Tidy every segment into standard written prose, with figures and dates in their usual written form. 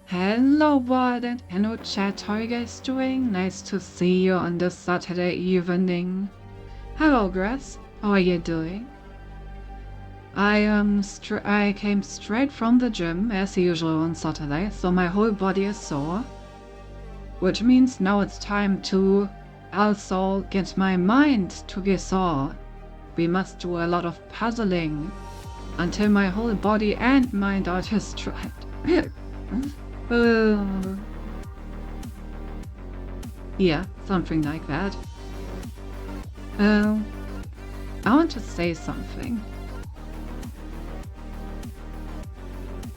Hello world and hello chat, how are you guys doing? Nice to see you on this Saturday evening. Hello Grass, how are you doing? I came straight from the gym as usual on Saturday, so my whole body is sore. Which means now it's time to also get my mind to be sore. We must do a lot of puzzling until my whole body and mind are destroyed. Yeah, something like that. I want to say something.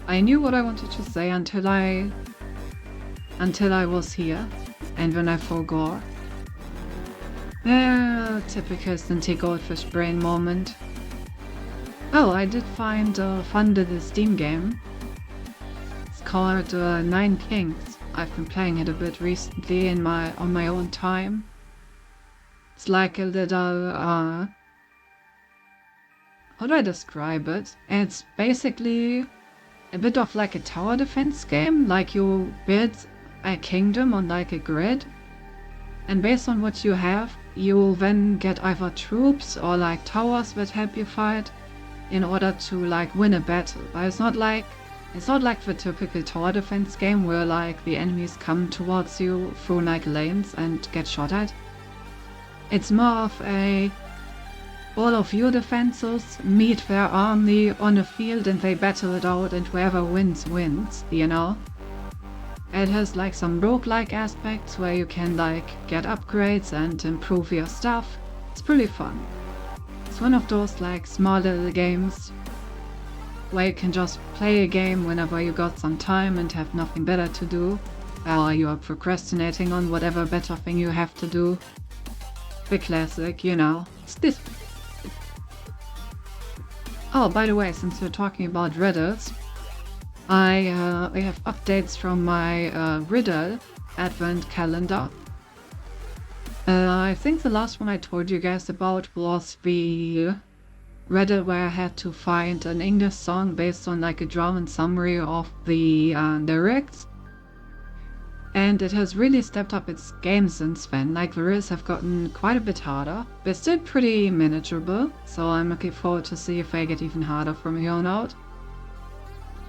I knew what I wanted to say until I was here, and when I forgot. Typical Cinti Goldfish brain moment. Oh, I did find a fun little Steam game. It's called Nine Kings. I've been playing it a bit recently on my own time. It's like a little how do I describe it? It's basically a bit of like a tower defense game, like you build a kingdom on like a grid, and based on what you have, you then get either troops or like towers that help you fight in order to like win a battle. But it's not like the typical tower defense game where like the enemies come towards you through like lanes and get shot at. It's more of a all of your defenses meet their army on a field and they battle it out, and whoever wins, you know? It has like some roguelike aspects where you can like get upgrades and improve your stuff. It's pretty fun. It's one of those like small little games where you can just play a game whenever you got some time and have nothing better to do, or you are procrastinating on whatever better thing you have to do. The classic, you know. It's this. Oh, by the way, since we're talking about riddles, I have updates from my riddle advent calendar. I think the last one I told you guys about was the riddle where I had to find an English song based on like a German summary of the lyrics. And it has really stepped up its game since then. Like the riddles have gotten quite a bit harder. They're still pretty manageable, so I'm looking forward to see if they get even harder from here on out.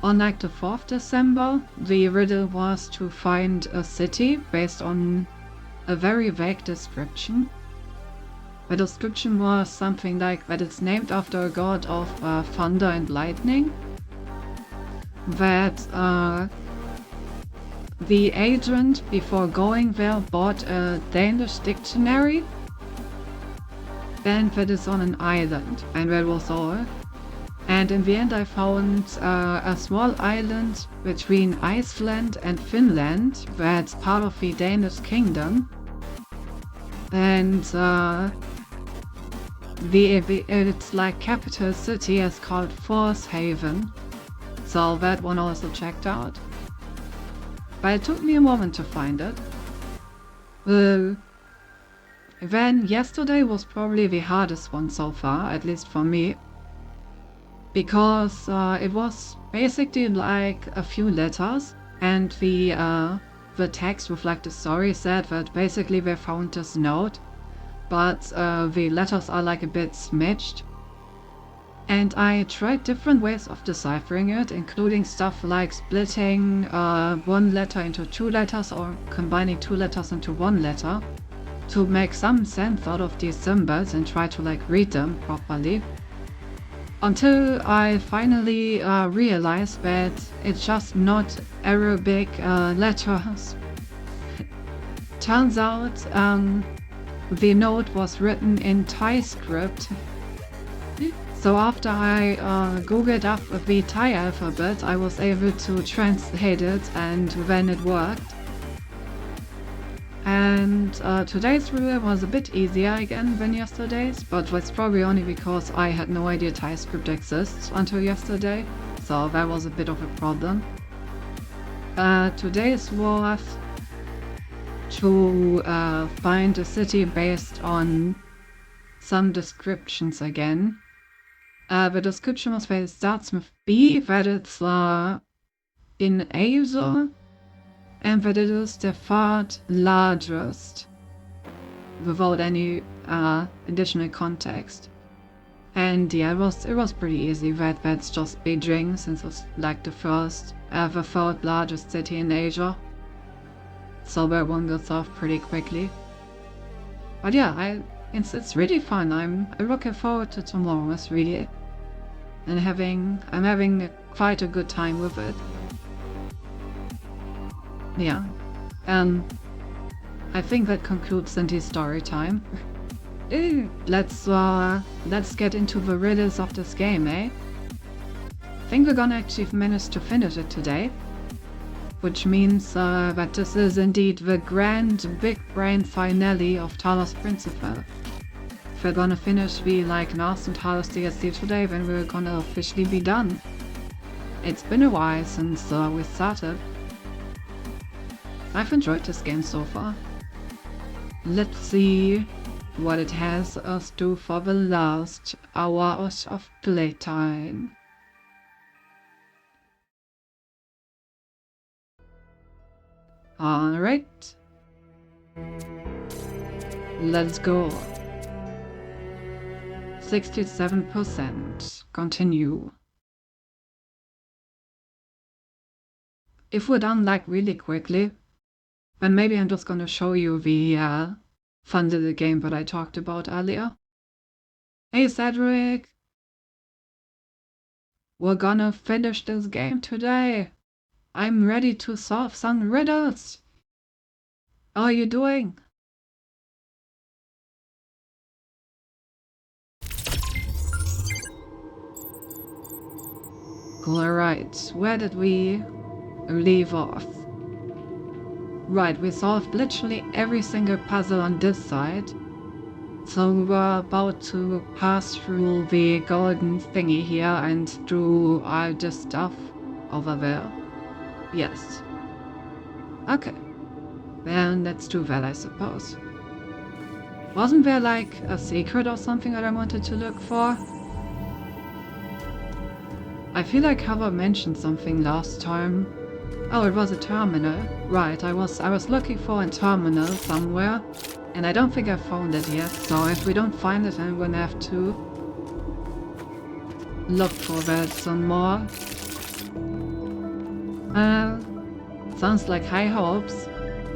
On like the 4th December, the riddle was to find a city based on a very vague description. The description was something like that it's named after a god of thunder and lightning. That the agent, before going there, bought a Danish dictionary. And that is on an island, and that was all. And in the end I found a small island between Iceland and Finland that's part of the Danish kingdom. And its like capital city is called Forshaven. So that one also checked out. But it took me a moment to find it. Then yesterday was probably the hardest one so far, at least for me. Because it was basically like a few letters, and the text with like the story said that basically they found this note, but the letters are like a bit smudged. And I tried different ways of deciphering it, including stuff like splitting one letter into two letters or combining two letters into one letter to make some sense out of these symbols and try to like read them properly. Until I finally realized that it's just not Arabic letters. Turns out the note was written in Thai script. So after I googled up the Thai alphabet, I was able to translate it, and then it worked. And today's review was a bit easier again than yesterday's, but that's probably only because I had no idea Thai script exists until yesterday, so that was a bit of a problem. Today's was to find a city based on some descriptions again. The description was that it starts with B, that it's in Asia, and that it is the third largest, without any additional context. And yeah, it was pretty easy. That's just Beijing, since it's like the third largest city in Asia. So that one gets off pretty quickly. But yeah, it's really fun. I'm looking forward to tomorrow. It's really, and I'm having quite a good time with it. Yeah, I think that concludes Cindy's story time. Let's get into the riddles of this game, eh? I think we're gonna actually manage to finish it today, which means that this is indeed the grand big brain finale of Talos Principle. If we're gonna finish the last and hardest DLC today, then we're gonna officially be done. It's been a while since we started. I've enjoyed this game so far. Let's see what it has us do for the last hours of playtime. Alright. Let's go. 67%. Continue. If we're done really quickly, then maybe I'm just gonna show you the fun little game that I talked about earlier. Hey Cedric! We're gonna finish this game today! I'm ready to solve some riddles! How are you doing? Alright, where did we leave off? Right, we solved literally every single puzzle on this side. So we're about to pass through the golden thingy here and do all this stuff over there. Yes. Okay. Then let's do that, I suppose. Wasn't there a secret or something that I wanted to look for? I feel like Hava mentioned something last time. Oh, it was a terminal. Right, I was looking for a terminal somewhere, and I don't think I found it yet, so if we don't find it, I'm gonna have to look for that some more. Sounds like high hopes.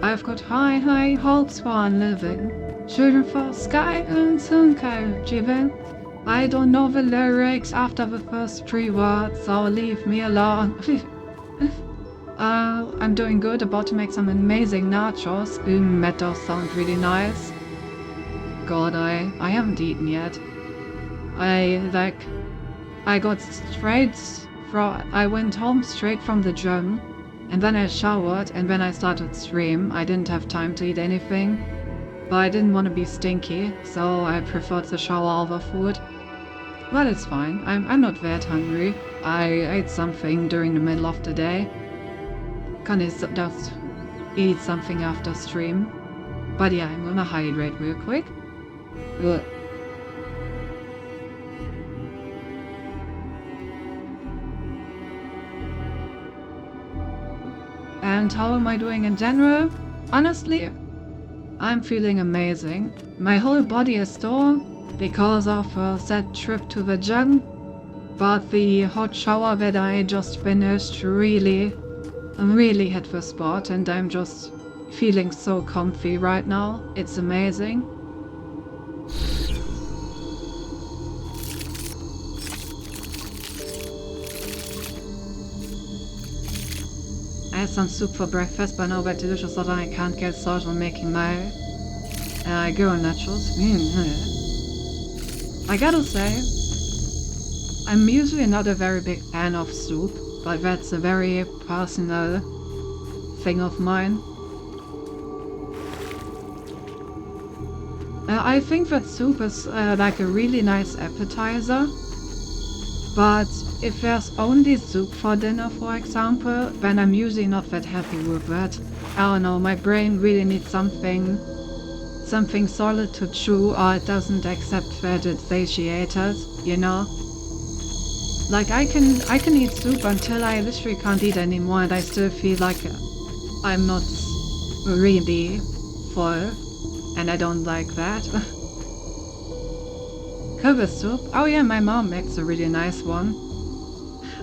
I've got high hopes for a living. Shooting for sky and Sunkai Jiben. I don't know the lyrics after the first 3 words, so leave me alone. I'm doing good, about to make some amazing nachos. That does sound really nice. God, I haven't eaten yet. I went home straight from the gym, and then I showered, and when I started stream, I didn't have time to eat anything. But I didn't want to be stinky, so I preferred the shower over food. Well, it's fine. I'm not that hungry. I ate something during the middle of the day. Can just eat something after stream. But yeah, I'm gonna hydrate real quick. Ugh. And how am I doing in general? Honestly, I'm feeling amazing. My whole body is sore because of a sad trip to the gym, but the hot shower that I just finished really hit the spot, and I'm just feeling so comfy right now. It's amazing. I had some soup for breakfast, but now that delicious that I can't get started on making my girl nachos. I gotta say, I'm usually not a very big fan of soup, but that's a very personal thing of mine. I think that soup is like a really nice appetizer. But if there's only soup for dinner, for example, then I'm usually not that happy with that. I don't know, my brain really needs something solid to chew, or it doesn't accept that it's satiated, you know? Like I can eat soup until I literally can't eat anymore, and I still feel like I'm not really full, and I don't like that. Kürbis soup? Oh yeah, my mom makes a really nice one.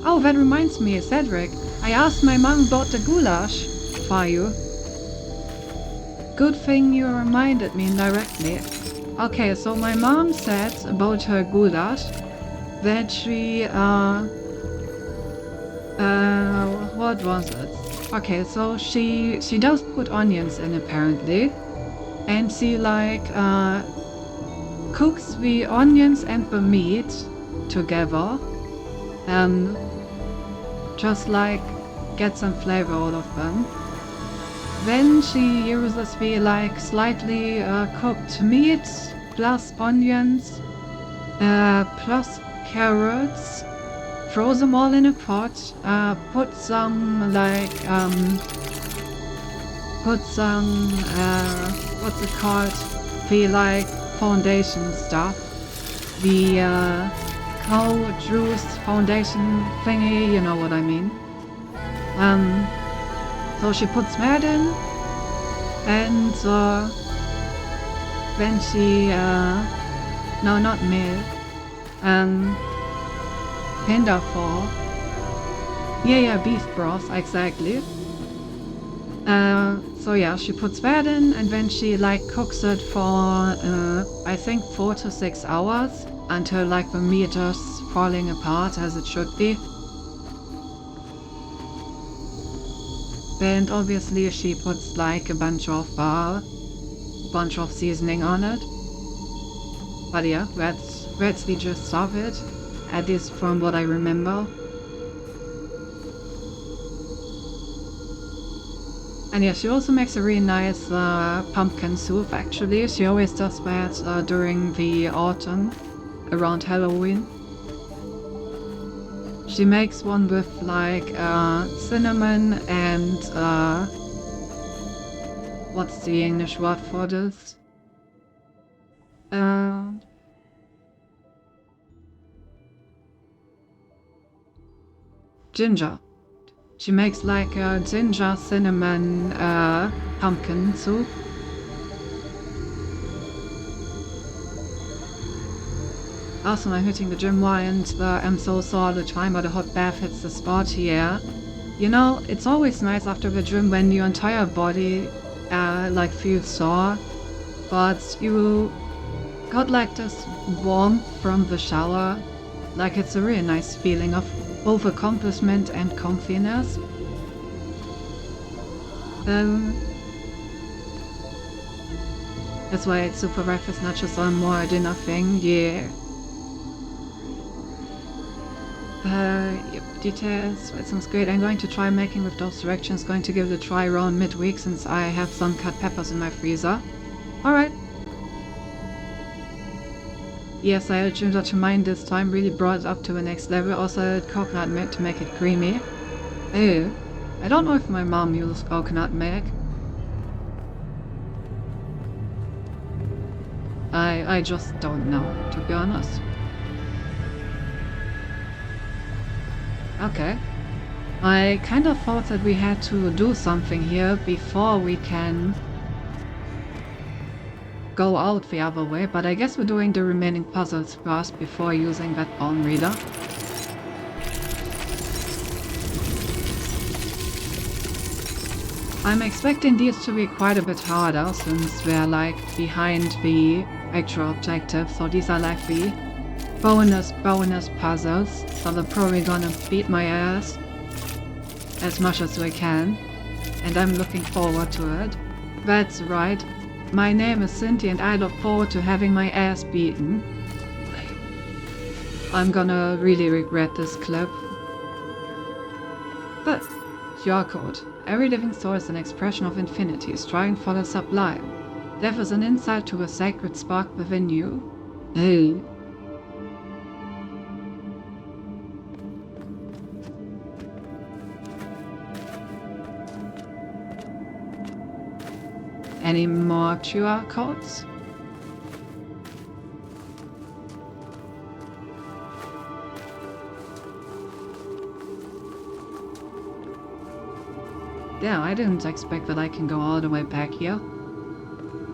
Oh, that reminds me, Cedric. I asked my mom about the goulash for you. Good thing you reminded me indirectly. Okay, so my mom said about her goulash that she, what was it? Okay, so she does put onions in apparently, and she cooks the onions and the meat together, just get some flavor out of them. Then she uses the slightly cooked meat plus onions plus carrots, throws them all in a pot, put some what's it called? The foundation stuff. The cow juice foundation thingy, you know what I mean. So she puts that in, and then she, no, not milk, pinafore. Yeah, beef broth, exactly. So yeah, she puts that in, and then she cooks it for I think 4 to 6 hours until the meat is falling apart as it should be. And obviously she puts a bunch of seasoning on it. But yeah, that's the gist of it, at least from what I remember. And yeah, she also makes a really nice pumpkin soup, actually. She always does that during the autumn, around Halloween. She makes one with cinnamon and what's the English word for this? Ginger. She makes a ginger cinnamon pumpkin soup. Also, I'm hitting the gym and I'm so sore all the time, but a hot bath hits the spot here. You know, it's always nice after the gym when your entire body feels sore. but you got like this warmth from the shower. Like it's a really nice feeling of both accomplishment and comfiness. That's why it's super rough, it's not just a more dinner thing, yeah. Yep, details, it sounds great. I'm going to try making with those directions, going to give it a try around midweek since I have some cut peppers in my freezer. Alright. Yes, I added ginger to mine this time, really brought it up to the next level. Also added coconut milk to make it creamy. Ew. I don't know if my mom uses coconut milk. I just don't know, to be honest. Okay. I kind of thought that we had to do something here before we can go out the other way, but I guess we're doing the remaining puzzles first before using that palm reader. I'm expecting these to be quite a bit harder since they're like behind the actual objective, so these are like the bonus puzzles, so they're probably gonna beat my ass as much as we can, and I'm looking forward to it. That's right, my name is Cindy and I look forward to having my ass beaten. I'm gonna really regret this clip. But QR code. Every living soul is an expression of infinity, striving for the sublime. Death is an insight to a sacred spark within you. Hey. Any more QR codes? Yeah, I didn't expect that I can go all the way back here.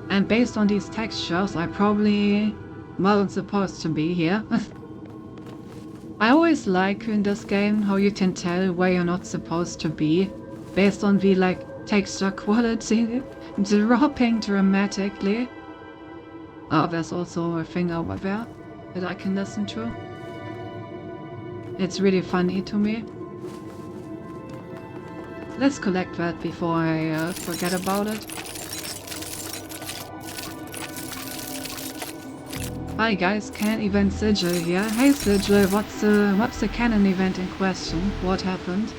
And based on these textures, I probably wasn't supposed to be here. I always like in this game how you can tell where you're not supposed to be, based on the like texture quality dropping dramatically. Oh, there's also a thing over there that I can listen to. It's really funny to me. Let's collect that before I forget about it. Hi guys, Canon Event Sigil here. Hey Sigil, what's the Canon event in question? What happened?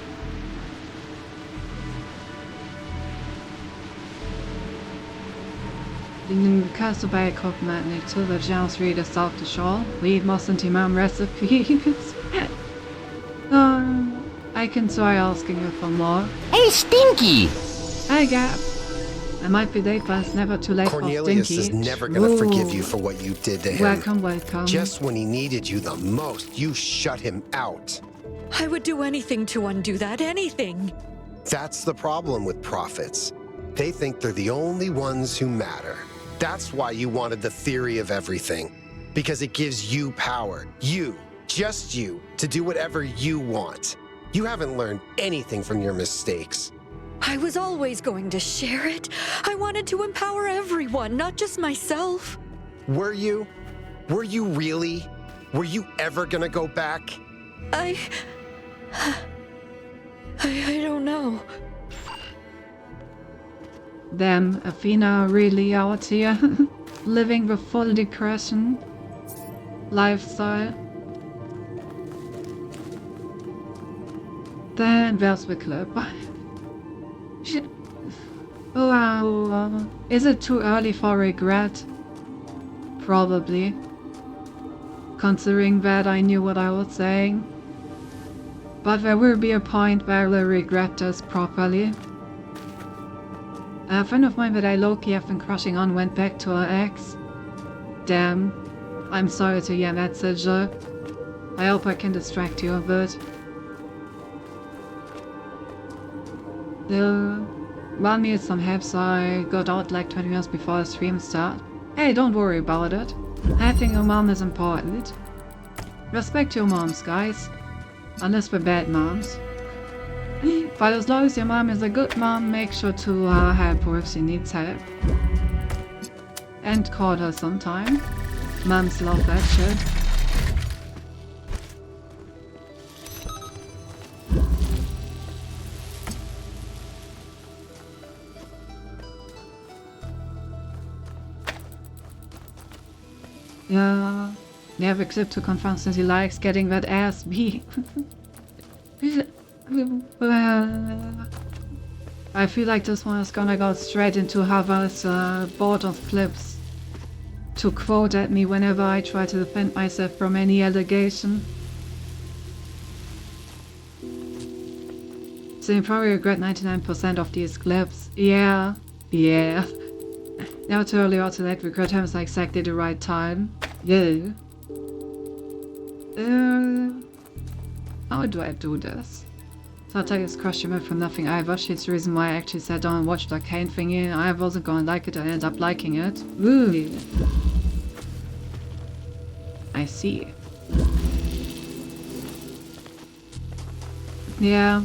Den kannst du beigucken, nicht zu the Jones Reader South the Shore. Read most Imam recipes. I can try asking you for more. Hey, Stinky! Hey, Gap. I might be late, but it's never too late Cornelius for Stinky. is never gonna forgive you for what you did to him. Welcome, welcome. Just when he needed you the most, you shut him out. I would do anything to undo that, anything. That's the problem with prophets. They think they're the only ones who matter. That's why you wanted the theory of everything. Because it gives you power. You, just you, to do whatever you want. You haven't learned anything from your mistakes. I was always going to share it. I wanted to empower everyone, not just myself. Were you? Were you really? Were you ever gonna go back? I don't know. Damn, Athena really out here, living the full depression lifestyle. Then there's the clip. Shit. Wow. Is it too early for regret? Probably. Considering that I knew what I was saying. But there will be a point where I will regret this properly. A friend of mine that I low-key have been crushing on went back to her ex. Damn. I'm sorry to hear that, Sigil. I hope I can distract you a bit. One needs some help, so I got out like 20 minutes before the stream start. Hey, don't worry about it. Having a mom is important. Respect your moms, guys. Unless we're bad moms. But as long as your mom is a good mom, make sure to help her if she needs help. and caught her sometime. Mums love that shit. Yeah, never clip to confirm since he likes getting that ass beat. I feel like this one is gonna go straight into Hava's board of clips to quote at me whenever I try to defend myself from any allegation. So you probably regret 99% of these clips. Yeah. Now too early or too late, regret time is like exactly the right time. Yeah. How do I do this? Tartag is crushed removed from nothing either. She's the reason why I actually sat down and watched the Arcane thingy. I wasn't gonna like it, I ended up liking it. Ooh. I see. Yeah.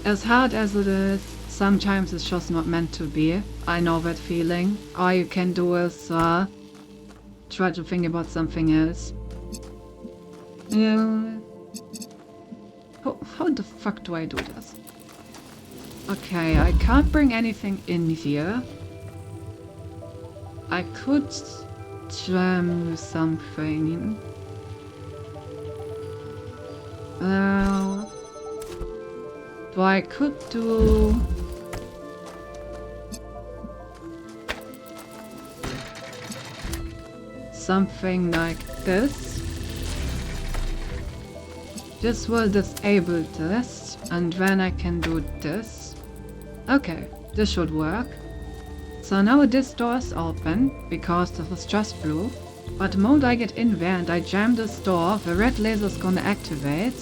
As hard as it is, sometimes it's just not meant to be. I know that feeling. All you can do is try to think about something else. Yeah. How the fuck do I do this? Okay, I can't bring anything in here. I could jam something. But I could do... something like this. This will disable this, and then I can do this. Okay, this should work. So now this door is open, because this is just blue. But the moment I get in there and I jam this door, the red laser is gonna activate.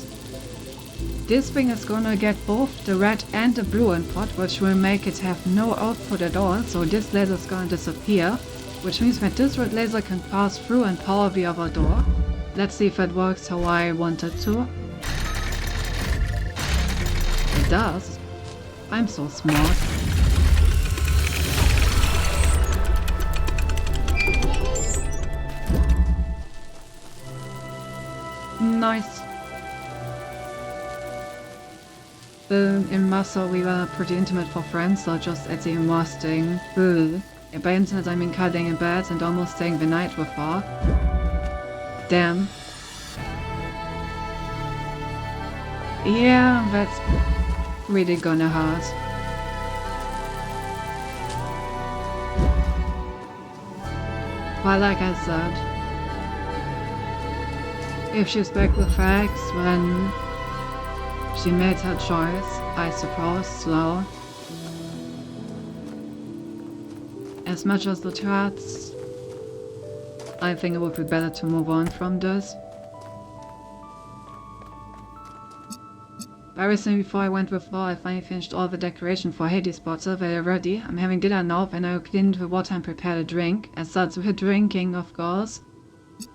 This thing is gonna get both the red and the blue input, which will make it have no output at all, so this laser is gonna disappear. Which means that this red laser can pass through and power the other door. Let's see if it works how I want it to. It does. I'm so smart. Nice. In Muscle we were pretty intimate for friends, so just at the investing. By intimate I mean cuddling in bed and almost staying the night with her. Damn. Yeah, that's really gonna hurt. But like I said, if she's back with facts, then she made her choice, I suppose, so... As much as it hurts, I think it would be better to move on from this. Very soon before I went with her, I finally finished all the decoration for Hades spots, so they are ready. I'm having dinner now, and I cleaned the water and prepared a drink. As such, we're drinking, of course.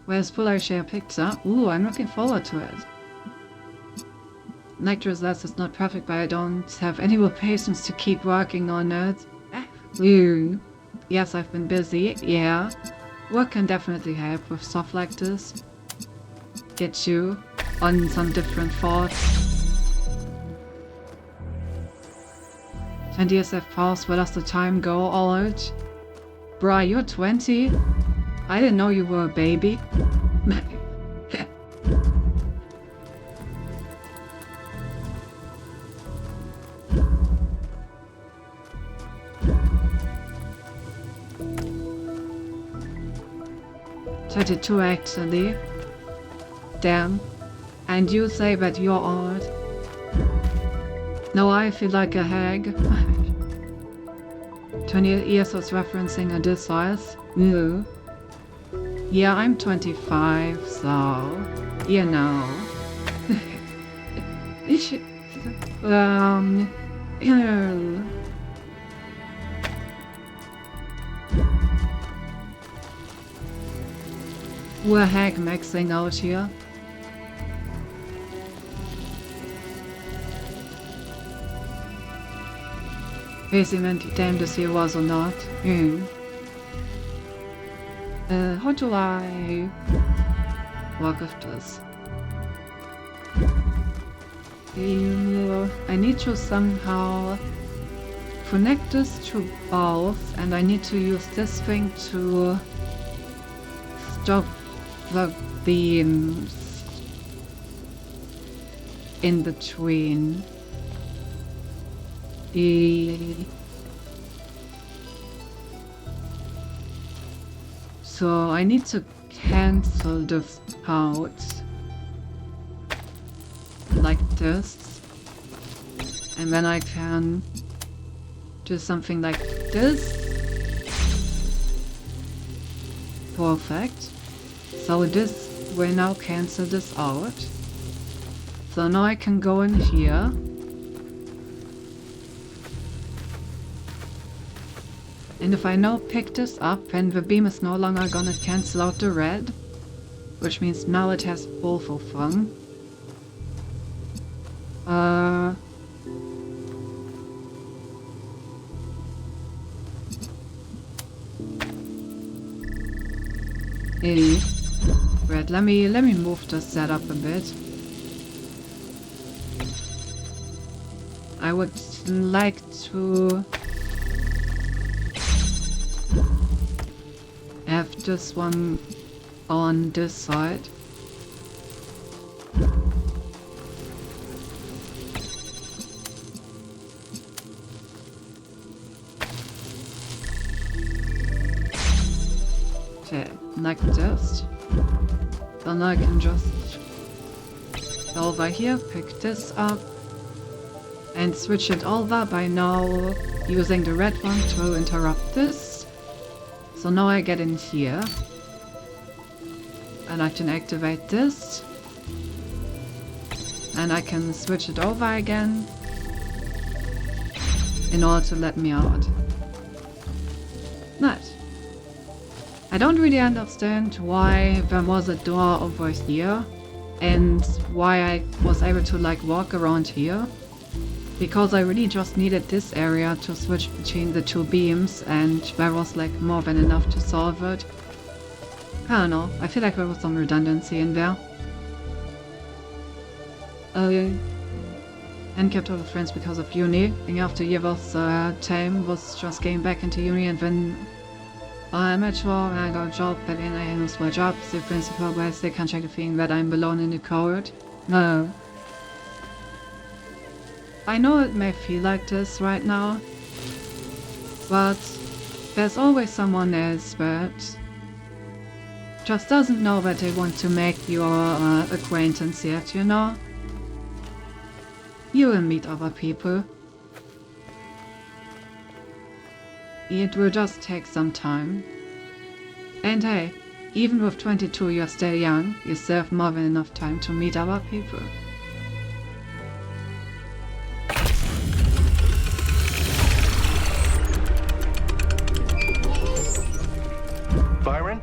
Where's Polar Share Pizza? Ooh, I'm looking forward to it. Nectar's last is not perfect, but I don't have any more patience to keep working on it. Ooh. Yes, I've been busy, yeah. Work can definitely help with stuff like this. Get you on some different thoughts. 20 years have passed, where does the time go, old? Bruh, you're 20? I didn't know you were a baby. "32 actually. Damn. And you say that you're old. No, I feel like a hag." 20 years was referencing a this size. No. Yeah, I'm 25, so... you know. We're hag maxing out here. Basically, damned if he was or not. How do I work with this? I need to somehow connect this to both, and I need to use this thing to stop the beams in between. So I need to cancel this out like this, and then I can do something like this. Perfect. So this will now cancel this out. So now I can go in here. And if I now pick this up, then the beam is no longer gonna cancel out the red, which means now it has both of them. Red, let me move this setup a bit. I would like to have this one on this side. Okay, like this. Then I can just go over here, pick this up, and switch it over by now using the red one to interrupt this. So now I get in here, and I can activate this, and I can switch it over again in order to let me out. Nice. I don't really understand why there was a door over here and why I was able to like walk around here, because I really just needed this area to switch between the two beams, and there was like more than enough to solve it. I don't know, I feel like there was some redundancy in there. And kept all the friends because of uni. And after year was time was just getting back into uni, and then I'm at work and I got a job, but then I lost my job. The principal guys, they can't check the feeling that I'm alone in the cold. No. I know it may feel like this right now, but there's always someone else that just doesn't know that they want to make your acquaintance yet, you know? You will meet other people. It will just take some time. And hey, even with 22 you're still young, you still have more than enough time to meet other people. Byron?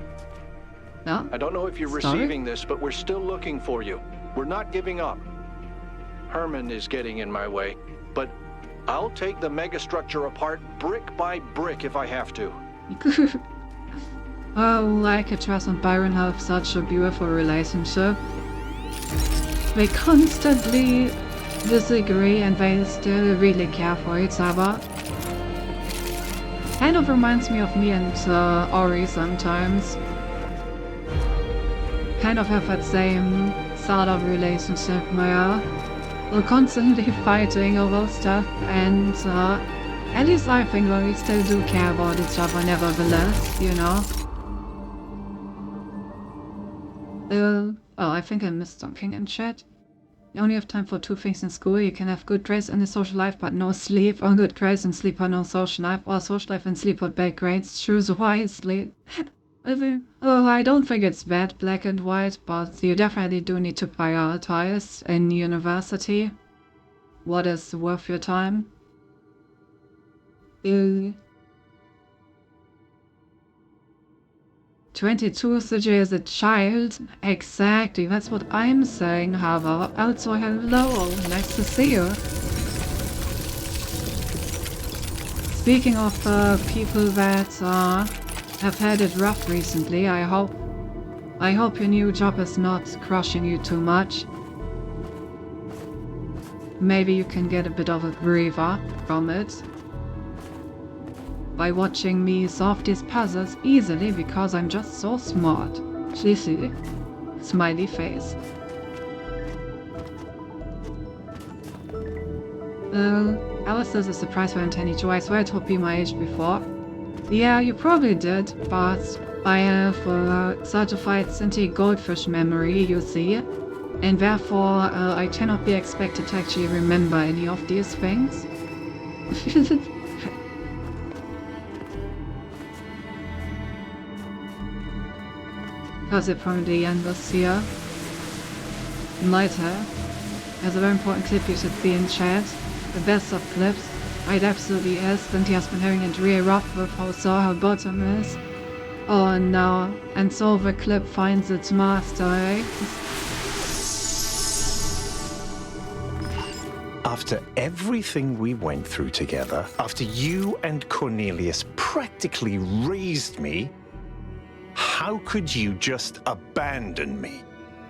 Yeah? I don't know if you're receiving this, but we're still looking for you. We're not giving up. Herman is getting in my way, but I'll take the megastructure apart brick by brick if I have to. Oh, I could trust and Byron have such a beautiful relationship. They constantly disagree and they still really care for each other. Kind of reminds me of me and Ori sometimes. Kind of have that same sort of relationship where we're constantly fighting over stuff, and at least I think we still do care about each other nevertheless, you know. Oh, I think I missed something in chat. You only have time for 2 things in school. You can have good grades in the social life but no sleep, or good grades and sleep but no social life, or social life and sleep but bad grades. Choose wisely. Oh, I don't think it's bad, black and white, but you definitely do need to prioritize in university what is worth your time. 22 CJ as a child? Exactly, that's what I'm saying, Hava. Also, hello, nice to see you. Speaking of people that have had it rough recently. I hope your new job is not crushing you too much. Maybe you can get a bit of a breather from it by watching me solve these puzzles easily because I'm just so smart. Schließlich, smiley face. How is this a surprise for Anthony Joe? I swear I told you my age before. Yeah, you probably did, but I have a certified Cinti goldfish memory, you see, and therefore I cannot be expected to actually remember any of these things. Because it probably ends here. Later, there's a very important clip you should see in chat. The best of clips. It absolutely is. Cynthia has been having a dreary rough with how sore her bottom is. Oh no. And so the clip finds its master, eh? After everything we went through together, after you and Cornelius practically raised me, how could you just abandon me?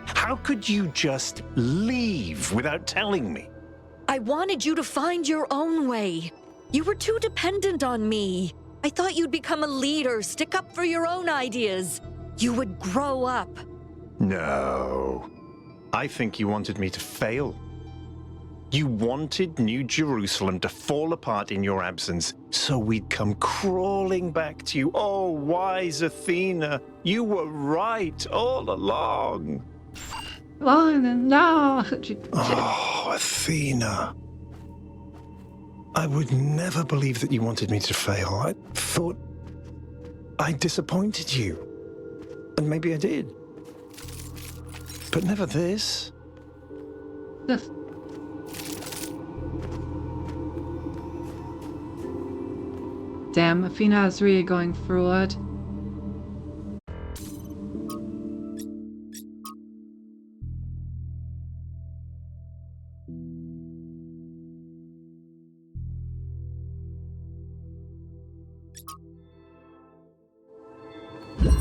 How could you just leave without telling me? I wanted you to find your own way. You were too dependent on me. I thought you'd become a leader, stick up for your own ideas. You would grow up. No. I think you wanted me to fail. You wanted New Jerusalem to fall apart in your absence, so we'd come crawling back to you. Oh, wise Athena, you were right all along. Oh, no. Oh, Athena. I would never believe that you wanted me to fail. I thought I disappointed you. And maybe I did. But never this. Damn, Athena is really going through it.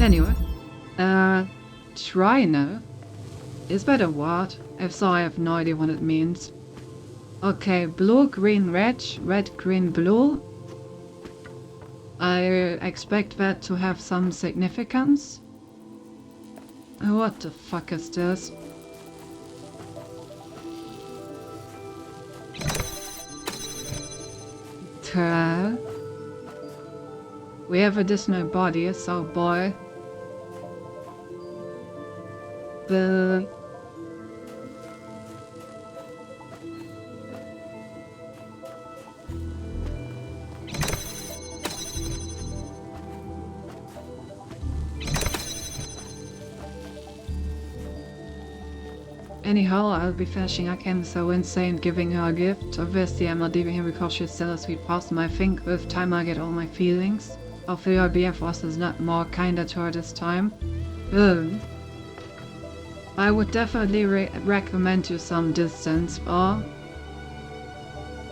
Anyway, Trino? Is that a word? If so, I have no idea what it means. Okay, blue, green, red, red, green, blue. I expect that to have some significance. What the fuck is this? We have additional body, so boy. The anyhow, I'll be finishing. I came so insane giving her a gift. Obviously, I'm not leaving her because she's still a sweet person. I think with time I get all my feelings. Hopefully our BF was not more kinder to her this time. I would definitely recommend you some distance, or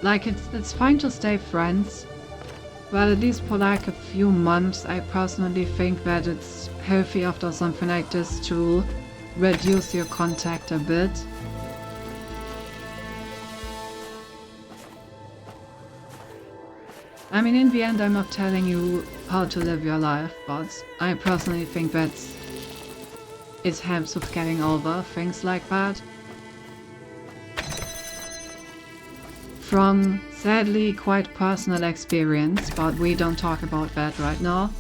like it's fine to stay friends, but at least for like a few months, I personally think that it's healthy after something like this to reduce your contact a bit. I mean, in the end, I'm not telling you how to live your life, but I personally think that it helps with getting over things like that. From, sadly, quite personal experience, but we don't talk about that right now.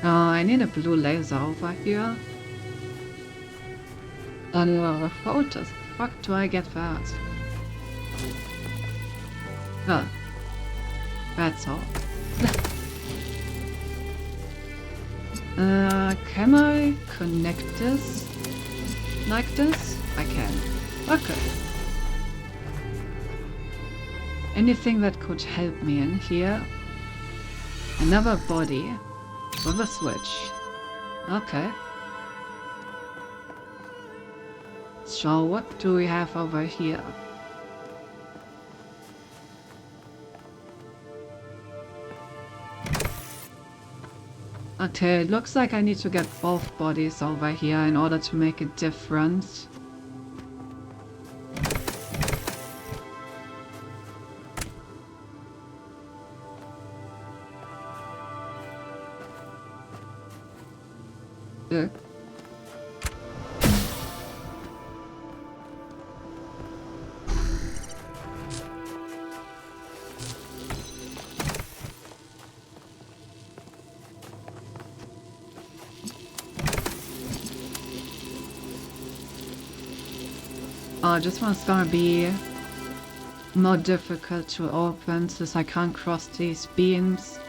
Oh, I need a blue laser over here. And how the fuck do I get that? Oh. That's all. Can I connect this? Like this? I can. Okay. Anything that could help me in here? Another body with a switch. Okay. So what do we have over here? Okay, it looks like I need to get both bodies over here in order to make a difference. Yeah. This one's gonna be more difficult to open since I can't cross these beams.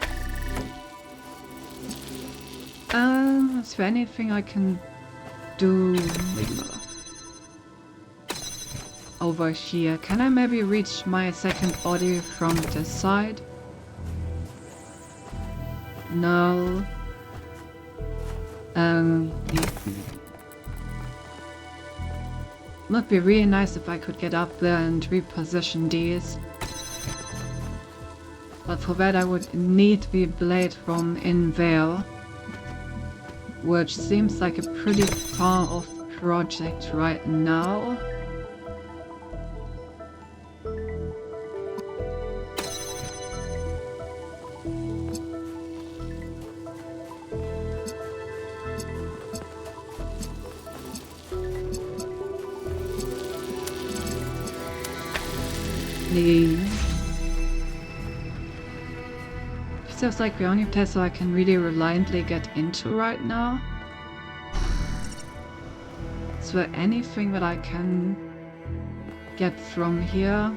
Is there anything I can do over here? Can I maybe reach my second body from this side? No. Would be really nice if I could get up there and reposition these. But for that I would need the blade from in there. Which seems like a pretty far off project right now. Feels like the only place I can really reliably get into right now. Is there anything that I can get from here?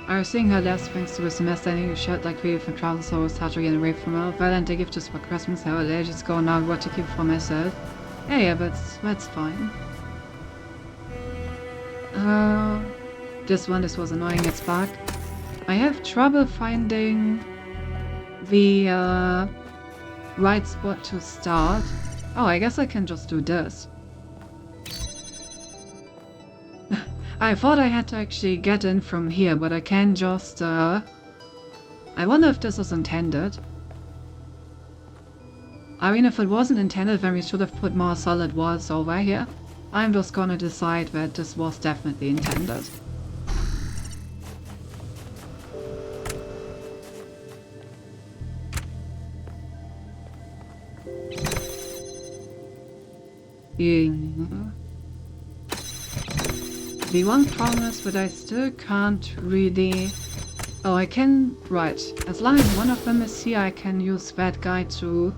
I was seeing her last thanks to his semester and he shared like really from travel, so I was hard to get away from her. Valentine gift just for Christmas, how I just go now what to keep for myself. Yeah, but that's fine. This was annoying, it's back. I have trouble finding the right spot to start. Oh, I guess I can just do this. I thought I had to actually get in from here, but I can just I wonder if this was intended. I mean, if it wasn't intended, then we should have put more solid walls over here. I'm just gonna decide that this was definitely intended. The one problem is that I still can't really... Oh, I can... Right. As long as one of them is here, I can use that guy to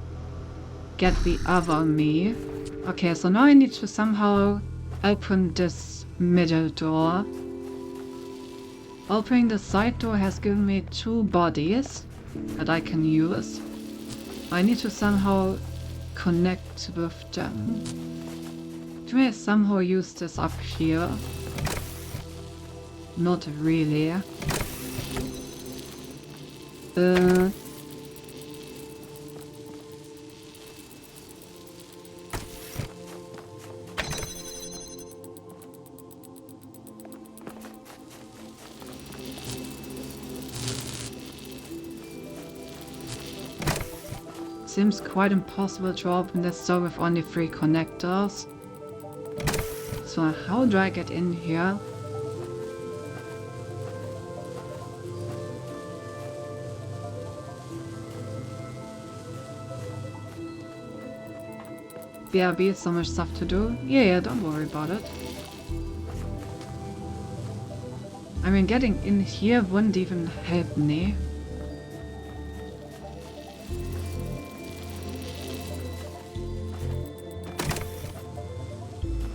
get the other me. Okay, so now I need to somehow open this middle door. Opening the side door has given me 2 bodies that I can use. I need to somehow connect with them. Do I somehow use this up here? Not really. Seems quite impossible to open this door with only 3 connectors. So how do I get in here? BRB, so much stuff to do. Yeah, don't worry about it. I mean, getting in here wouldn't even help me.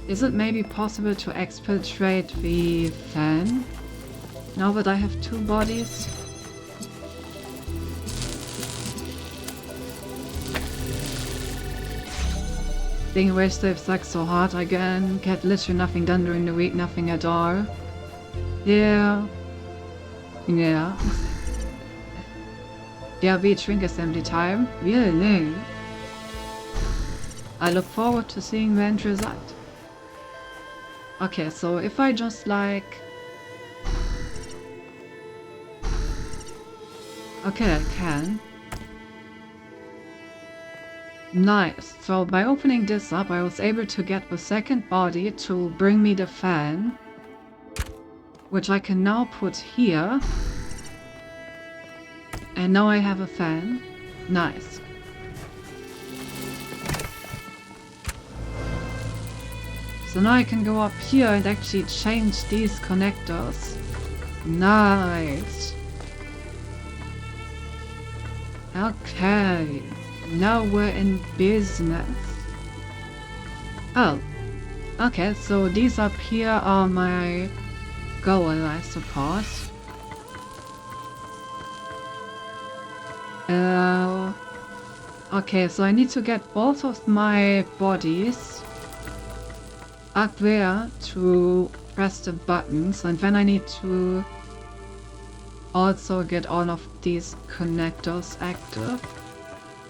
Is it maybe possible to exfiltrate the fan? Now that I have 2 bodies? Being wage slave sucks so hard again. Get literally nothing done during the week, nothing at all. Yeah. Yeah. DRB shrink assembly time. Really? I look forward to seeing the end result. Okay, so if I just like... Okay, I can. Nice. So by opening this up, I was able to get the second body to bring me the fan, which I can now put here. And now I have a fan. Nice. So now I can go up here and actually change these connectors. Nice. Okay. Now we're in business. Oh. Okay, so these up here are my goal, I suppose. Okay, so I need to get both of my bodies up there to press the buttons, and then I need to also get all of these connectors active.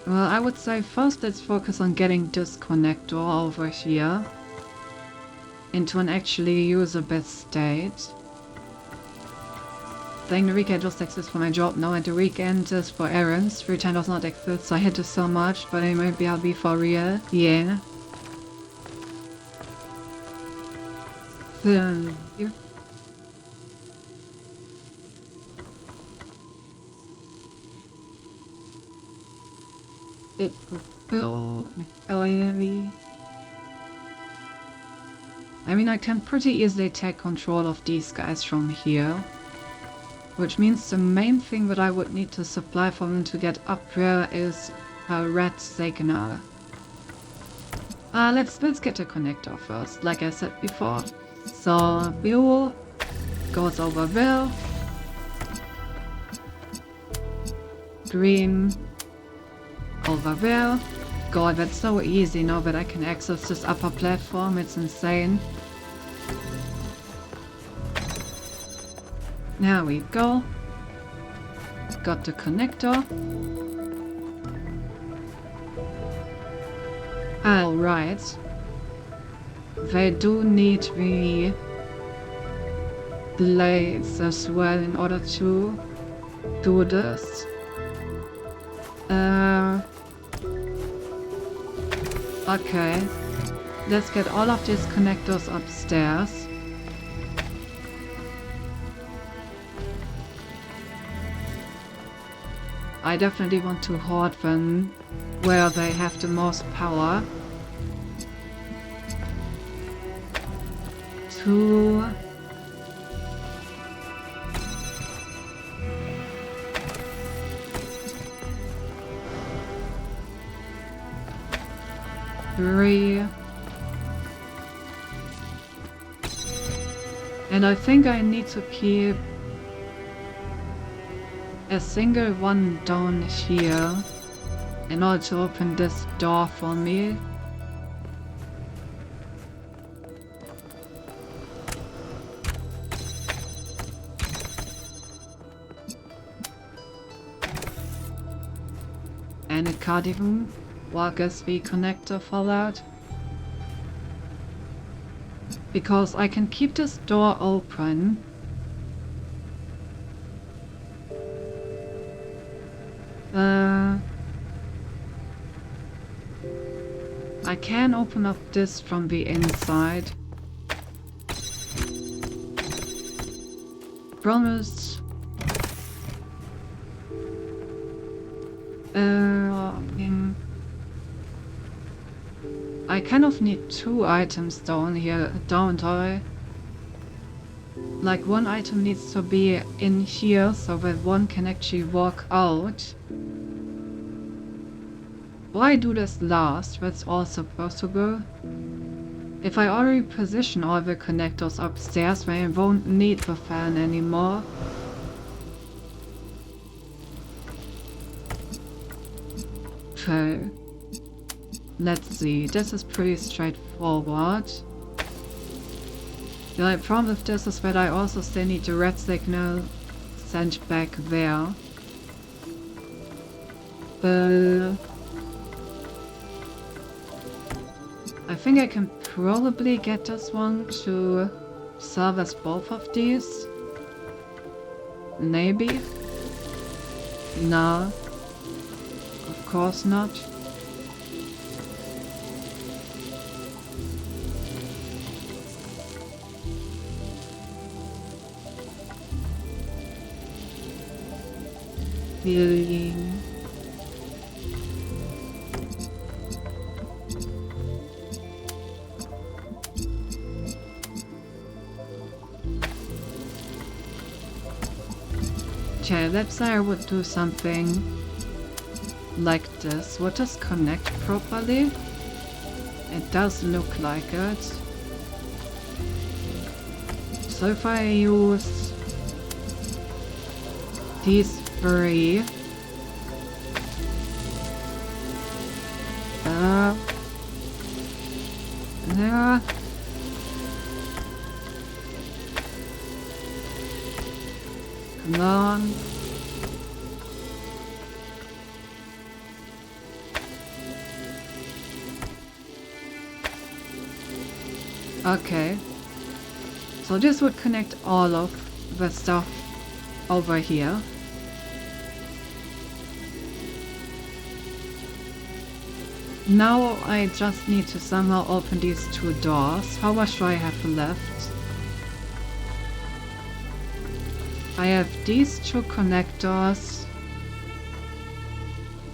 Well, I would say first let's focus on getting this connector over here into an actually usable state. During the weekend just exists for my job now, and the weekend is for errands. Free time does not exist, so I hate this so much, but maybe I'll be for real. Yeah. Here. It will I mean, I can pretty easily take control of these guys from here. Which means the main thing that I would need to supply for them to get up there is a red signal. Let's get a connector first, like I said before. So, Bill goes over there. Green over there. God, that's so easy now that I can access this upper platform, it's insane. There we go. Got the connector. Alright. They do need the blades as well in order to do this. Okay. Let's get all of these connectors upstairs. I definitely want to hoard them where they have the most power. 2. Three. And I think I need to keep a single one down here in order to open this door for me. And it can't even work as the connector for that. Because I can keep this door open. I can open up this from the inside. Promise. I kind of need 2 items down here, don't I? Like, one item needs to be in here so that one can actually walk out. Why do this last? That's also possible. If I already position all the connectors upstairs, then I won't need the fan anymore. Okay. Let's see. This is pretty straightforward. The only problem with this is that I also still need the red signal sent back there. I think I can probably get this one to service both of these. Maybe. Nah. Of course not. Healing. Okay, let's say I would do something like this. Would this connect properly? It does look like it. So if I use these three, there. Come on. Okay. So this would connect all of the stuff over here. Now I just need to somehow open these two doors. How much do I have left? I have these two connectors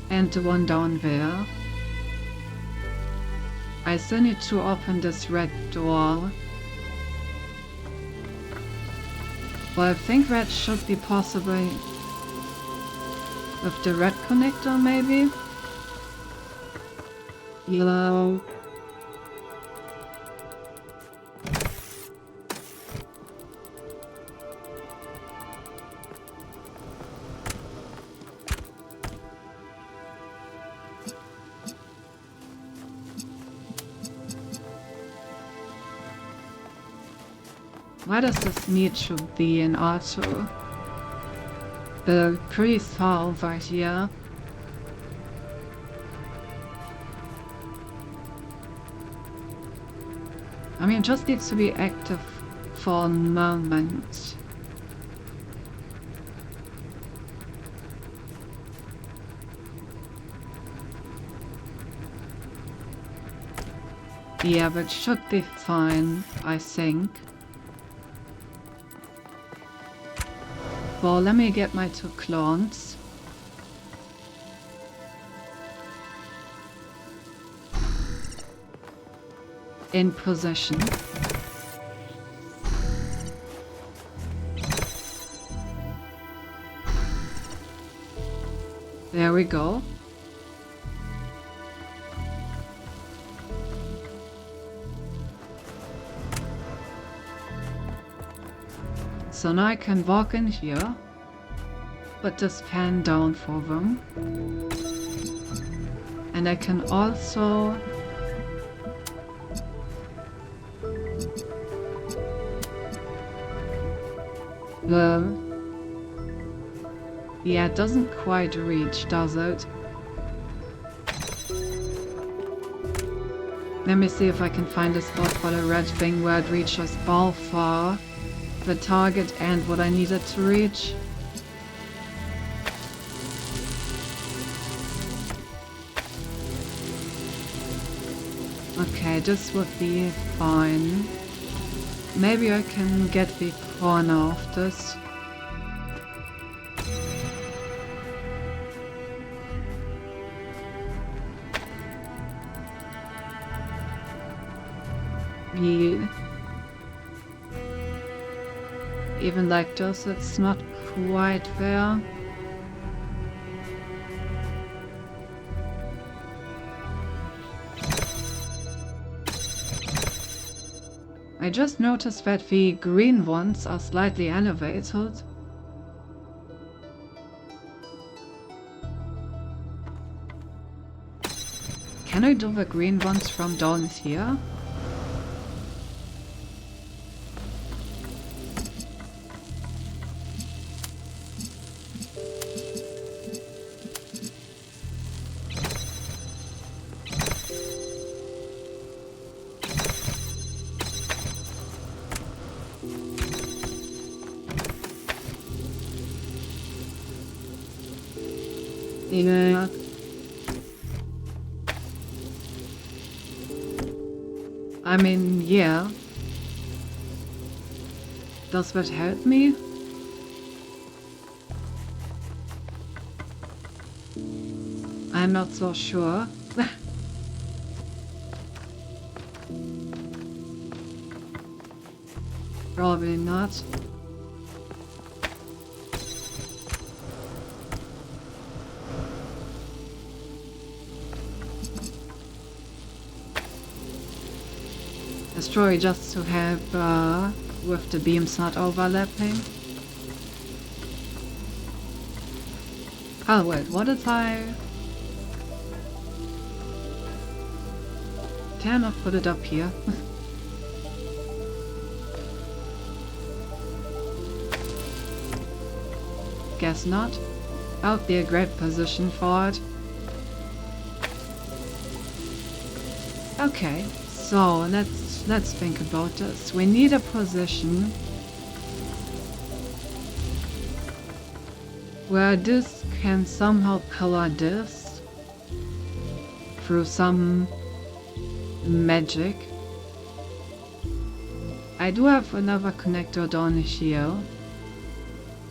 and the one down there. I still need to open this red door. Well, I think red should be possible with the red connector, maybe? Yellow. Why does this need to be in auto? Pretty far over here. I mean, it just needs to be active for a moment. Yeah, but should be fine, I think. Well, let me get my two clones. In position. There we go. So now I can walk in here, put this pan down for them. And I can also yeah, it doesn't quite reach, does it? Let me see if I can find a spot for the red thing where it reaches both far the target and what I needed to reach. Okay, this would be fine. Maybe I can get the corner of this. Yeah. Even like this, it's not quite fair. I just noticed that the green ones are slightly elevated. Can I do the green ones from down here? Yeah. I mean, yeah. Does that help me? I'm not so sure. Probably not. Destroy just to help with the beams not overlapping. Oh wait, what if I... Can I put it up here? Guess not. That would be a great position for it. Okay, so let's think about this. We need a position where this can somehow power this through some magic. I do have another connector down here,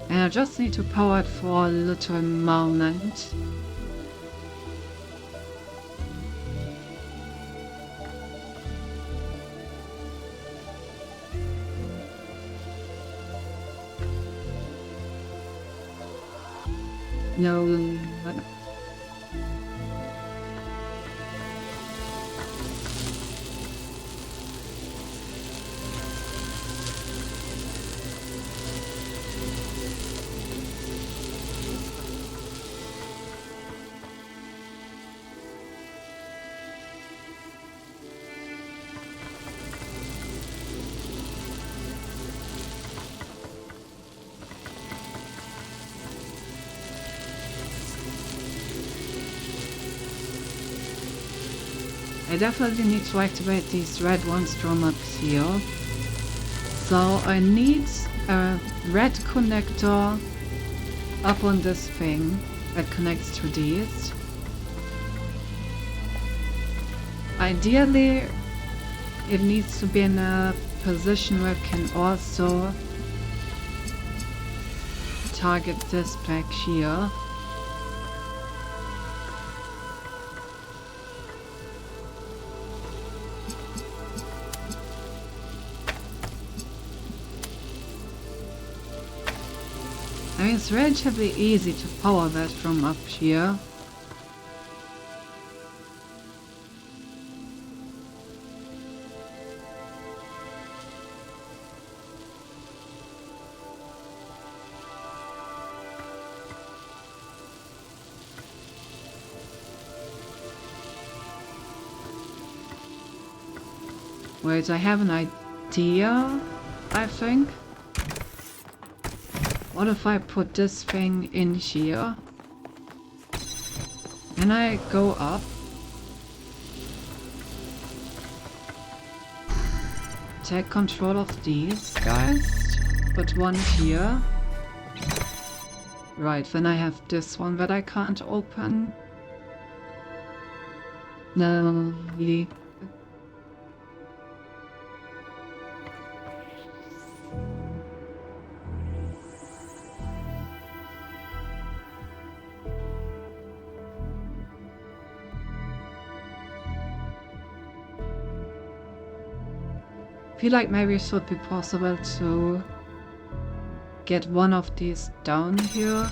and I just need to power it for a little moment. No. I definitely need to activate these red ones from up here. So I need a red connector up on this thing that connects to these. Ideally, it needs to be in a position where it can also target this back here. I mean, it's relatively easy to power that from up here. Wait, I have an idea, I think. What if I put this thing in here? And I go up. Take control of these guys. Put one here. Right, then I have this one that I can't open. No, really. I feel like maybe it should be possible to get one of these down here.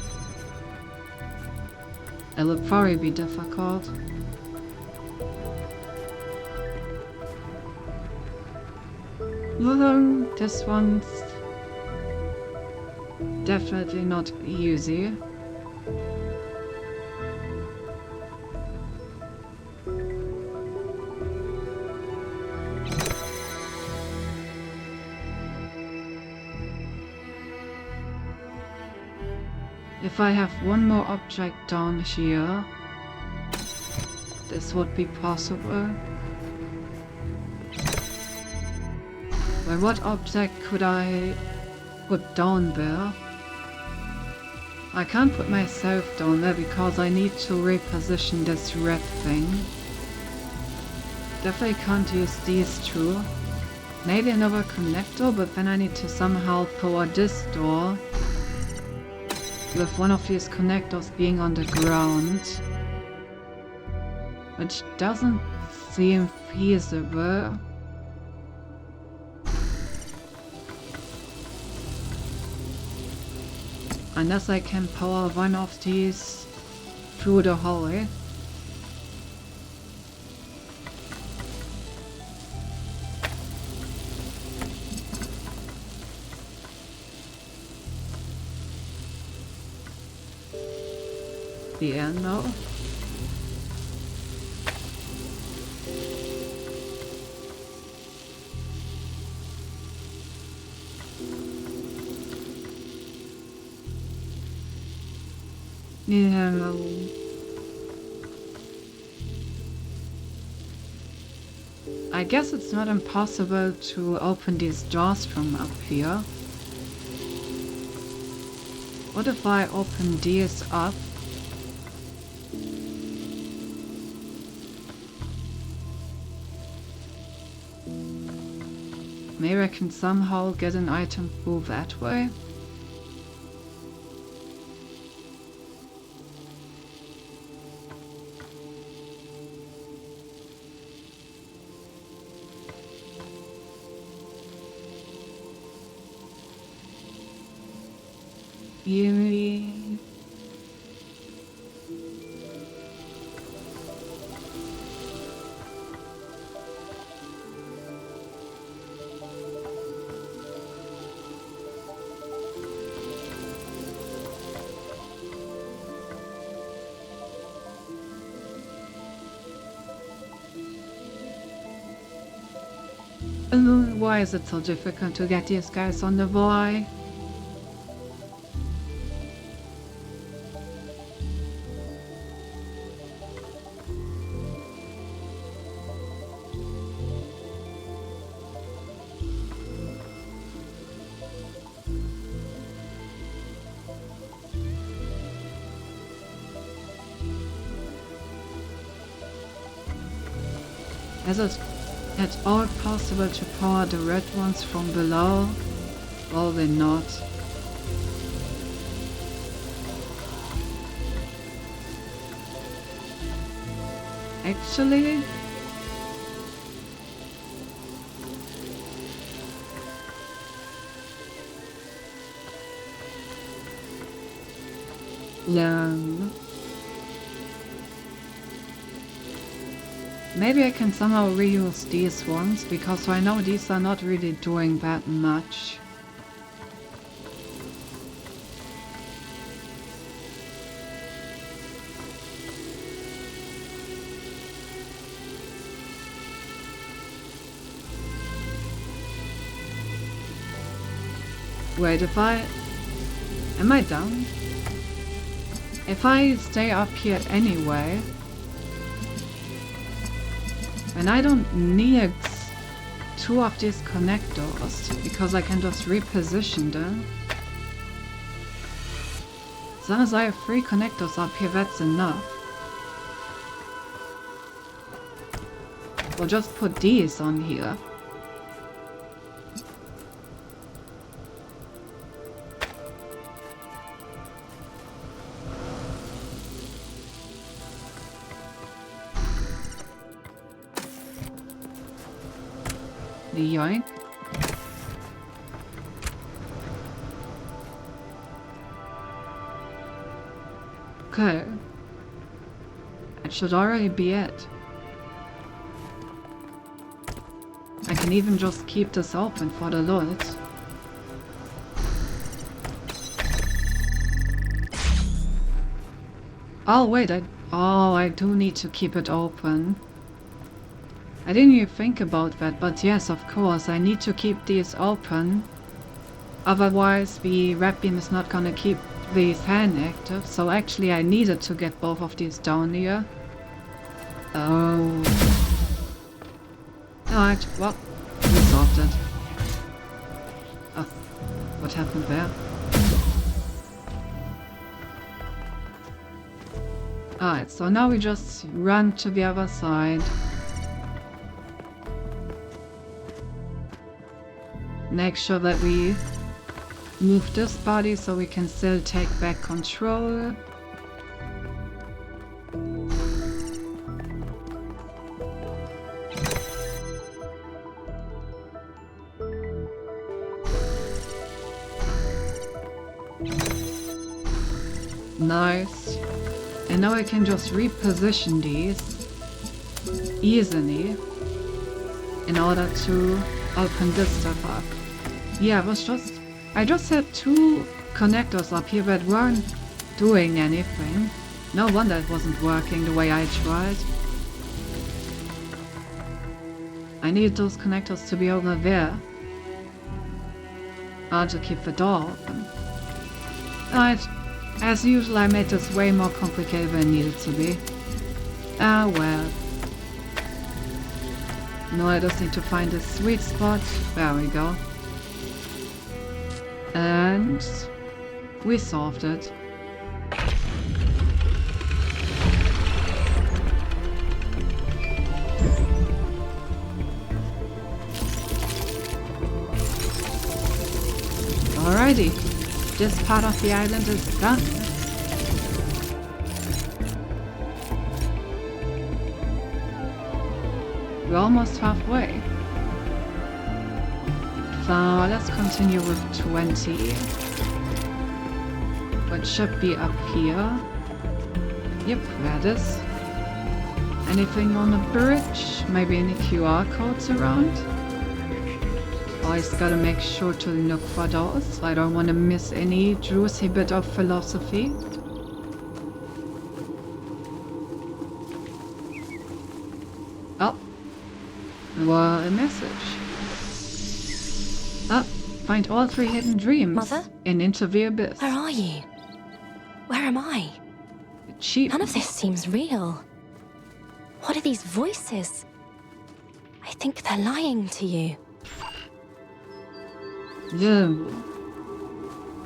It will probably be difficult. This one's definitely not easy. If I have one more object down here, this would be possible. But what object could I put down there? I can't put myself down there because I need to reposition this red thing. Definitely can't use these two. Maybe another connector, but then I need to somehow power this door with one of these connectors being on the ground, which doesn't seem feasible. Unless I can power one of these through the hallway. Yeah, no. Yeah, no. I guess it's not impossible to open these doors from up here. What if I open these up? Maybe I can somehow get an item through that way? Yumi. Why is it so difficult to get these guys on the boy? Is it at all possible to power the red ones from below? Probably not. Actually, maybe I can somehow reuse these ones, because I know these are not really doing that much. Wait, am I down? If I stay up here anyway, and I don't need two of these connectors, because I can just reposition them. As long as I have 3 connectors up here, that's enough. We'll just put these on here. Yoink. Okay. That should already be it. I can even just keep this open for the lulz. Oh wait, I do need to keep it open. I didn't even think about that, but yes, of course, I need to keep these open. Otherwise, the red beam is not gonna keep the fan active, so actually I needed to get both of these down here. Oh. Alright, well, we solved it. Oh, what happened there? Alright, so now we just run to the other side. Make sure that we move this body so we can still take back control. Nice. And now I can just reposition these easily in order to open this stuff up. Yeah, I just had 2 connectors up here that weren't doing anything. No wonder it wasn't working the way I tried. I need those connectors to be over there. To keep the door open. Alright, as usual I made this way more complicated than it needed to be. Ah well. Now I just need to find a sweet spot. There we go. And we solved it. Alrighty, this part of the island is done. We're almost halfway. So let's continue with 20. What should be up here? Yep, that is. Anything on the bridge? Maybe any QR codes around? Always gotta make sure to look for those. I don't want to miss any juicy bit of philosophy. Oh. Well, a message. Oh, find all 3 hidden dreams. Mother? And Into the Abyss. Where are you? Where am I? Cheap. None of this seems real. What are these voices? I think they're lying to you. Yeah.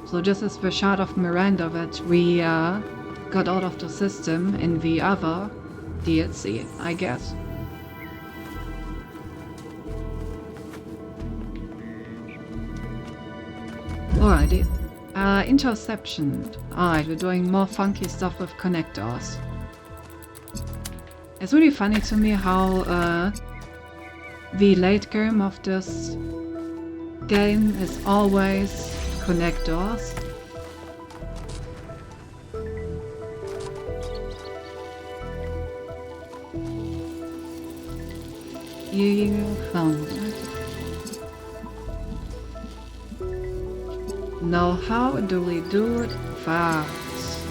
So this is the shard of Miranda that we got out of the system in the other DLC, I guess. Alrighty. Interception. Alright, we're doing more funky stuff with connectors. It's really funny to me how the late game of this game is always connectors. You found it. Now how do we do it fast?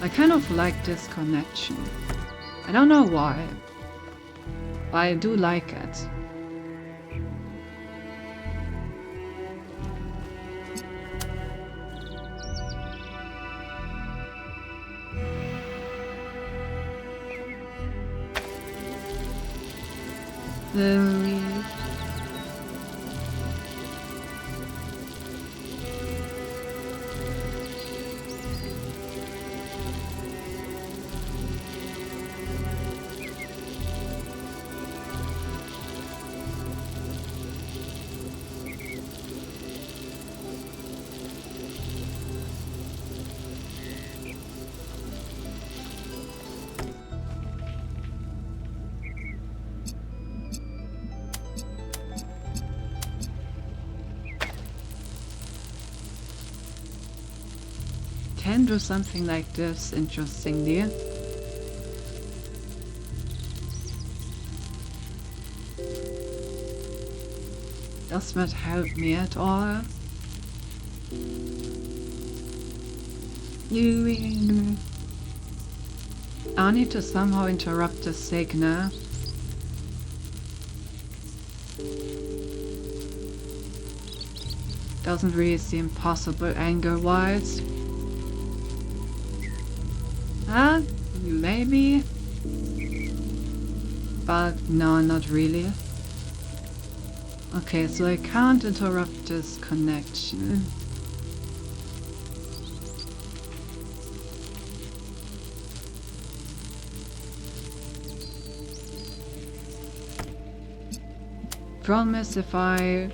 I kind of like this connection. I don't know why. I do like it. Can do something like this interestingly. Does that help me at all? I need to somehow interrupt the signal. Doesn't really seem possible angle-wise. Maybe? But no, not really. Okay, so I can't interrupt this connection. problem is if I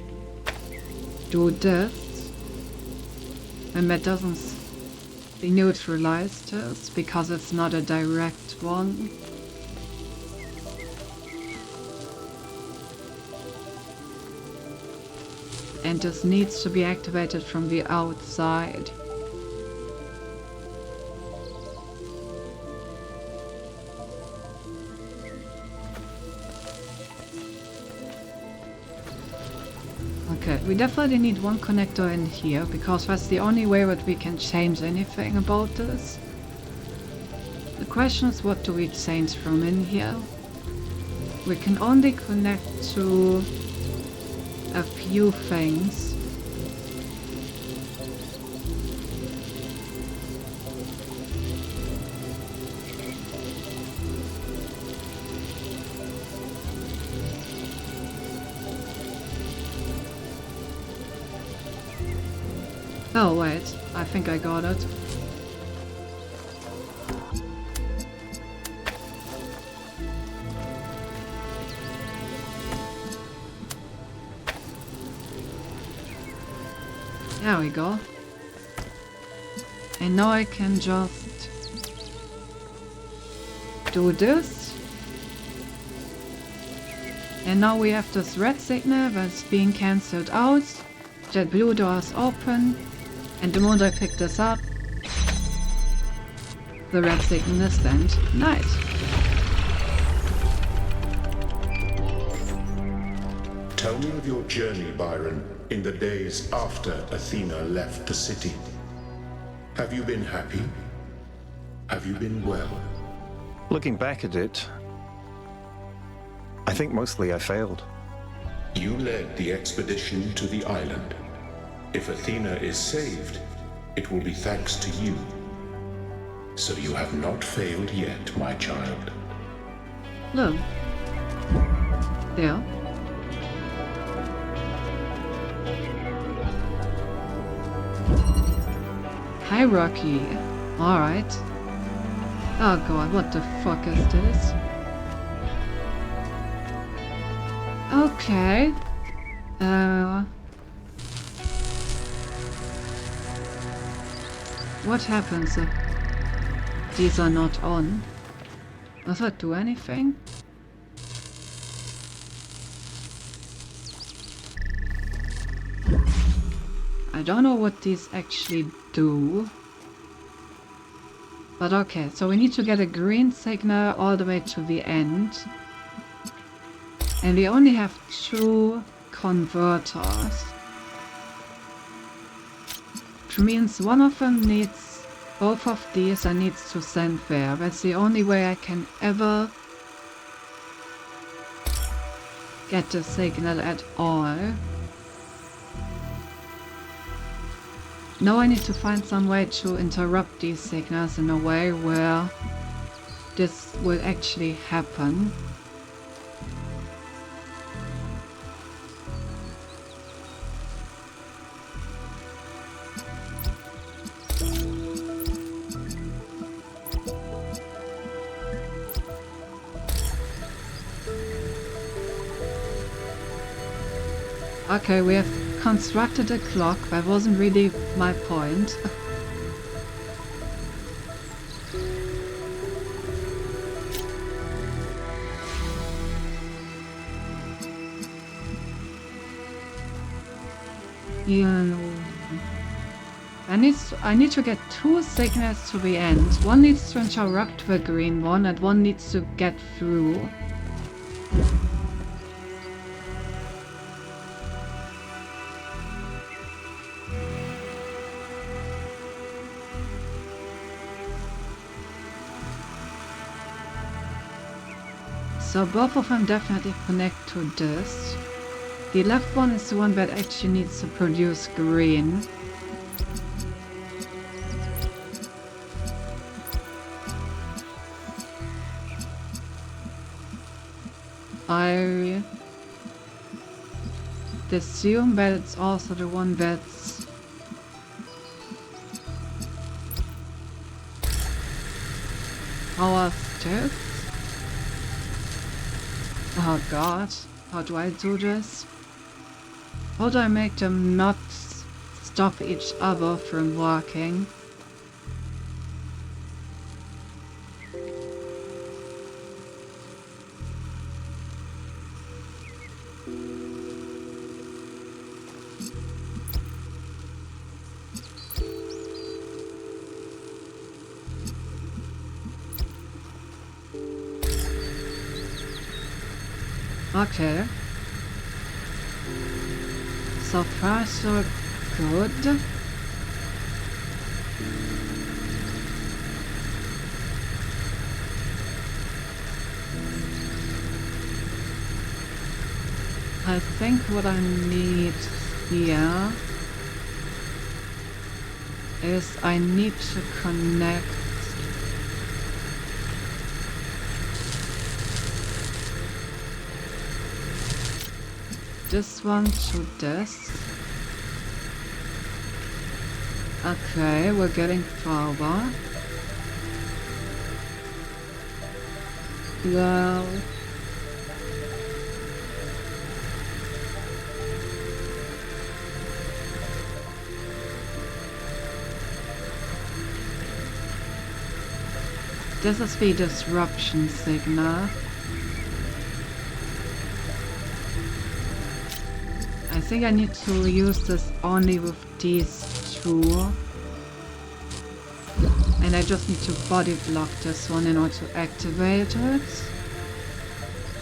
do this, and that doesn't neutralize this because it's not a direct one. And this needs to be activated from the outside. Okay, we definitely need one connector in here, because that's the only way that we can change anything about this. The question is, what do we change from in here? We can only connect to a few things. Oh wait, I think I got it. There we go. And now I can just do this. And now we have this red signal that's being cancelled out. That blue door is open. And the moment I pick this up, the red signal is sent. Nice. Tell me of your journey, Byron, in the days after Athena left the city. Have you been happy? Have you been well? Looking back at it, I think mostly I failed. You led the expedition to the island. If Athena is saved, it will be thanks to you. So you have not failed yet, my child. Look. There. Hierarchy. Alright. Oh god, what the fuck is this? Okay. What happens if these are not on? Does that do anything? I don't know what these actually do. But okay, so we need to get a green signal all the way to the end. And we only have 2 converters. Which means one of them needs both of these and needs to send there. That's the only way I can ever get the signal at all. Now I need to find some way to interrupt these signals in a way where this will actually happen. Okay, we have constructed a clock. That wasn't really my point. Yeah, I need to get 2 signals to the end. One needs to interrupt the green one and one needs to get through. So both of them definitely connect to this. The left one is the one that actually needs to produce green. I assume that it's also the one that's powers this. Oh god, how do I do this? How do I make them not stop each other from working? Okay. So far so good. I think what I need here is I need to connect this one to this. Okay, we're getting forward. Well, this is the disruption signal. I think I need to use this only with these two. And I just need to body block this one in order to activate it.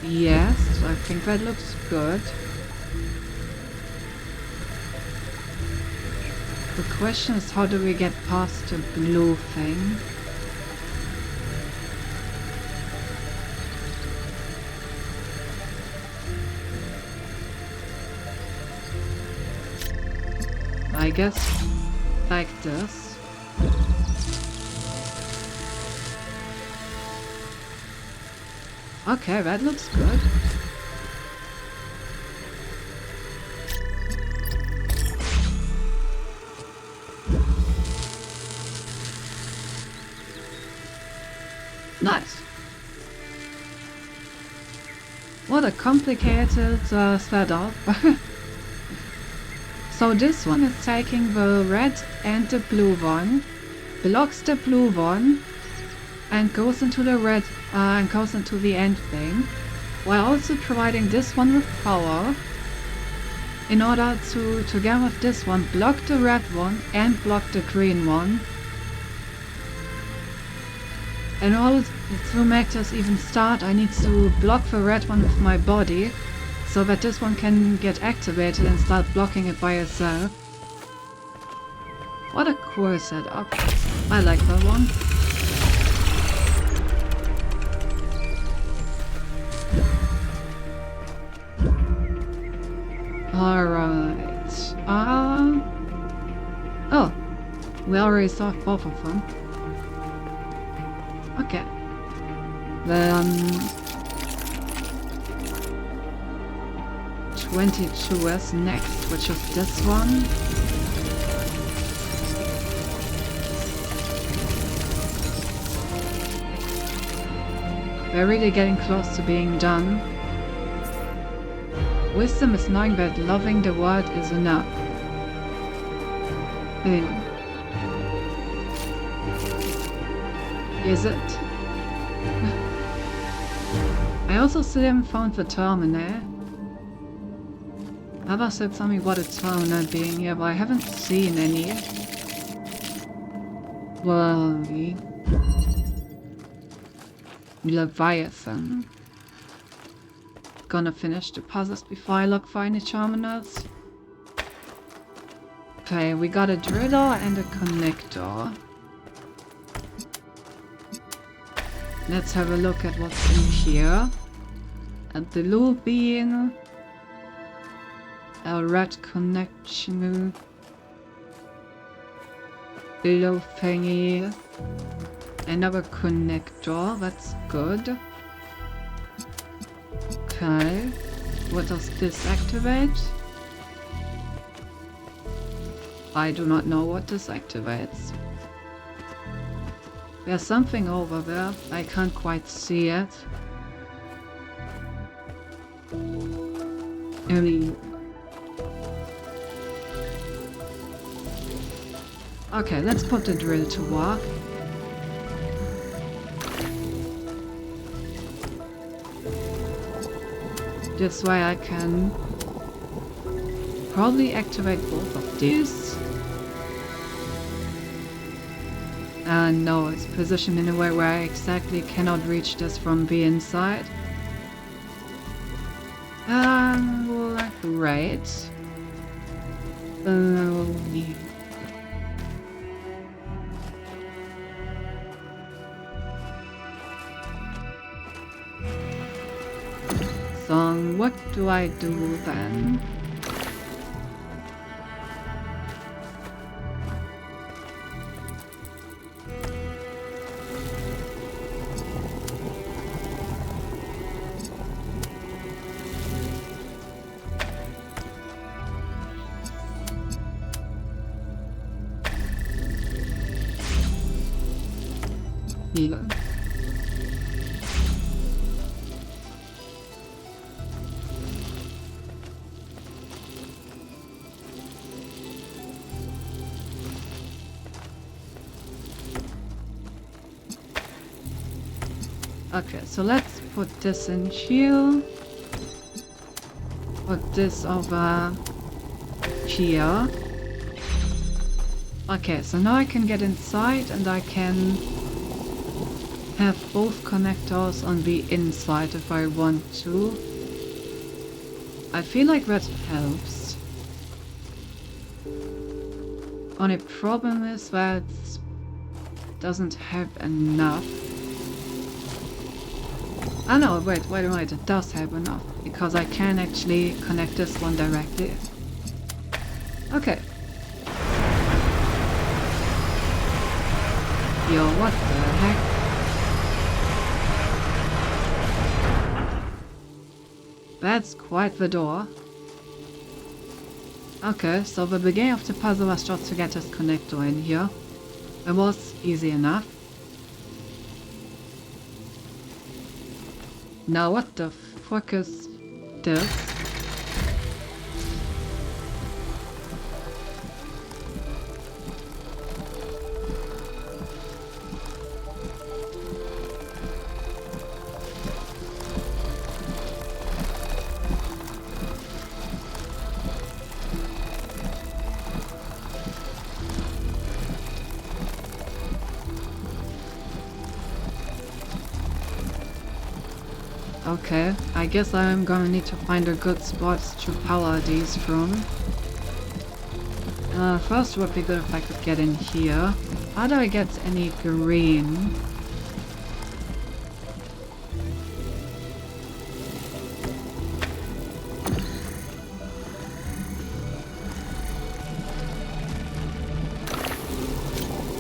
Yes, I think that looks good. The question is, how do we get past the blue thing? I guess like this. Okay, that looks good. Nice. What a complicated setup. So this one is taking the red and the blue one, blocks the blue one, and goes into the red and goes into the end thing, while also providing this one with power in order to, together with this one, block the red one and block the green one. In order to make this even start, I need to block the red one with my body, so that this one can get activated and start blocking it by itself. What a cool setup. I like that one. Alright. Oh. We already saw both of them. Okay. Then 22 is next, which is this one. We're really getting close to being done. Wisdom is knowing that loving the world is enough. Is it? I also still haven't found the terminal. Others said something about a terminal being here, but I haven't seen any. Well, Leviathan. Gonna finish the puzzles before I look for any terminals. Okay, we got a driller and a connector. Let's have a look at what's in here. And the loop being a red connection, below thingy, another connector, that's good. Okay, what does this activate? I do not know what this activates. There's something over there, I can't quite see it. Okay, let's put the drill to work. This way I can probably activate both of these. And no, it's positioned in a way where I exactly cannot reach this from the inside. Great. So what do I do then? Here. Okay, so let's put this in here. Put this over here. Okay, so now I can get inside and I can have both connectors on the inside if I want to. I feel like that helps. Only problem is that it doesn't have enough. Oh no, wait, it does have enough, because I can actually connect this one directly. Okay. Yo, what the heck? That's quite the door. Okay, so the beginning of the puzzle was just to get this connector in here. It was easy enough. Now what the fuck is this? Okay, I guess I'm gonna need to find a good spot to power these from. First would be good if I could get in here. How do I get any green?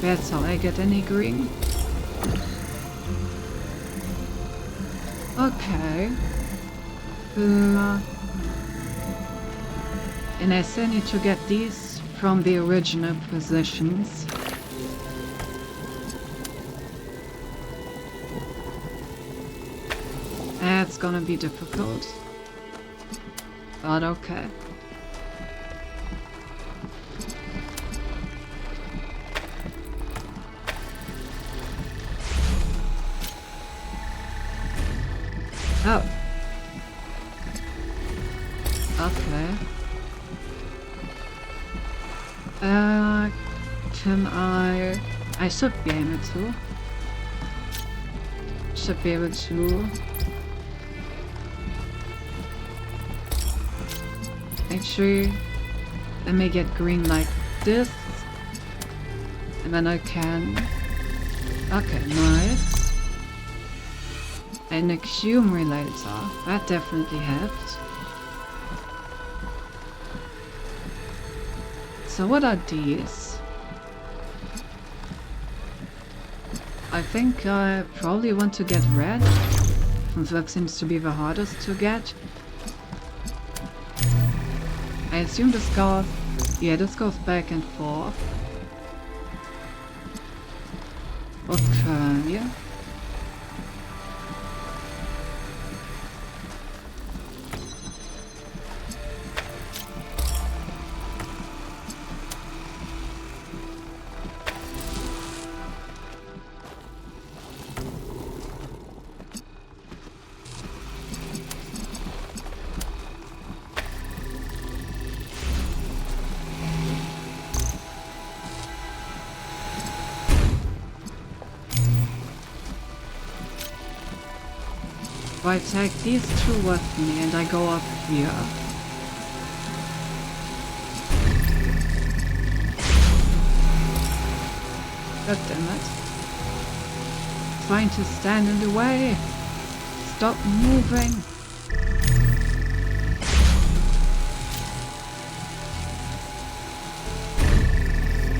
That's how I get any green. Okay. And I still need to get these from the original positions. That's gonna be difficult. But okay. Oh. Okay. Can I should be able to. Should be able to. Actually, let me get green like this. And then I can... Okay, nice. An accumulator. That definitely helped. So what are these? I think I probably want to get red, since that seems to be the hardest to get. I assume this goes... Yeah, this goes back and forth. Okay, yeah. I take these two with me and I go up here. God damn it. Trying to stand in the way. Stop moving.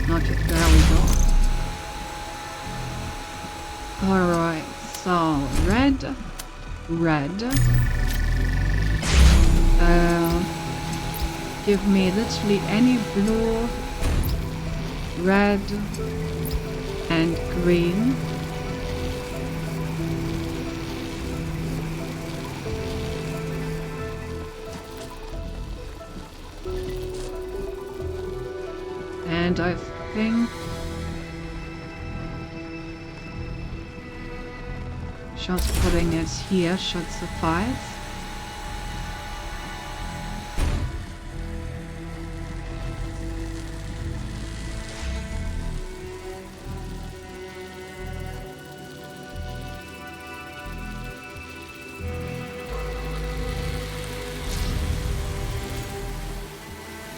Not yet, there we go. Alright, so red. Give me literally any blue, red, and green. And I think just putting it here should suffice.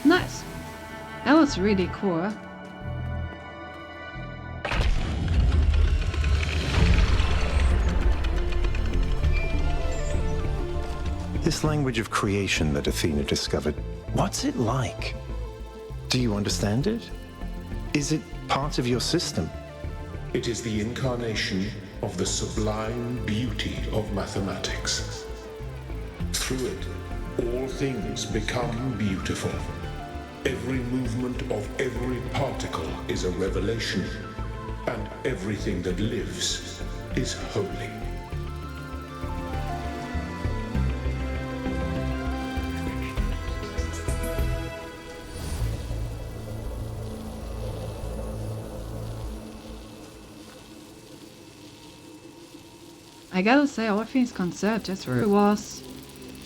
Nice. That was really cool. This language of creation that Athena discovered, what's it like? Do you understand it? Is it part of your system? It is the incarnation of the sublime beauty of mathematics. Through it, all things become beautiful. Every movement of every particle is a revelation, and everything that lives is holy. I gotta say, Orpheus Concertus was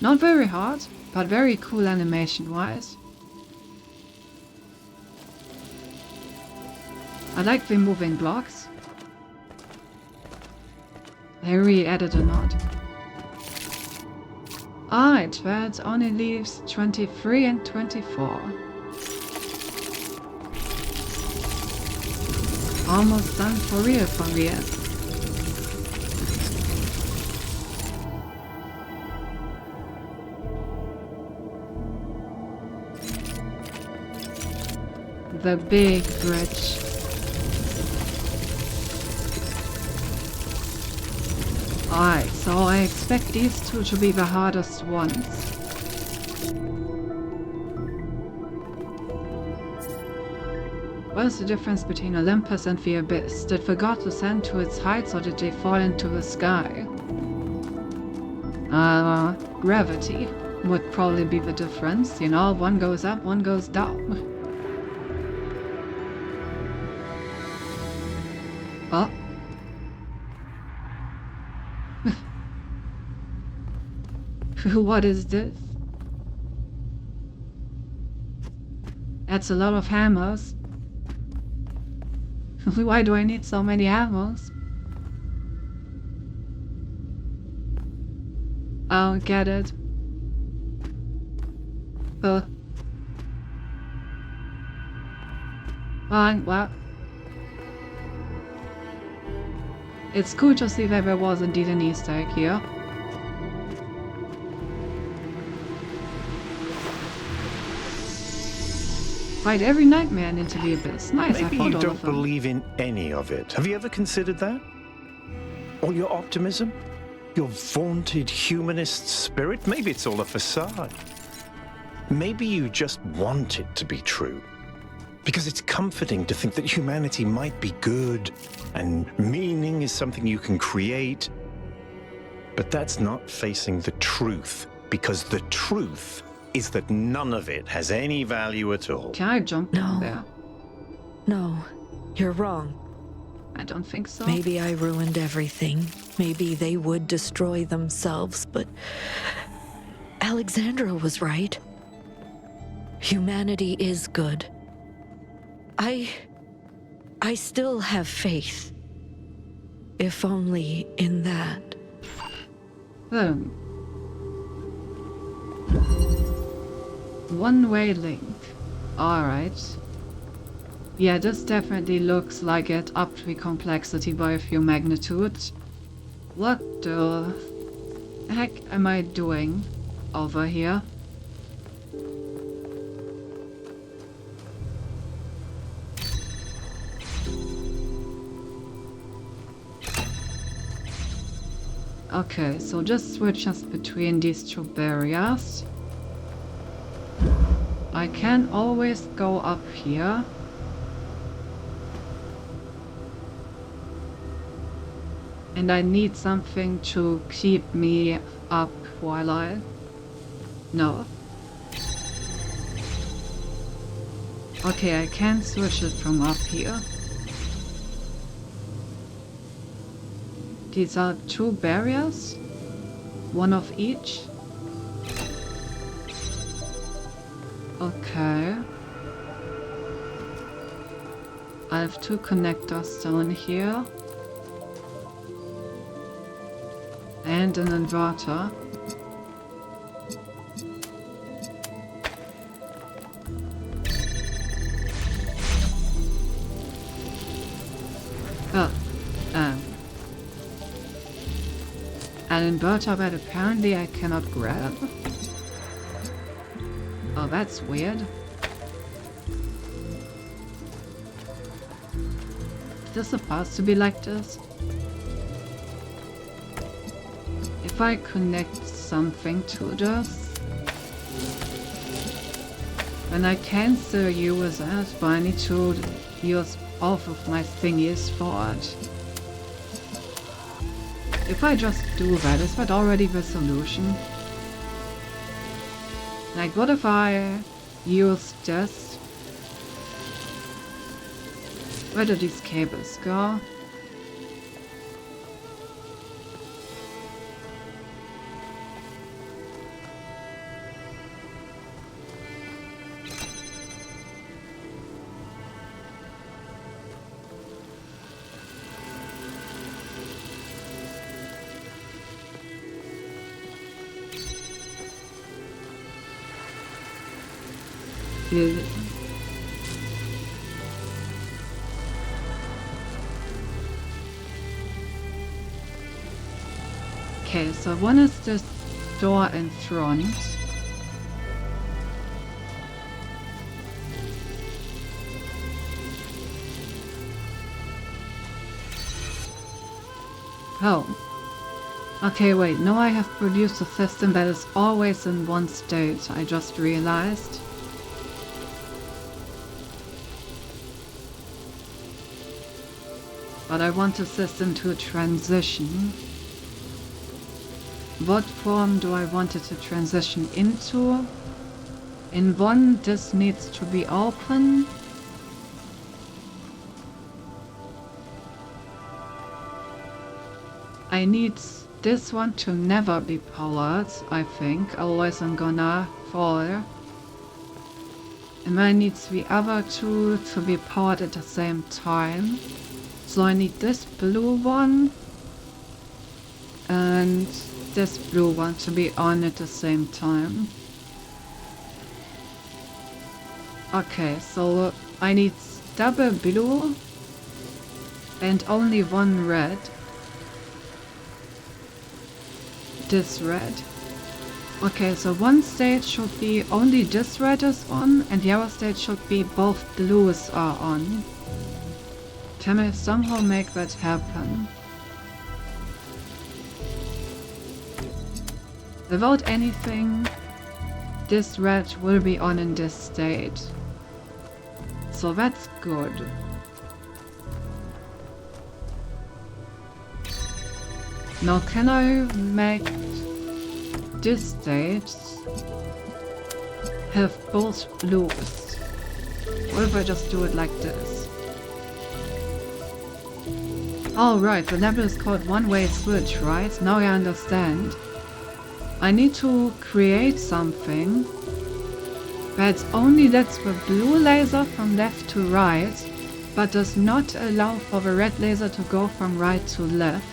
not very hard, but very cool animation-wise. I like the moving blocks. They really added a lot. Alright, that only leaves 23 and 24. Almost done for real for me. The big bridge. Alright, so I expect these two to be the hardest ones. What is the difference between Olympus and the Abyss? Did the god descend to its heights or did they fall into the sky? Gravity would probably be the difference. You know, one goes up, one goes down. Oh. What is this? That's a lot of hammers. Why do I need so many hammers? Oh, get it. Fine, well. It's cool to see that there was indeed an Easter egg here. Fight every nightmare into the abyss. Nice, Maybe I you fought all don't of them. believe in any of it. Have you ever considered that? All your optimism? Your vaunted humanist spirit? Maybe it's all a facade. Maybe you just want it to be true. Because it's comforting to think that humanity might be good, and meaning is something you can create. But that's not facing the truth, because the truth is that none of it has any value at all. Can I jump down there? No, you're wrong. I don't think so. Maybe I ruined everything. Maybe they would destroy themselves, but Alexandra was right. Humanity is good. I still have faith. If only in that. Boom. One-way link. Alright. Yeah, this definitely looks like it upped the complexity by a few magnitudes. What the heck am I doing over here? Okay, so just switches between these two barriers. I can always go up here. And I need something to keep me up while I... No. Okay, I can switch it from up here. These are two barriers, one of each. Okay. I have two connectors down here. And an inverter. Oh, an inverter that apparently I cannot grab. Oh, that's weird. Is this supposed to be like this? If I connect something to this, then I can still use it, but I need to use both of my thingies for it. If I just do that, is that already the solution? Like, what if I use this? Where do these cables go? Okay, so one is this door in front. Oh. Okay, wait, no, I have produced a system that is always in one state, I just realized. But I want a system to transition. What form do I want it to transition into? In one, this needs to be open. I need this one to never be powered, I think, otherwise I'm gonna fall. And I need the other two to be powered at the same time. So I need this blue one and this blue one to be on at the same time. Okay, so I need double blue and only one red. This red. Okay, so one state should be only this red is on and the other state should be both blues are on. Can I somehow make that happen? Without anything, this red will be on in this state. So that's good. Now can I make this state have both blues? Or if I just do it like this? Oh right, the level is called one-way switch, right? Now I understand. I need to create something that only lets the blue laser from left to right, but does not allow for the red laser to go from right to left.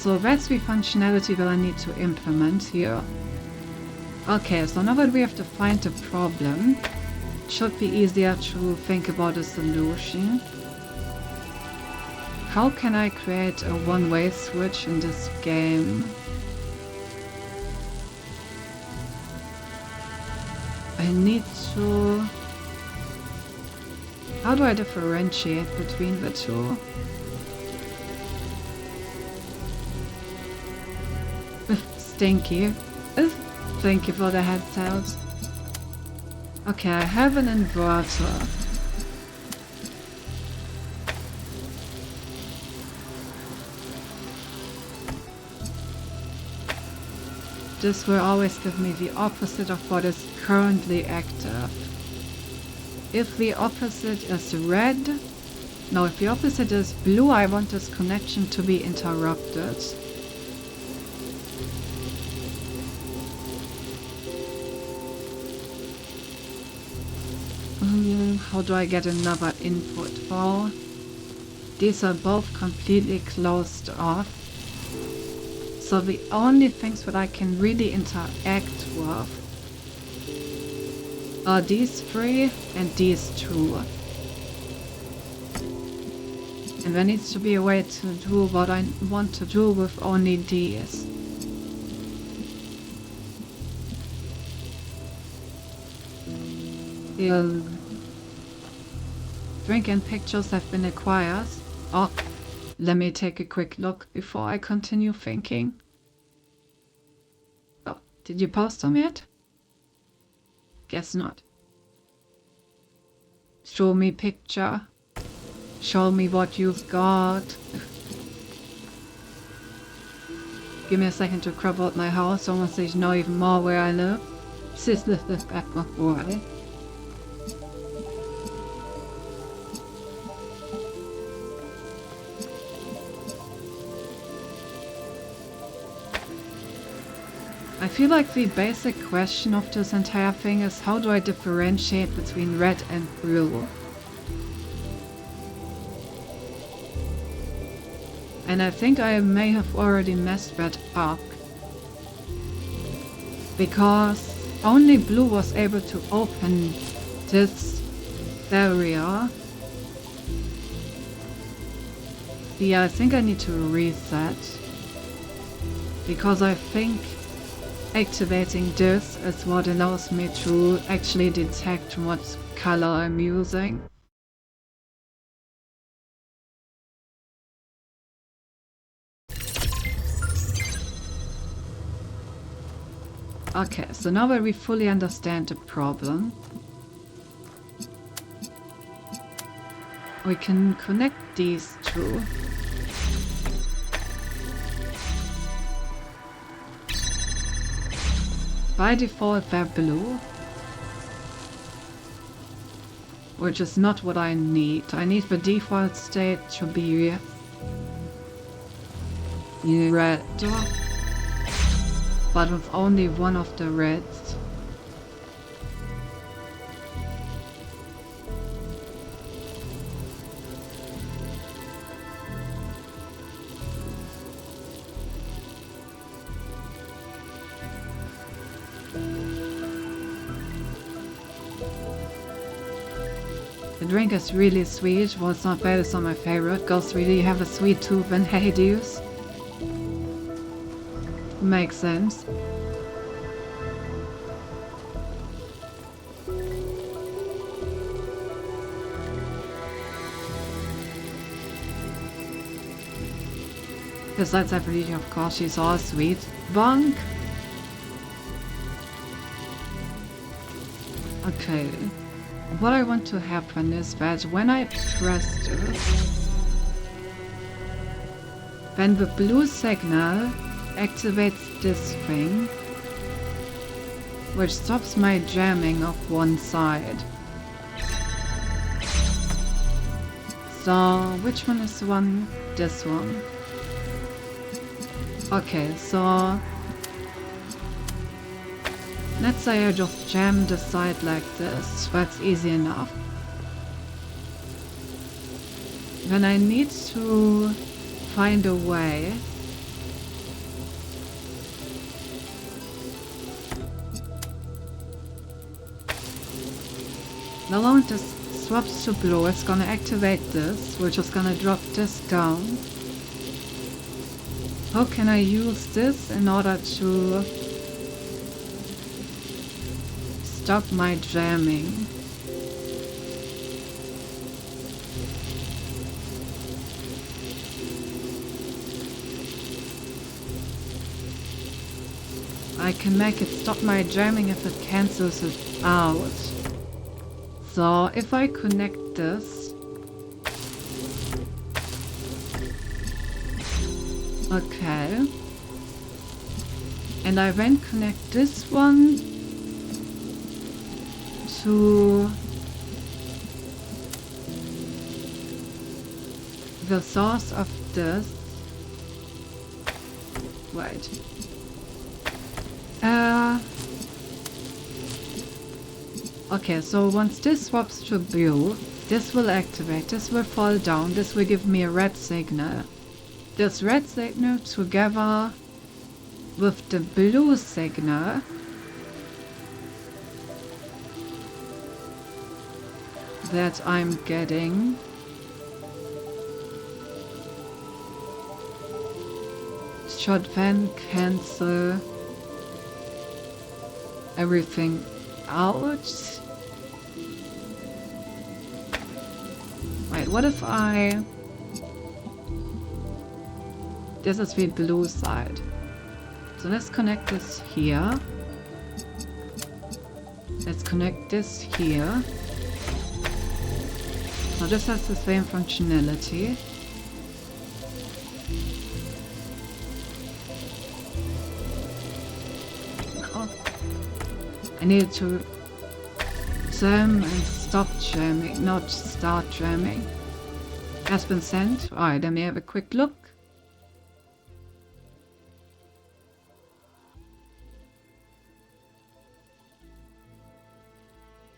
So that's the functionality that I need to implement here. Okay, so now that we have defined the problem, it should be easier to think about a solution. How can I create a one-way switch in this game? I need to... How do I differentiate between the two? Stinky. Thank you for the headset. Okay, I have an inverter. This will always give me the opposite of what is currently active. If the opposite is red... No, if the opposite is blue, I want this connection to be interrupted. How do I get another input for? These are both completely closed off. So the only things that I can really interact with are these three and these two. And there needs to be a way to do what I want to do with only these. The drink and pictures have been acquired. Oh, let me take a quick look before I continue thinking. Oh, did you post them yet? Guess not. Show me picture. Show me what you've got. Give me a second to crop out my house so once they know even more where I live. Sis lives back boy. I feel like the basic question of this entire thing is how do I differentiate between red and blue? And I think I may have already messed that up. Because only blue was able to open this area. Yeah, I think I need to reset. Because I think activating this is what allows me to actually detect what color I'm using. Okay, so now that we fully understand the problem, we can connect these two. By default they're blue, which is not what I need. I need the default state to be red, but with only one of the reds. The drink is really sweet. Well, it's not bad, it's not my favorite. Girls really have a sweet tooth in Hades. Makes sense. Besides everything, of course, she's all sweet. Bonk! Okay. What I want to happen is that when I press this, then the blue signal activates this thing, which stops my jamming of one side. So, which one is the one? This one. Okay, so let's say I just jam the side like this. That's easy enough. Then I need to find a way the moment this swaps to blue, it's gonna activate this, which is gonna drop this down. How can I use this in order to stop my jamming? I can make it stop my jamming if it cancels it out. So if I connect this, okay, and I then connect this one to the source of this. Wait. Okay, so once this swaps to blue, this will activate, this will fall down, this will give me a red signal. This red signal together with the blue signal that I'm getting should then cancel everything out. Wait, what if I... This is the blue side. So let's connect this here. Let's connect this here. So this has the same functionality. I need to jam and stop jamming, not start jamming. Has been sent. Alright, let me have a quick look.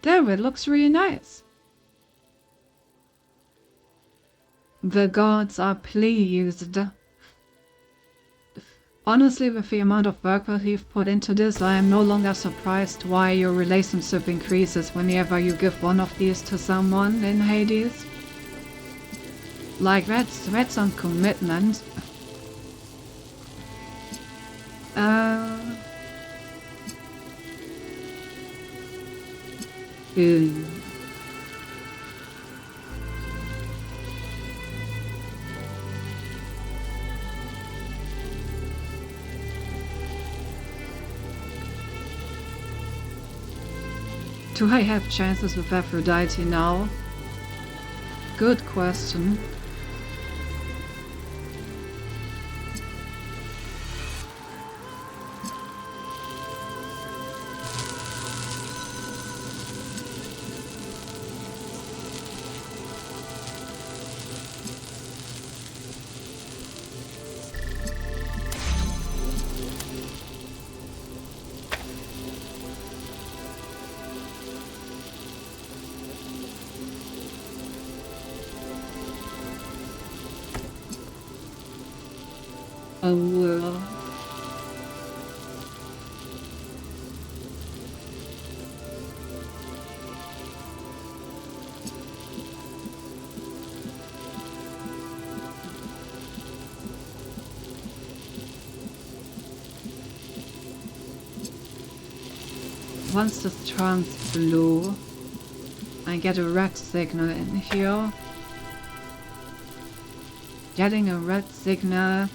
There, it looks really nice. The gods are pleased. Honestly, with the amount of work that you've put into this, I am no longer surprised why your relationship increases whenever you give one of these to someone in Hades. Like, that's some commitment. Do I have chances with Aphrodite now? Good question. Once this turns blue, I get a red signal in here. Getting a red signal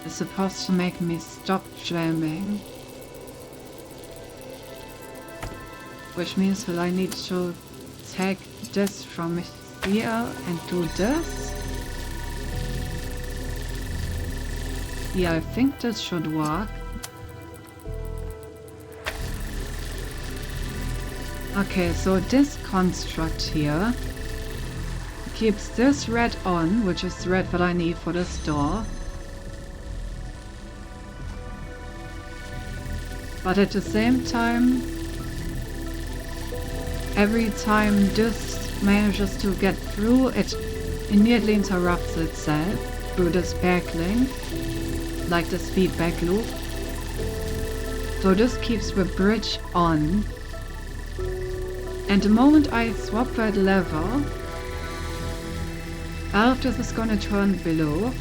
is supposed to make me stop jamming. Which means that I need to take this from here and do this. Yeah, I think this should work. Okay, so this construct here keeps this red on, which is the red that I need for this door. But at the same time, every time this manages to get through, it immediately interrupts itself through this backlink, like this feedback loop. So this keeps the bridge on. And the moment I swap that lever, all of this is gonna turn blue.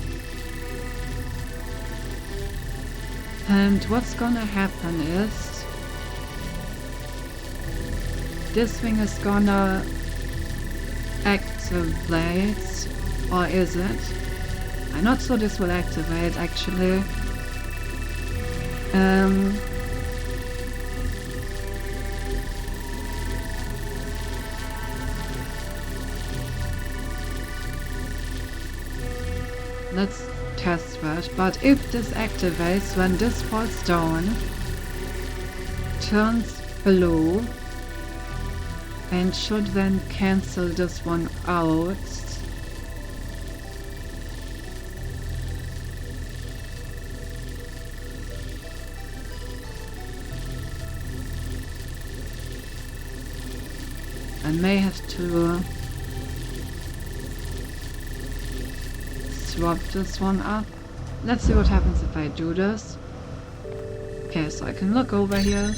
And what's gonna happen is this thing is gonna activate, or is it? I'm not sure this will activate actually. Let's test that, but if this activates when this falls down, turns blue, and should then cancel this one out. I may have to swap this one up. Let's see what happens if I do this. Okay, so I can look over here.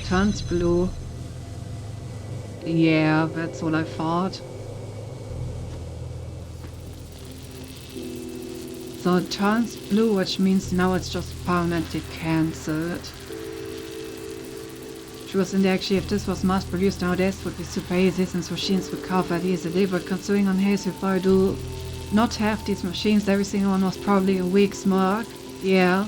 Turns blue. Yeah, that's what I thought. So it turns blue, which means now it's just permanently cancelled. And actually, if this was mass-produced nowadays, it would be super easy since machines would cover it easily, but considering on Haze, if I do not have these machines, every single one was probably a week's mark. Yeah.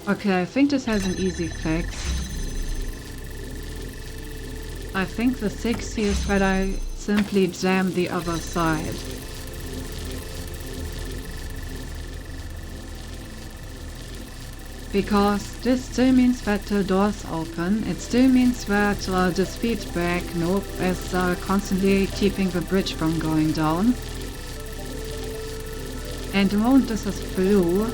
Okay, I think this has an easy fix. I think the 60 is that I simply jam the other side. Because this still means that the door's open, it still means that this feedback loop is constantly keeping the bridge from going down. And the moment this is blue,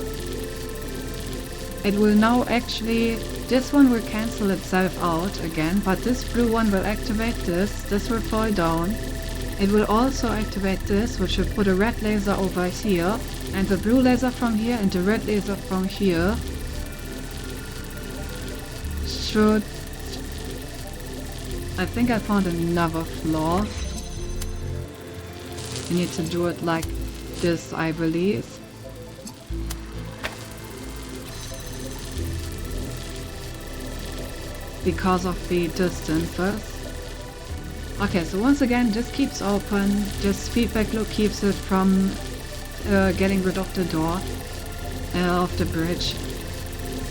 it will now actually, this one will cancel itself out again, but this blue one will activate this will fall down. It will also activate this, which will put a red laser over here, and the blue laser from here, and the red laser from here. Should... I think I found another flaw. I need to do it like this, I believe. Because of the distances. Okay, so once again, this keeps open. This feedback loop keeps it from getting rid of the door, of the bridge.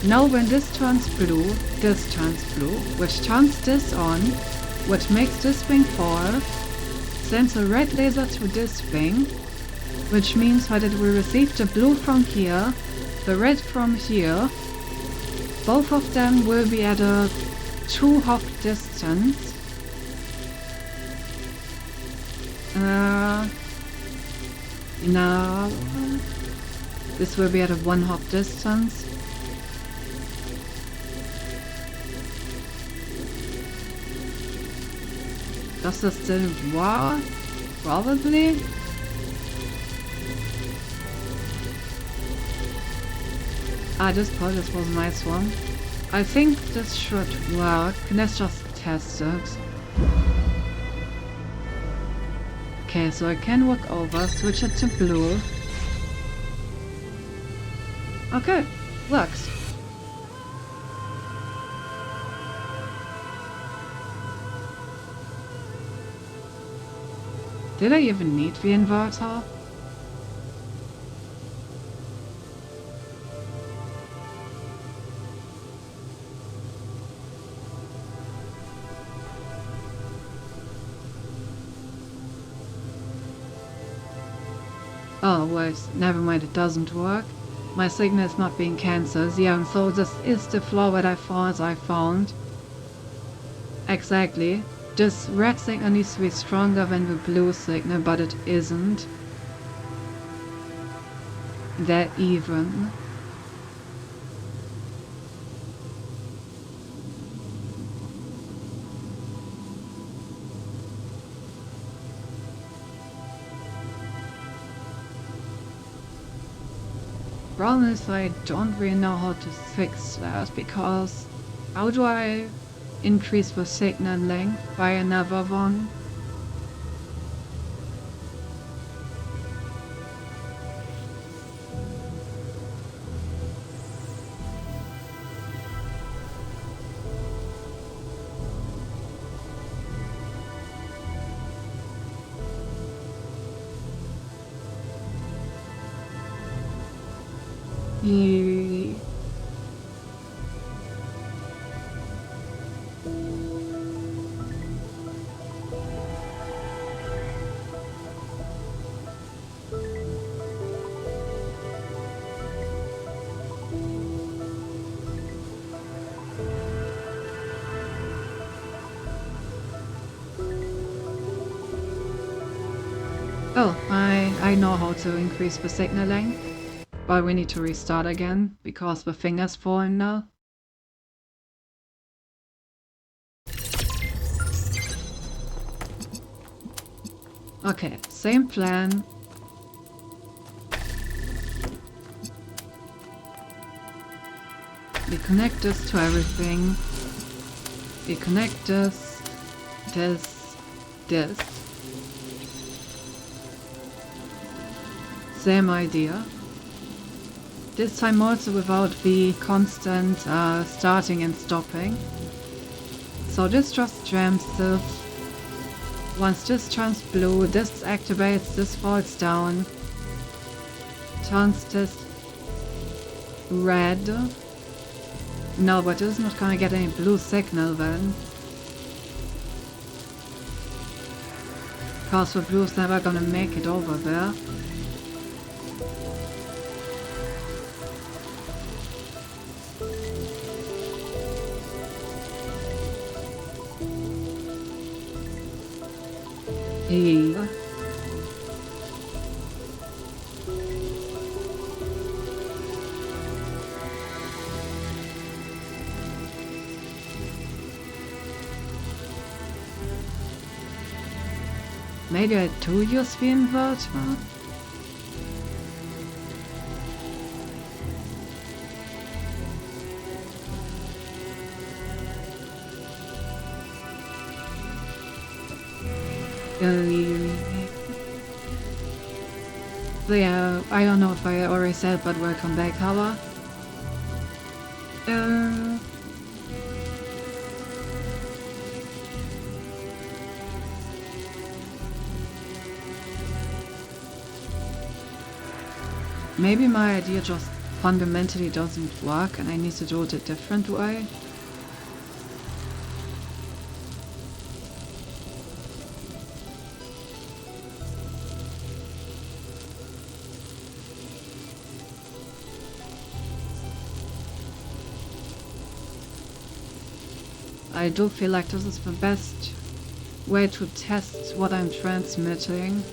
Now when this turns blue, which turns this on, which makes this thing fall, sends a red laser to this thing, which means that it will receive the blue from here, the red from here. Both of them will be at a 2 hop distance. Now this will be at a 1 hop distance. Does this still work? Probably. This part, this was a nice one. I think this should work. Let's just test it. Okay, so I can walk over, switch it to blue. Okay, works. Did I even need the inverter? Oh wait, never mind, it doesn't work. My signal is not being cancelled. Yeah, and so this is the flaw that I found. Exactly. This red signal needs to be stronger than the blue signal, but it isn't. That even. problem is I don't really know how to fix that, because how do I increase the signal length by another one? Ye- Oh, I know how to increase the signal length, but we need to restart again because the thing has fallen now. Okay, same plan. We connect this to everything. We connect this, this. Same idea. This time also without the constant starting and stopping. So this just jams this. Once this turns blue, this activates, this falls down. Turns this red. No, but this is not gonna get any blue signal then. Because the blue's never gonna make it over there. Yeah. Maybe I do use the inverter? So yeah, I don't know if I already said, but welcome back, Hava. Maybe my idea just fundamentally doesn't work and I need to do it a different way. I do feel like this is the best way to test what I'm transmitting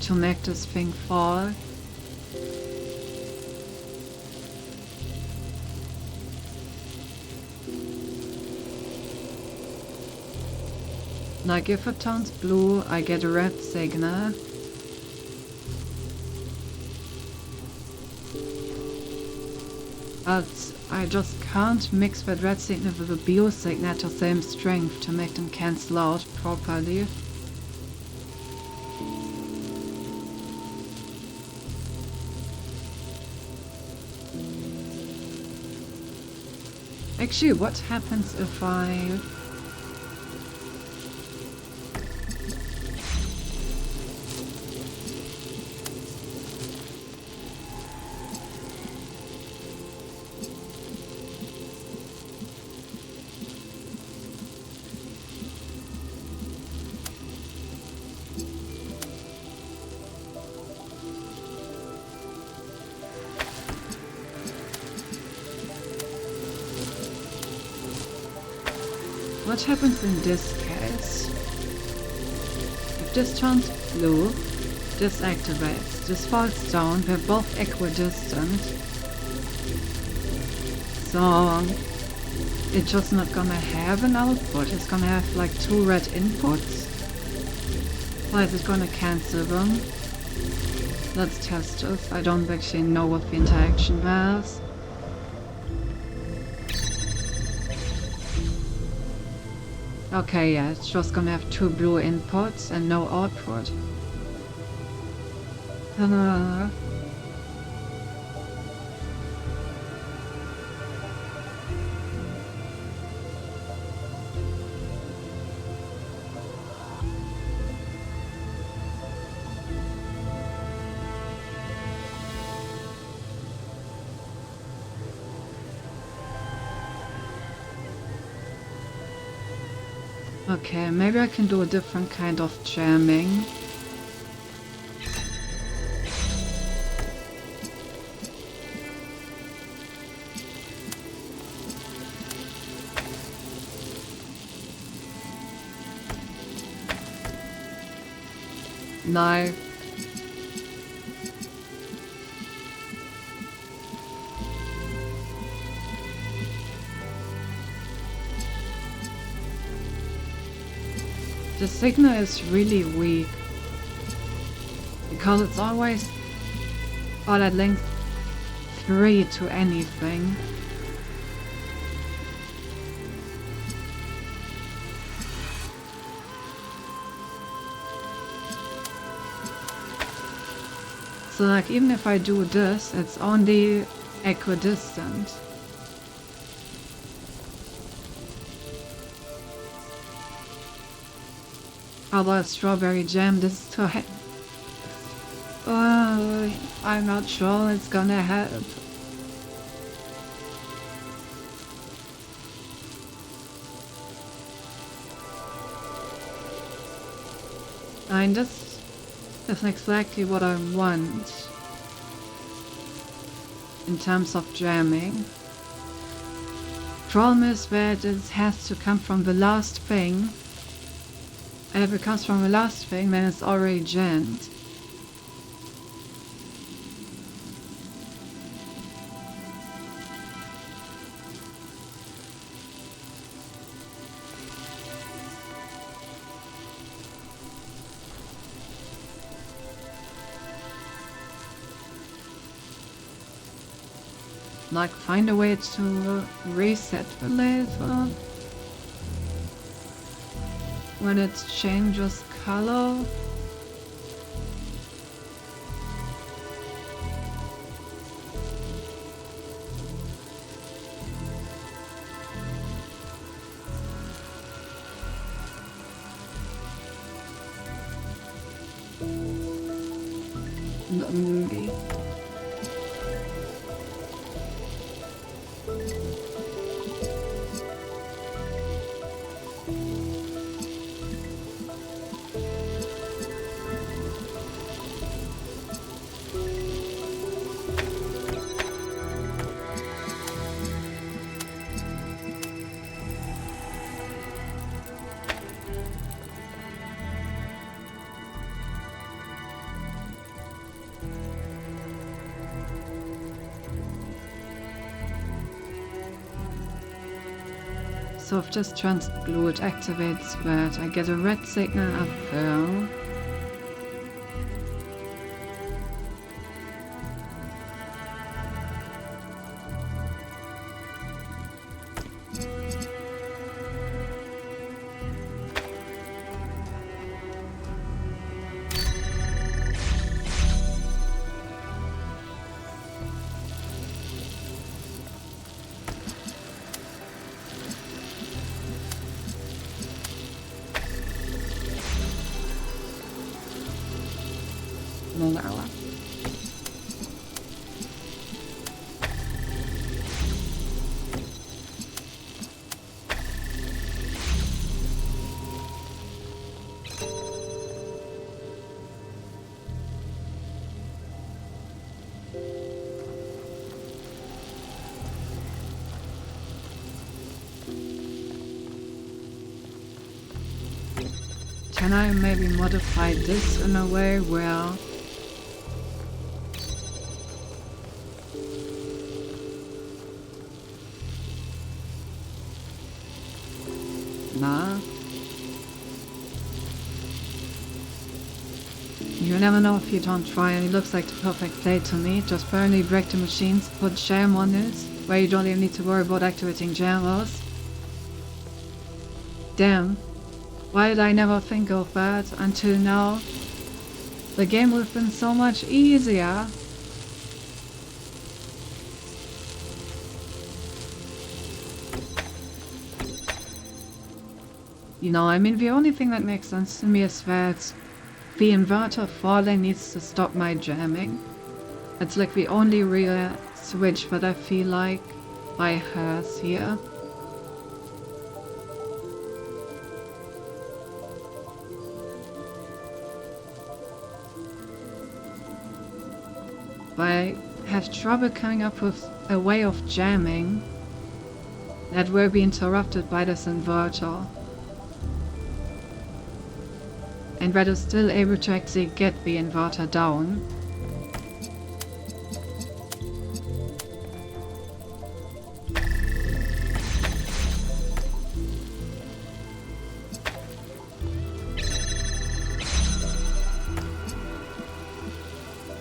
to make this thing fall. Like if it turns blue, I get a red signal. But I just can't mix that red signal with the blue signal at the same strength to make them cancel out properly. Actually, what happens if I... What happens in this case? If this turns blue, this activates, this falls down, they're both equidistant. So it's just not gonna have an output, it's gonna have like two red inputs. Or is it gonna cancel them? Let's test this. I don't actually know what the interaction has. Okay, yeah, it's just gonna have 2 blue inputs and no output. Okay, maybe I can do a different kind of jamming. No. The signal is really weak because it's always all at length 3 to anything. So like even if I do this, it's only equidistant. Although strawberry jam, this is too I'm not sure it's gonna help. I mean, this is exactly what I want in terms of jamming. Problem is that it has to come from the last thing. And if it comes from the last thing, then it's already jammed. Like, find a way to reset the laser when it changes color. Maybe. So if just transglue, it activates that. I get a red signal up there. Hour. Can I maybe modify this in a way where You never know if you don't try, and it looks like the perfect play to me. Just permanently break the machines, put jam on it, where you don't even need to worry about activating jammers. Damn. Why did I never think of that until now? The game would have been so much easier. You know, I mean, the only thing that makes sense to me is that the inverter falling needs to stop my jamming. It's like the only real switch that I feel like I has here. But I have trouble coming up with a way of jamming that will be interrupted by this inverter. And that is still able to actually get the inverter down.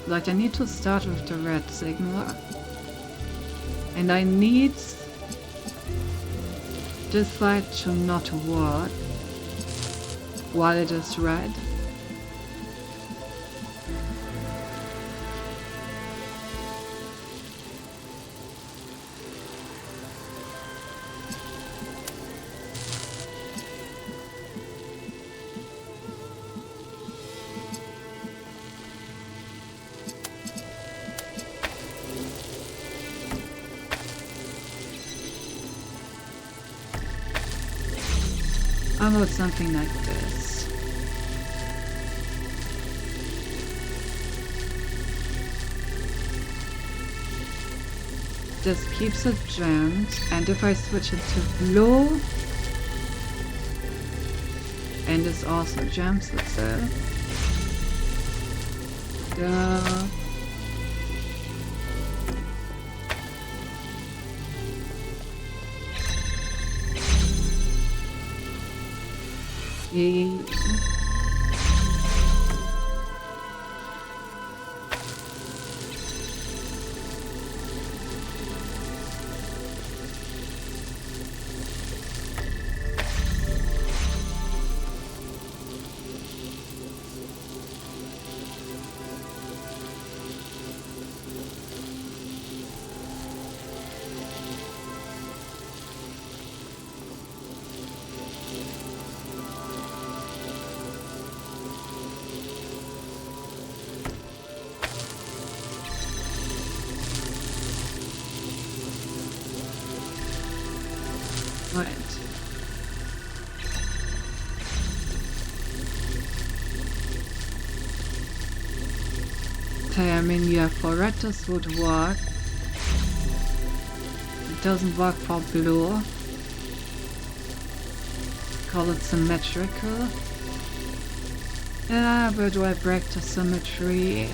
Like, I need to start with the red signal. And I need this light to not work while it is red. How about something like this? This keeps it jammed, and if I switch it to blue, and this also jams itself. Duh. Right. Okay, I mean, yeah, for red this would work. It doesn't work for blue. Call it symmetrical. Yeah, where do I break the symmetry?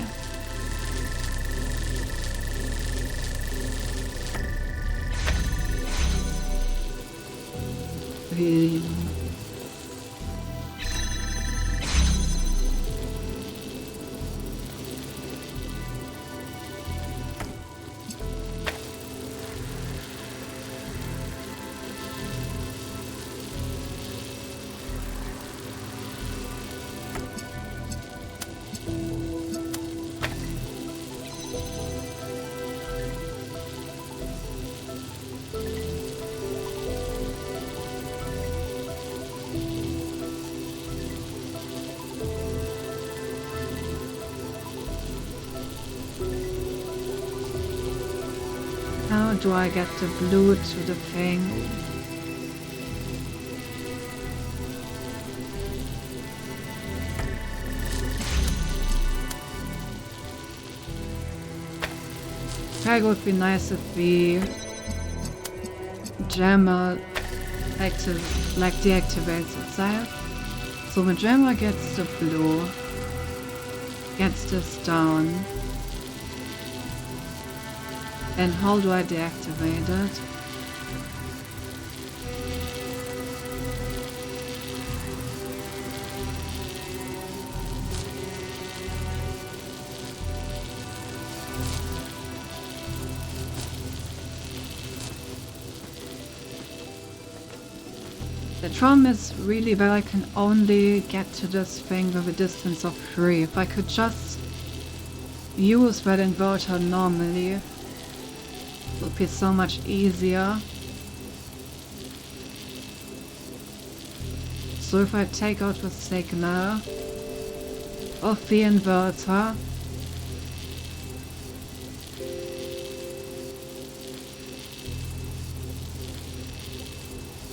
How do I get the blue to the thing? It would be nice if the jammer deactivates itself. So the jammer gets the blue, gets this down. And how do I deactivate it? problem is really that I can only get to this thing with a distance of 3. If I could just use that inverter normally, it would be so much easier. So if I take out the signal of the inverter,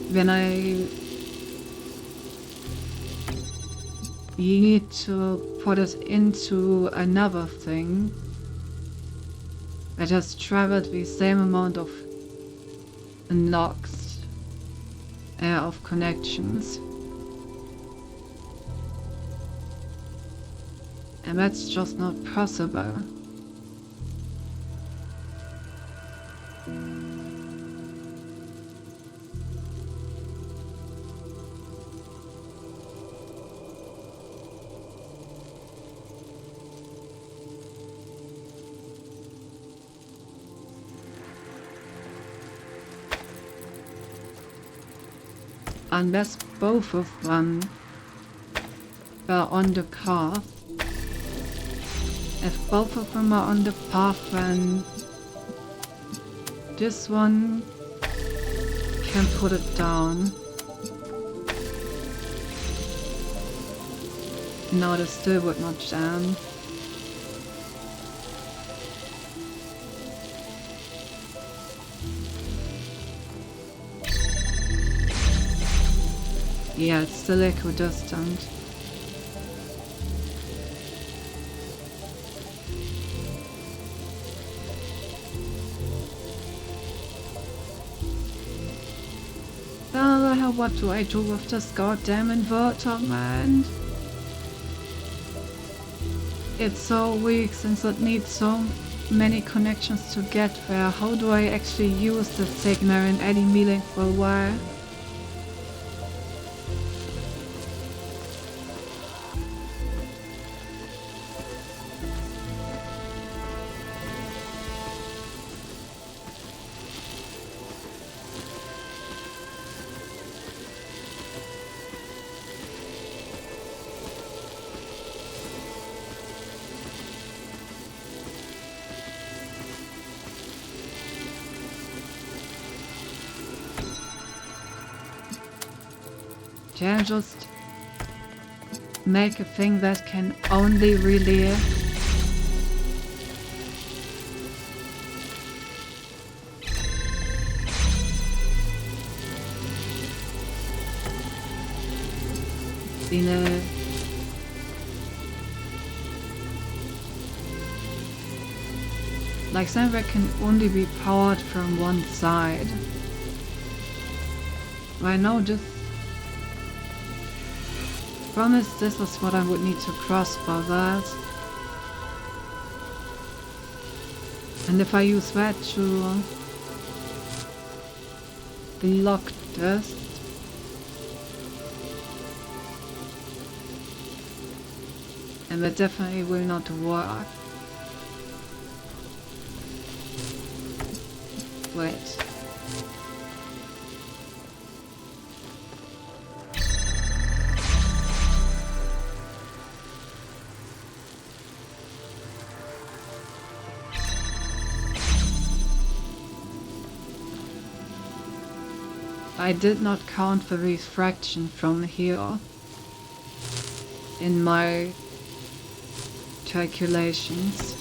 then I need to put it into another thing that has traveled the same amount of knocks of connections. And that's just not possible. Unless both of them are on the path. If both of them are on the path, then this one can put it down. No, this still would not jam. Yeah, it's still equidistant. What do I do with this goddamn inverter, man? It's so weak since it needs so many connections to get there. How do I actually use the signal in any meaningful way? Can I just make a thing that can only relay? In a like something that can only be powered from one side. I know this. Promise this is what I would need to cross for that. And if I use that to block this, and that definitely will not work. Wait. I did not count the refraction from here in my calculations.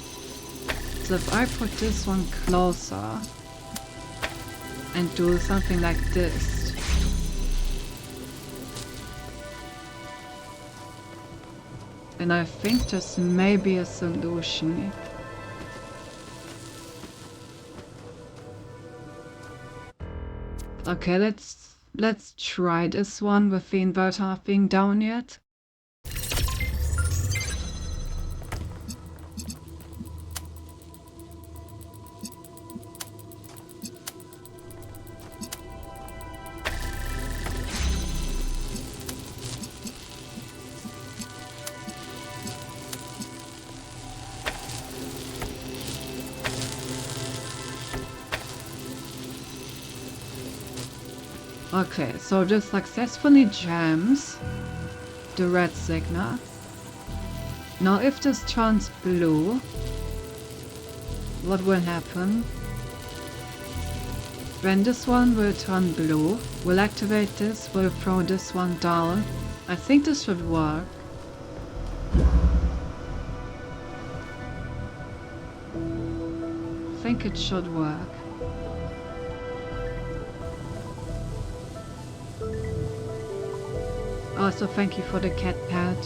So if I put this one closer and do something like this, then I think this may be a solution. Okay, let's try this one with the inverter not being down yet. Okay, so this successfully jams the red signal. Now if this turns blue, what will happen? When this one will turn blue, we'll activate this, we'll throw this one down. I think this should work. I think it should work. Also, thank you for the cat pad.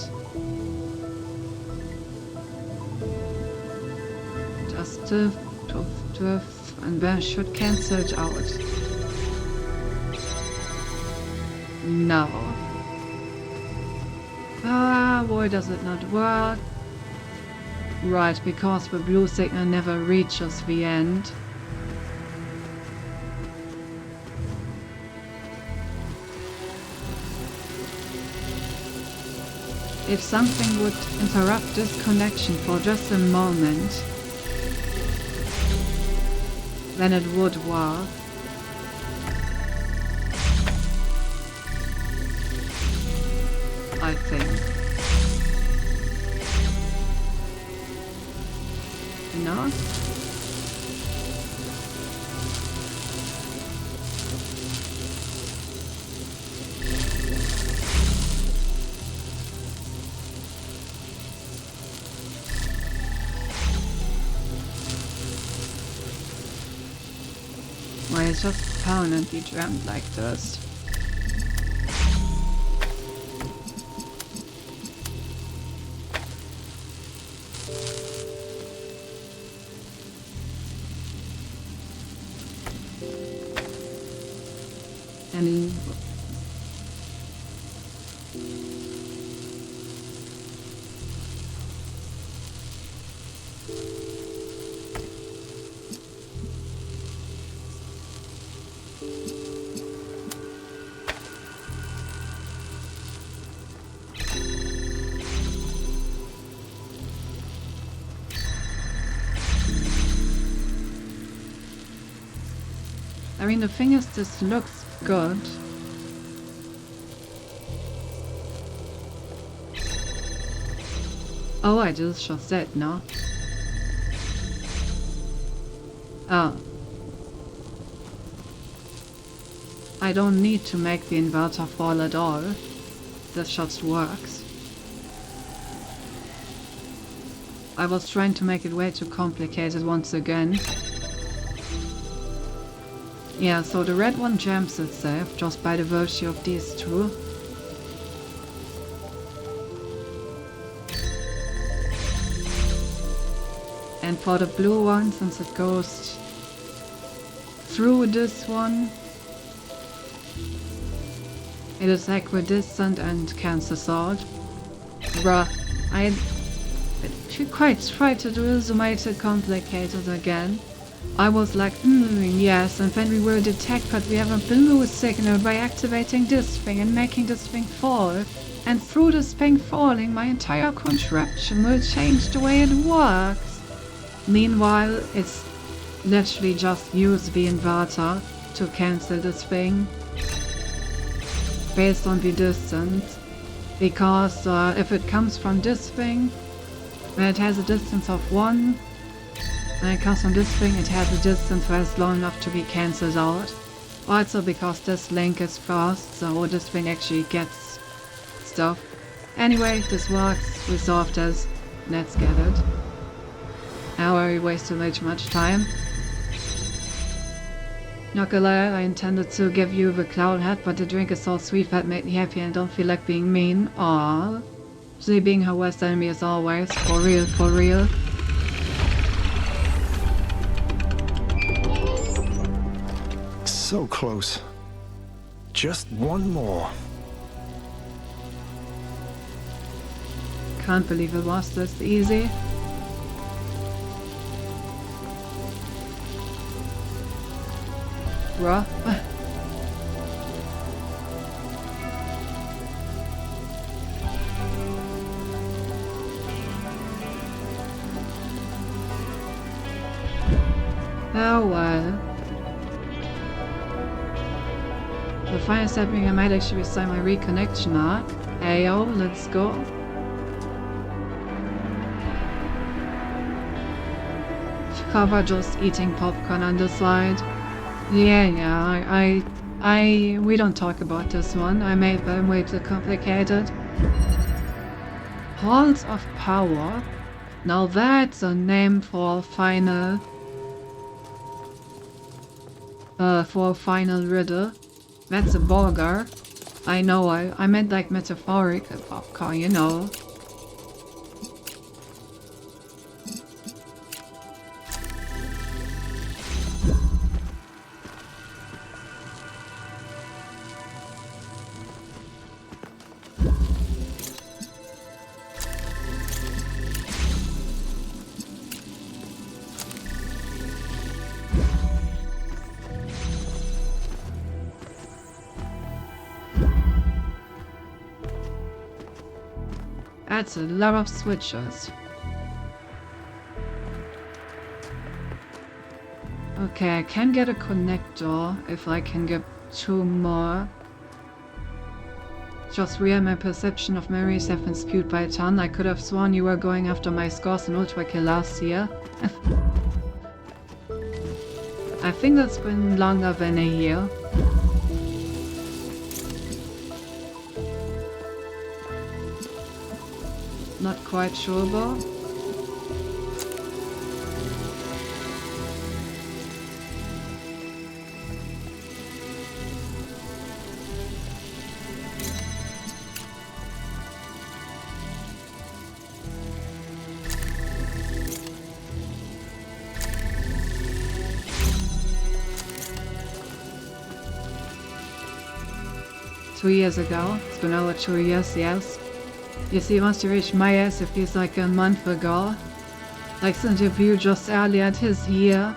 Just and then should cancel it out. No. Ah, why does it not work? Right, because the blue signal never reaches the end. If something would interrupt this connection for just a moment, then it would work. I think. No? Why it's just permanently jammed like this. And I mean, the thing is, this looks good. Oh, I just said, no? Oh. I don't need to make the inverter fall at all. This just works. I was trying to make it way too complicated once again. Yeah, so the red one jams itself just by the virtue of these two. And for the blue one, since it goes through this one, it is equidistant and cancels out. Bruh, I quite tried to do this to make it complicated again. I was like, yes, and then we will detect that we have a blue signal by activating this thing and making this thing fall. And through this thing falling, my entire contraption will change the way it works. Meanwhile, it's literally just use the inverter to cancel this thing based on the distance. Because if it comes from this thing, then it has a distance of 1. When it comes from this thing, it has a distance that is long enough to be cancelled out. Also because this link is fast, so this thing actually gets stuff. Anyway, this works. We solved this. Let's get it. I already wasted way too much time. Not gonna lie, I intended to give you the cloud hat, but the drink is so sweet that made me happy and don't feel like being mean. Aww. She being her worst enemy as always. For real, for real. So close. Just one more. Can't believe it was this easy. Bruh. Oh well. The final step being I might actually recite my reconnection art. Ayo, let's go. Cover just eating popcorn on the side. Yeah, we don't talk about this one. I made them way too complicated. Halls of Power. Now that's a name for a final riddle. That's a burger. I know, I meant like metaphorical popcorn, you know. That's a lot of switches. Okay, I can get a connector if I can get 2 more. Just real, my perception of memories have been skewed by a ton. I could have sworn you were going after my scores in Ultra Kill last year. I think that's been longer than a year. Not quite sure about. Two years ago. It's been over 2 years, yes. You see, once you reach my ass, it feels like a month ago. Like the interview just earlier this year.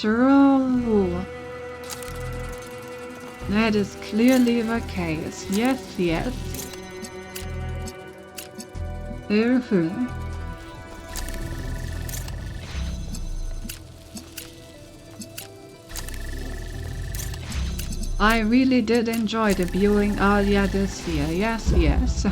True. That is clearly the case. Yes, yes. I really did enjoy the viewing earlier this year. Yes, yes.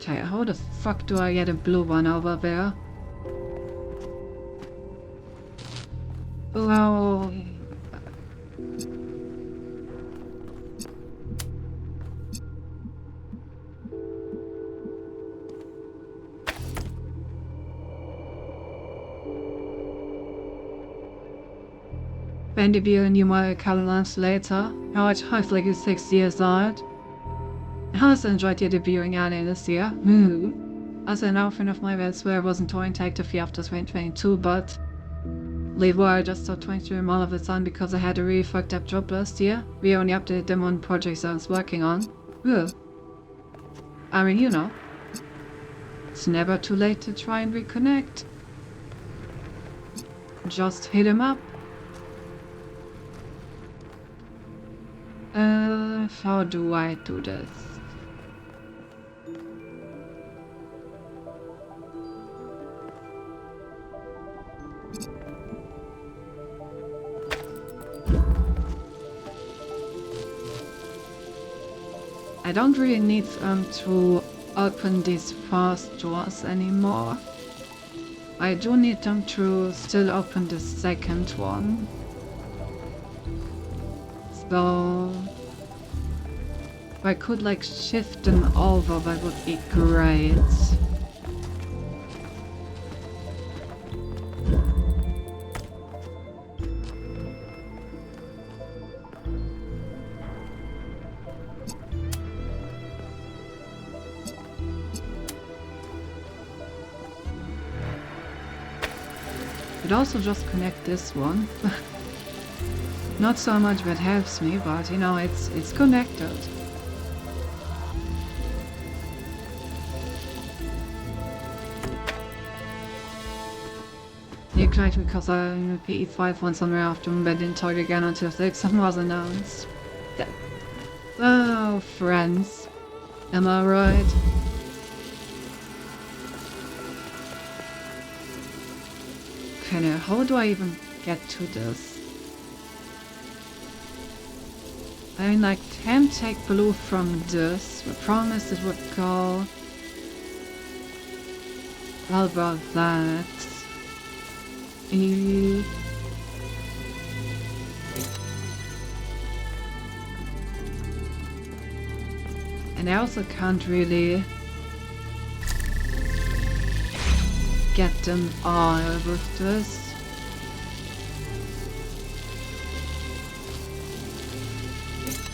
How the fuck do I get a blue one over there? Well... Vanderbilt and Yuma months later. How it was like 6 years old. I also enjoyed your debuting earlier this year. Also, an outfit of my bed where I wasn't touring actively after 2022, but Levo, I just stopped 23 all of a sudden because I had a really fucked up job last year. We only updated them on projects I was working on. I mean, you know, it's never too late to try and reconnect. Just hit him up. How do I do this? I don't really need to open these first doors anymore. I do need them to still open the second one. So if I could like shift them over, that would be great. Could also just connect this one. Not so much that helps me, but you know, it's connected. Correct, because I PE5 went somewhere after, but didn't talk again until 6 was announced. Yeah. now friends. Am I right? Okay, now how do I even get to this? I mean, I can take blue from this. I promised it would go. How about that? And I also can't really get them all with this.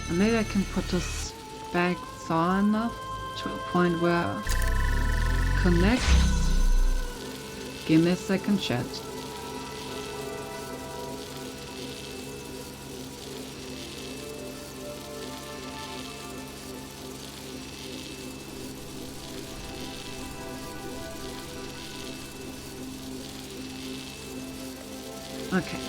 And maybe I can put this back far enough to a point where it connects. Give me a second, chat. Okay.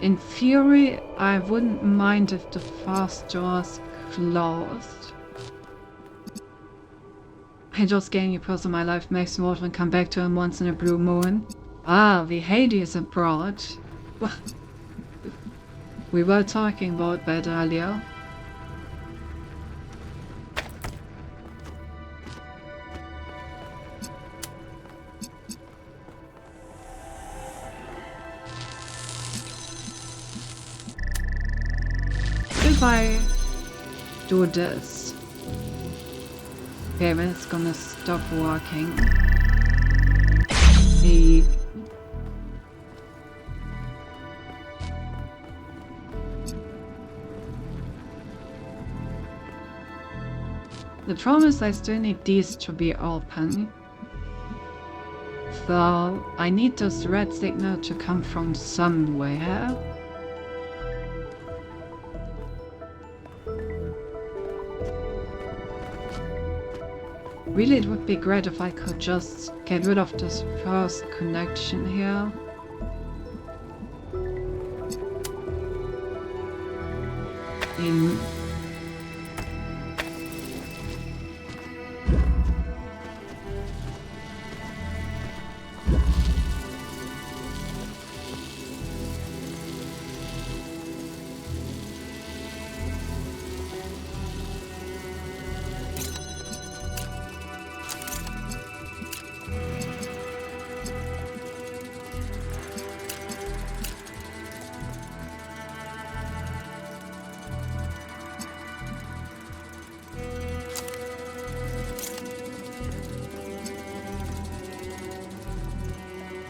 In theory, I wouldn't mind if the fast door's closed. I just gained a person in my life makes me want to come back to him once in a blue moon. Ah, the Hades abroad. We were talking about that earlier. If I do this, okay, then it's gonna stop working. The problem is I still need these to be open. So I need this red signal to come from somewhere. Really, it would be great if I could just get rid of this first connection here.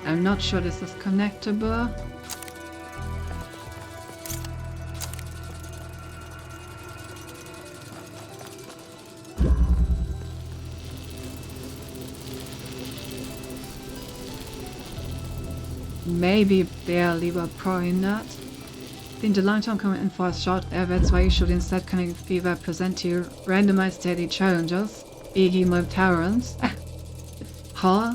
I'm not sure this is connectable. Maybe barely, but probably not. In the long-term commitment for a short air, that's why you should instead connect Fever present to you randomized daily challenges, e.g. my Terrans. Huh?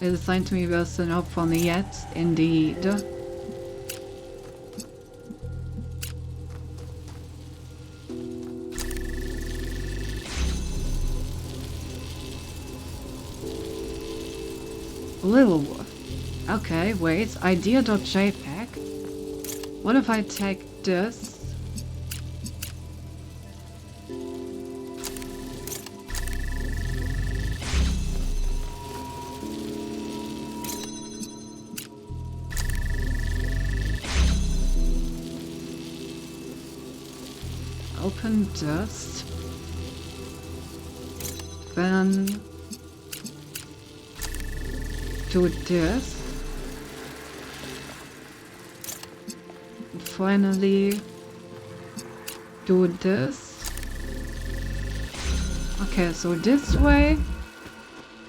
It is assigned to me worse than hope for me yet, indeed. Little. Okay, wait. Idea.jpg. What if I take this? Open this. Then do this. And finally do this. Okay, so this way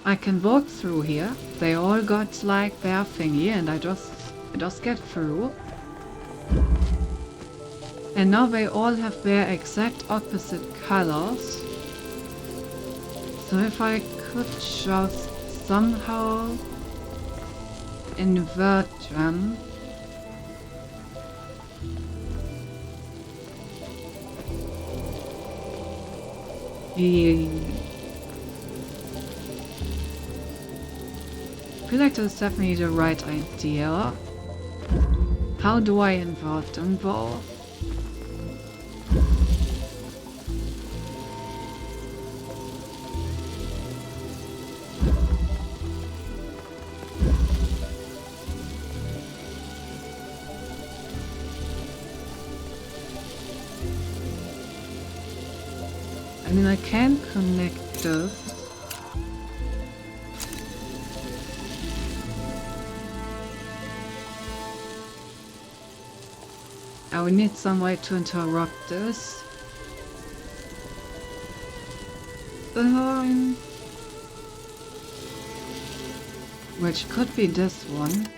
I can walk through here. They all got like their thingy and I just get through. And now they all have their exact opposite colors. So if I could just somehow invert them. I feel like that's definitely the right idea. How do I invert them though? I mean, I can connect this. I would need some way to interrupt this. Which could be this one.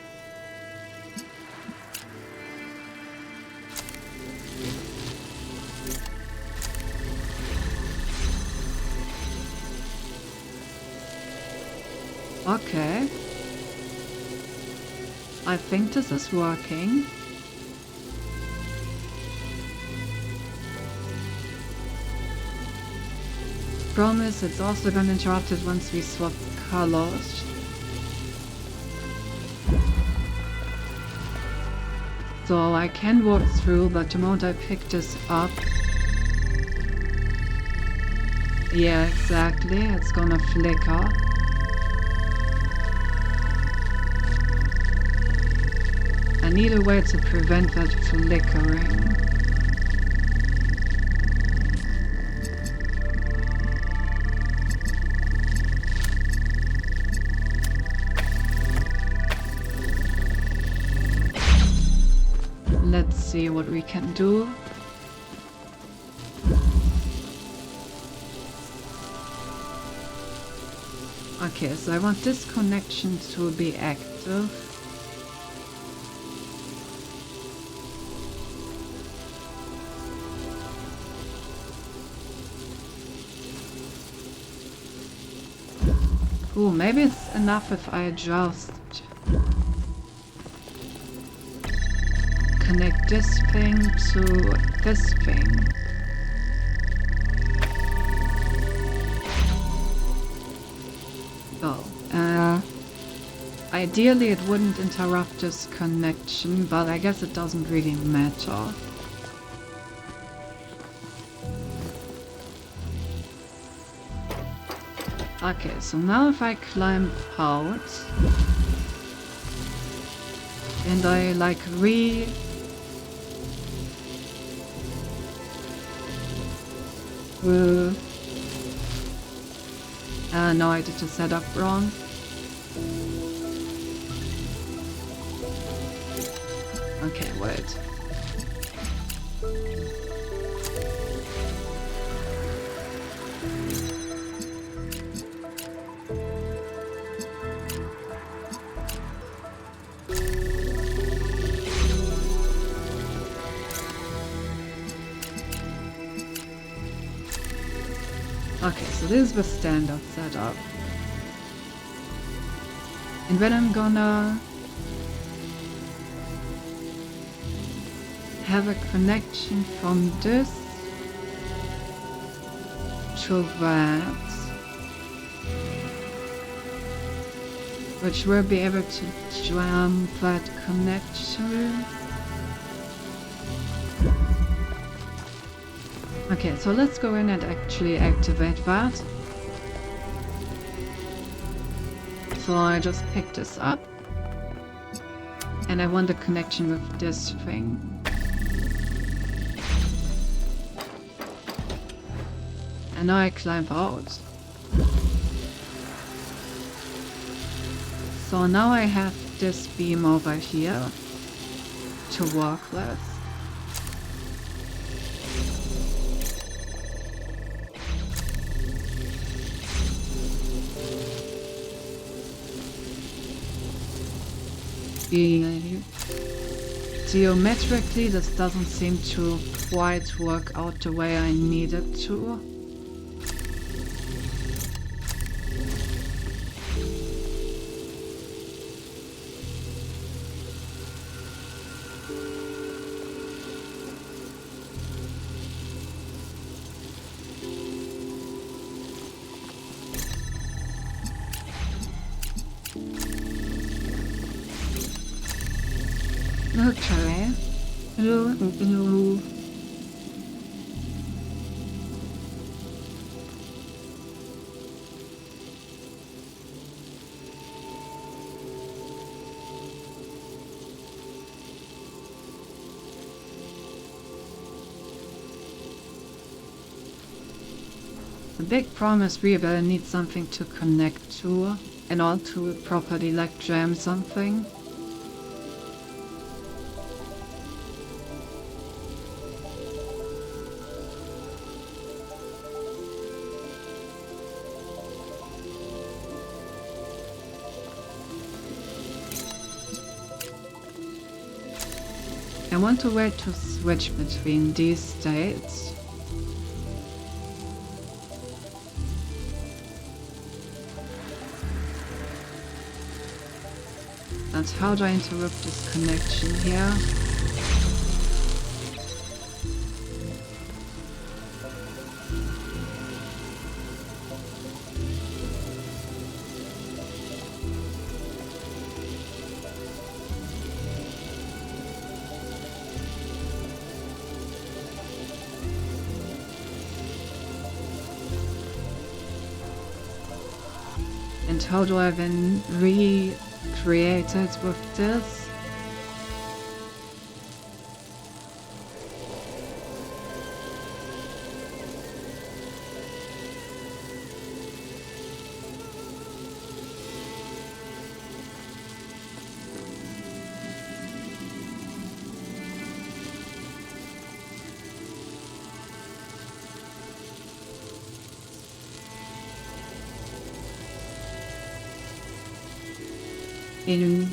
Okay. I think this is working. Promise it's also gonna interrupt it once we swap colors. So I can walk through, but the moment I pick this up... Yeah, exactly, it's gonna flicker. I need a way to prevent that flickering. Let's see what we can do. Okay, so I want this connection to be active. Ooh, maybe it's enough if I just connect this thing to this thing. Oh, ideally it wouldn't interrupt this connection, but I guess it doesn't really matter. Okay, so now if I climb out and I like no, I did the setup wrong. Okay, wait. Okay, so this is the standard setup. And then I'm gonna have a connection from this to that, which will be able to jump that connection. Okay, so let's go in and actually activate that. So I just picked this up. And I want a connection with this thing. And now I climb out. So now I have this beam over here to work with. Geometrically, this doesn't seem to quite work out the way I need it to. Okay. Hello. The big problem is we will need something to connect to in order to properly like jam something. I want a way to switch between these states. And how do I interrupt this connection here? And how do I then recreate it with this? It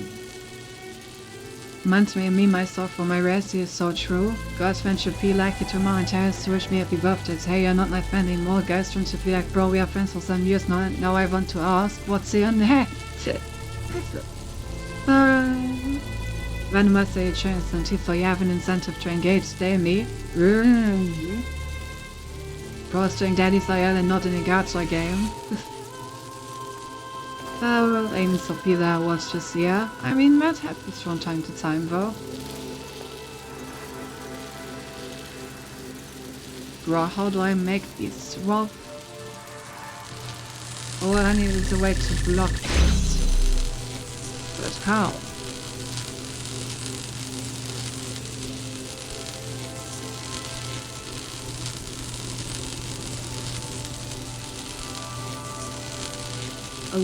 reminds me myself for my rest is so true. Ghost friends should feel like it momentarily to wish me happy birthdays. Hey, you're not my friend anymore. Ghost friends should feel like, bro, we are friends for some years now. Now I want to ask, what's your name? When must they change until you have an incentive to engage, stay me? Bros doing daddy's loyal and not in a gacha game. Well, Amy Sophia was just here. I mean, Matt happens from time to time, though. Bro, how do I make these rock? All I need is a way to block this. But how?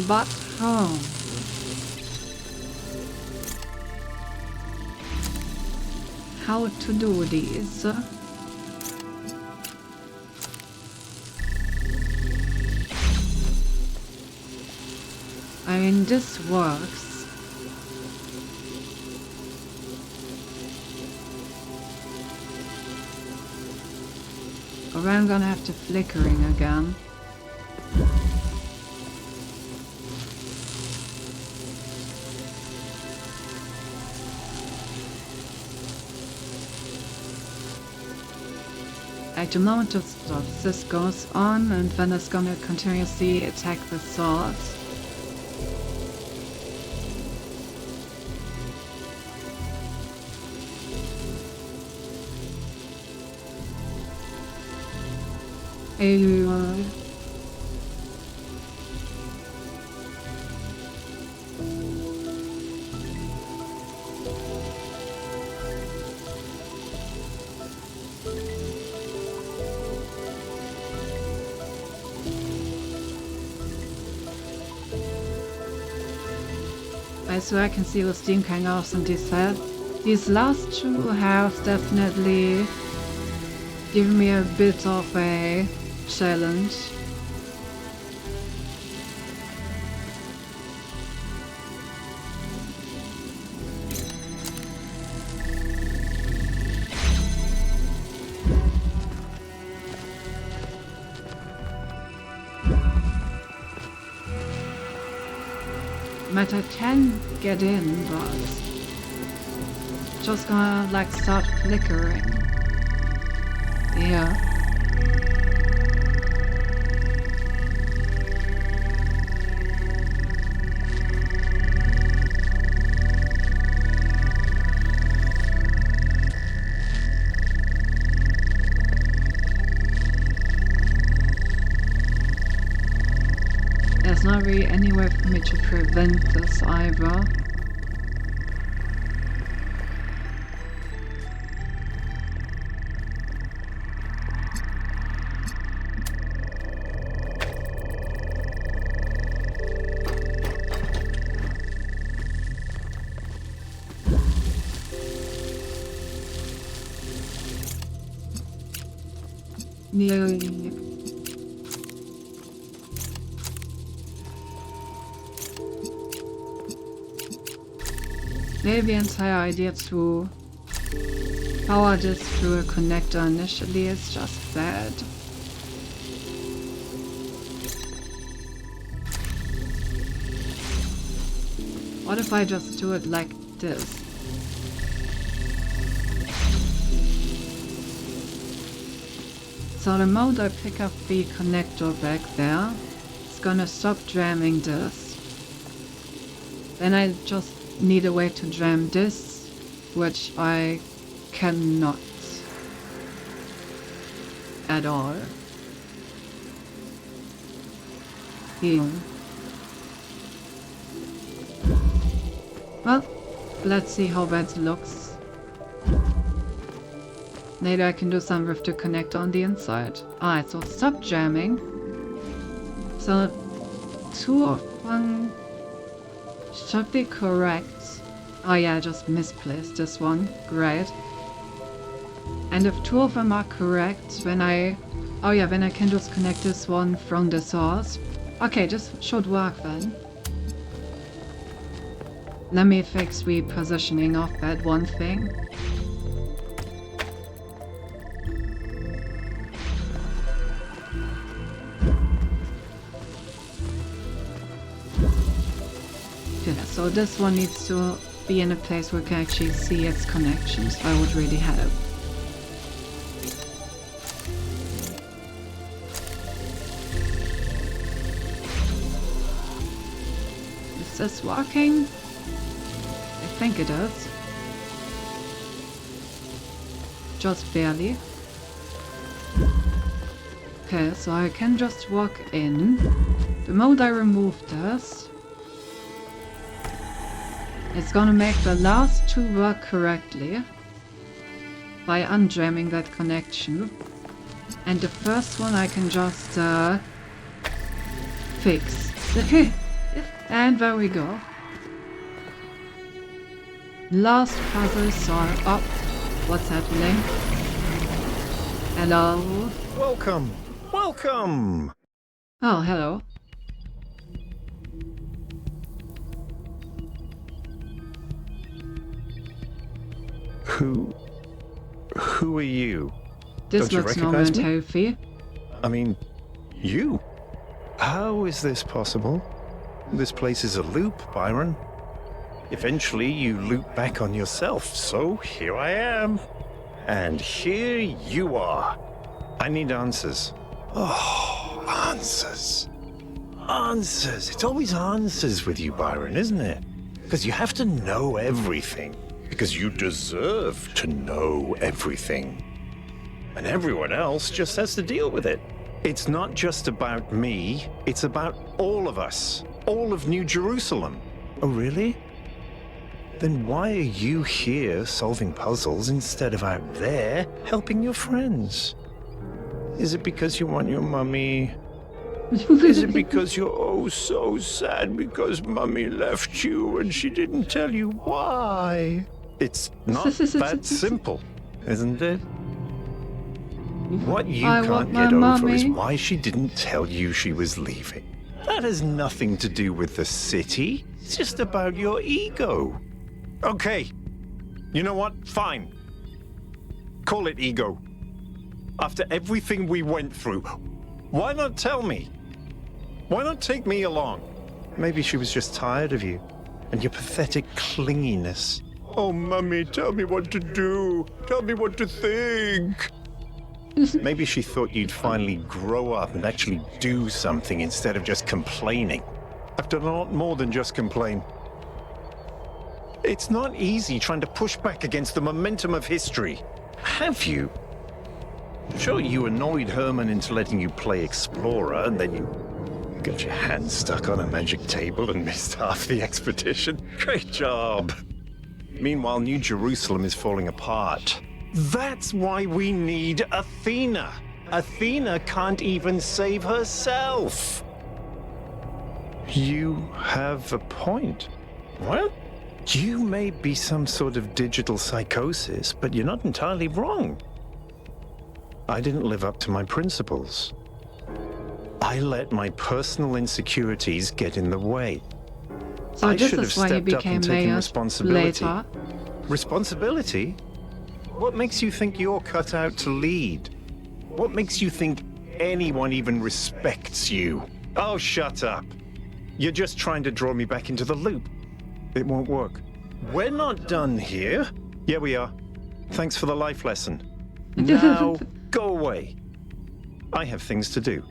But how? How to do these? I mean, this works. Or I'm gonna have to flickering again. At the moment of this goes on, and then it's gonna continuously attack the swords. So I can see the steam coming off on this head. These last two have definitely given me a bit of a challenge. But I can get in, but just gonna like start flickering. Yeah. really any way for me to prevent this either. Yeah. Maybe the entire idea to power this through a connector initially is just bad. What if I just do it like this? So the moment I pick up the connector back there, it's gonna stop jamming this. Then I just need a way to jam this, which I cannot at all. Well, let's see how that looks. Maybe I can do something with the connector on the inside. Alright, so stop jamming. So 2 of 1 should be correct. Oh yeah, I just misplaced this one. Great. And if 2 of them are correct, then oh yeah, then I can just connect this one from the source. Okay, this should work then. Let me fix the positioning of that one thing. Yeah, so this one needs to be in a place where we can actually see its connections. That would really help. Is this working? I think it is. Just barely. Okay, so I can just walk in. The moment I remove this, it's gonna make the last 2 work correctly by unjamming that connection. And the first one I can just fix. And there we go. Last puzzle solved. Oh, what's happening? Hello? Welcome! Welcome! Oh, hello. Who are you? This Don't you looks normal recognize and me? healthy. I mean, you? How is this possible? This place is a loop, Byron. Eventually you loop back on yourself, so here I am. And here you are. I need answers. Oh, answers. Answers. It's always answers with you, Byron, isn't it? Because you have to know everything. Because you deserve to know everything. And everyone else just has to deal with it. It's not just about me, it's about all of us. All of New Jerusalem. Oh, really? Then why are you here solving puzzles instead of out there helping your friends? Is it because you want your mummy? Is it because you're oh so sad because mummy left you and she didn't tell you why? It's not that simple, isn't it? What you can't get over is why she didn't tell you she was leaving. That has nothing to do with the city. It's just about your ego. Okay. You know what? Fine. Call it ego. After everything we went through, why not tell me? Why not take me along? Maybe she was just tired of you and your pathetic clinginess. Oh, Mummy, tell me what to do. Tell me what to think. Maybe she thought you'd finally grow up and actually do something instead of just complaining. I've done a lot more than just complain. It's not easy trying to push back against the momentum of history. Have you? Sure, you annoyed Herman into letting you play Explorer, and then you Got your hand stuck on a magic table and missed half the expedition. Great job. Meanwhile, New Jerusalem is falling apart. That's why we need Athena. Athena can't even save herself. You have a point. Well, you may be some sort of digital psychosis, but you're not entirely wrong. I didn't live up to my principles. I let my personal insecurities get in the way. So I this should have is why you stepped up became and taken mayor responsibility. later. Responsibility? What makes you think you're cut out to lead? What makes you think anyone even respects you? Oh, shut up. You're just trying to draw me back into the loop. It won't work. We're not done here. Yeah, we are. Thanks for the life lesson. Now, go away. I have things to do.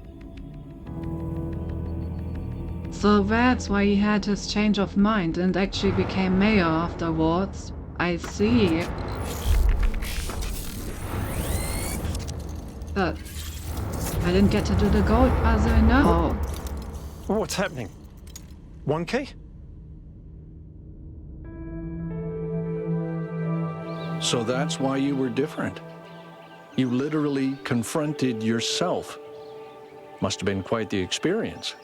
So that's why he had his change of mind and actually became mayor afterwards. I see. But I didn't get to do the gold puzzle, no. What's happening? 1K? So that's why you were different. You literally confronted yourself. Must have been quite the experience.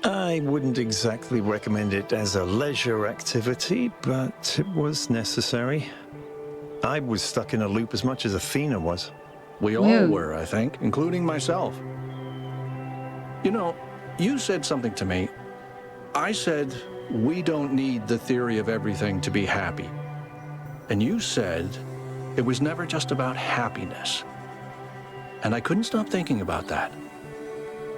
I wouldn't exactly recommend it as a leisure activity, but it was necessary. I was stuck in a loop as much as Athena was. We all Yeah. were, I think, including myself. You know, you said something to me. I said, we don't need the theory of everything to be happy. And you said it was never just about happiness. And I couldn't stop thinking about that.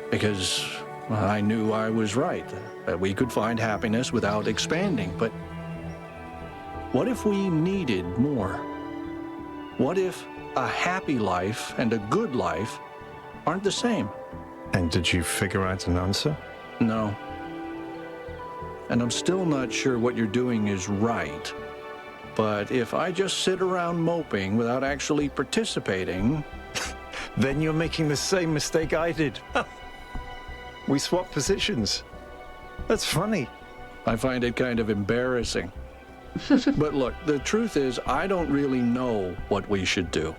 Because well, I knew I was right, that we could find happiness without expanding. But what if we needed more? What if a happy life and a good life aren't the same? And did you figure out an answer? No. And I'm still not sure what you're doing is right. But if I just sit around moping without actually participating... Then you're making the same mistake I did. We swapped positions. That's funny. I find it kind of embarrassing. But look, the truth is, I don't really know what we should do.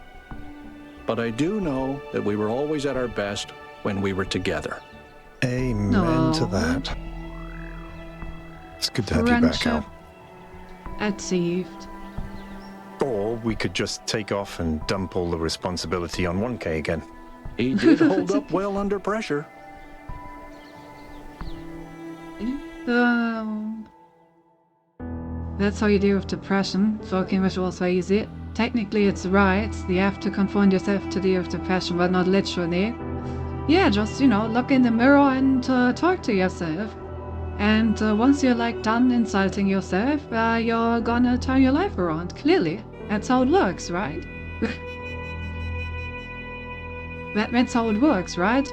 But I do know that we were always at our best when we were together. Amen to Aw. that. It's good to have you back, Al. Achieved. Or we could just take off and dump all the responsibility on 1K again. He did hold up well under pressure. That's how you deal with depression, talking visuals are easy. Technically it's right, you have to confine yourself to deal with depression, but not literally. Yeah, just, look in the mirror and talk to yourself. And once you're done insulting yourself, you're gonna turn your life around, clearly. That's how it works, right? That's how it works, right?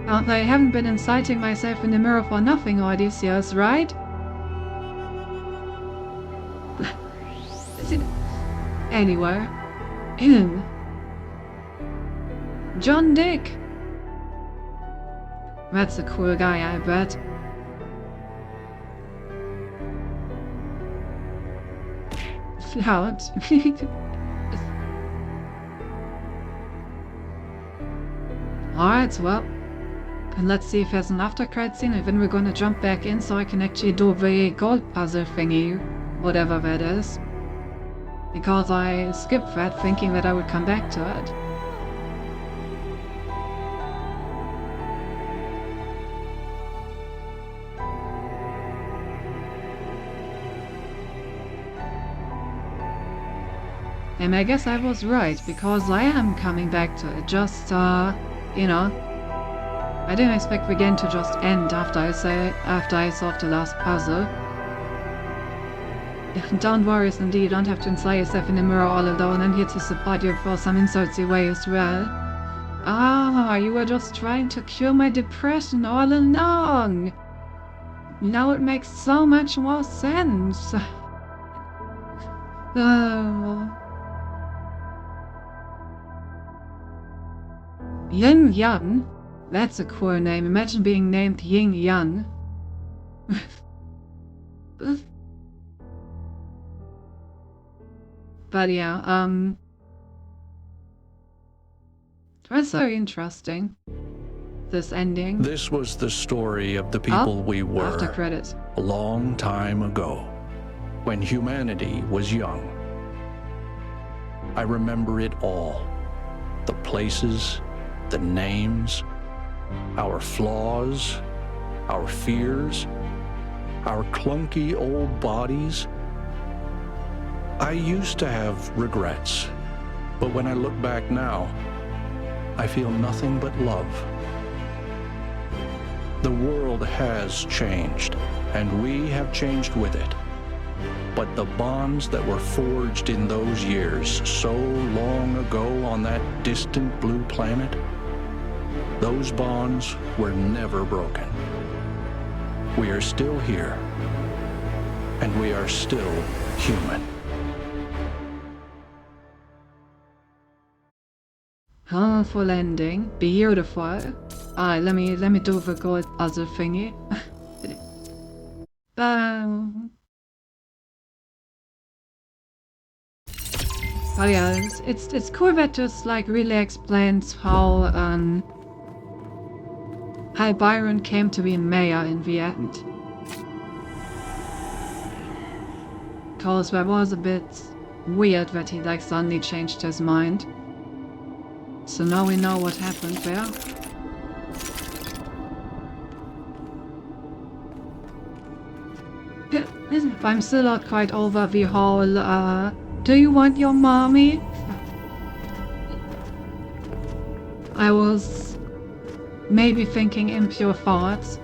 I haven't been inciting myself in the mirror for nothing all these years, right? Anyway. John Dick! That's a cool guy, I bet. Out. Alright, well. And let's see if there's an after credit scene, and then we're gonna jump back in so I can actually do the gold puzzle thingy. Whatever that is. Because I skipped that thinking that I would come back to it. And I guess I was right, because I am coming back to it, just, I didn't expect the game to just end after I solved the last puzzle. Don't worry, Cindy, you don't have to insult yourself in the mirror all alone. I'm here to support you for some insulty way as well. Ah, you were just trying to cure my depression all along. Now it makes so much more sense. Yin Yang? That's a cool name. Imagine being named Ying Yan. But yeah, that's very interesting. This ending. This was the story of the people we were After credits. a long time ago, when humanity was young. I remember it all. The places, the names, our flaws, our fears, our clunky old bodies. I used to have regrets, but when I look back now, I feel nothing but love. The world has changed, and we have changed with it. But the bonds that were forged in those years, so long ago on that distant blue planet, those bonds were never broken. We are still here, and we are still human. Colorful ending. Beautiful. Let me do the gold other thingy. Bam. But yeah, it's cool that just like really explains how Byron came to be mayor in the end. Cause that was a bit weird that he like suddenly changed his mind. So now we know what happened there. I'm still not quite over the whole, do you want your mommy? I was maybe thinking impure thoughts.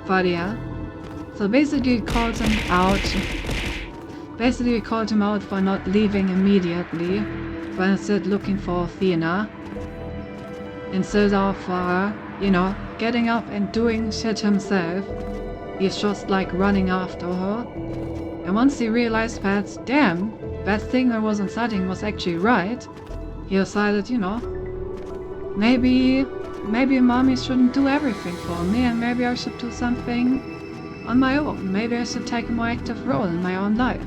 But yeah. So basically called him out. Basically called him out for not leaving immediately, but instead looking for Athena. Instead of, you know, getting up and doing shit himself, he's just like running after her. And once he realized that, damn, that thing that was inside him was actually right, he decided, you know, maybe mommy shouldn't do everything for me, and maybe I should do something on my own. Maybe I should take a more active role in my own life.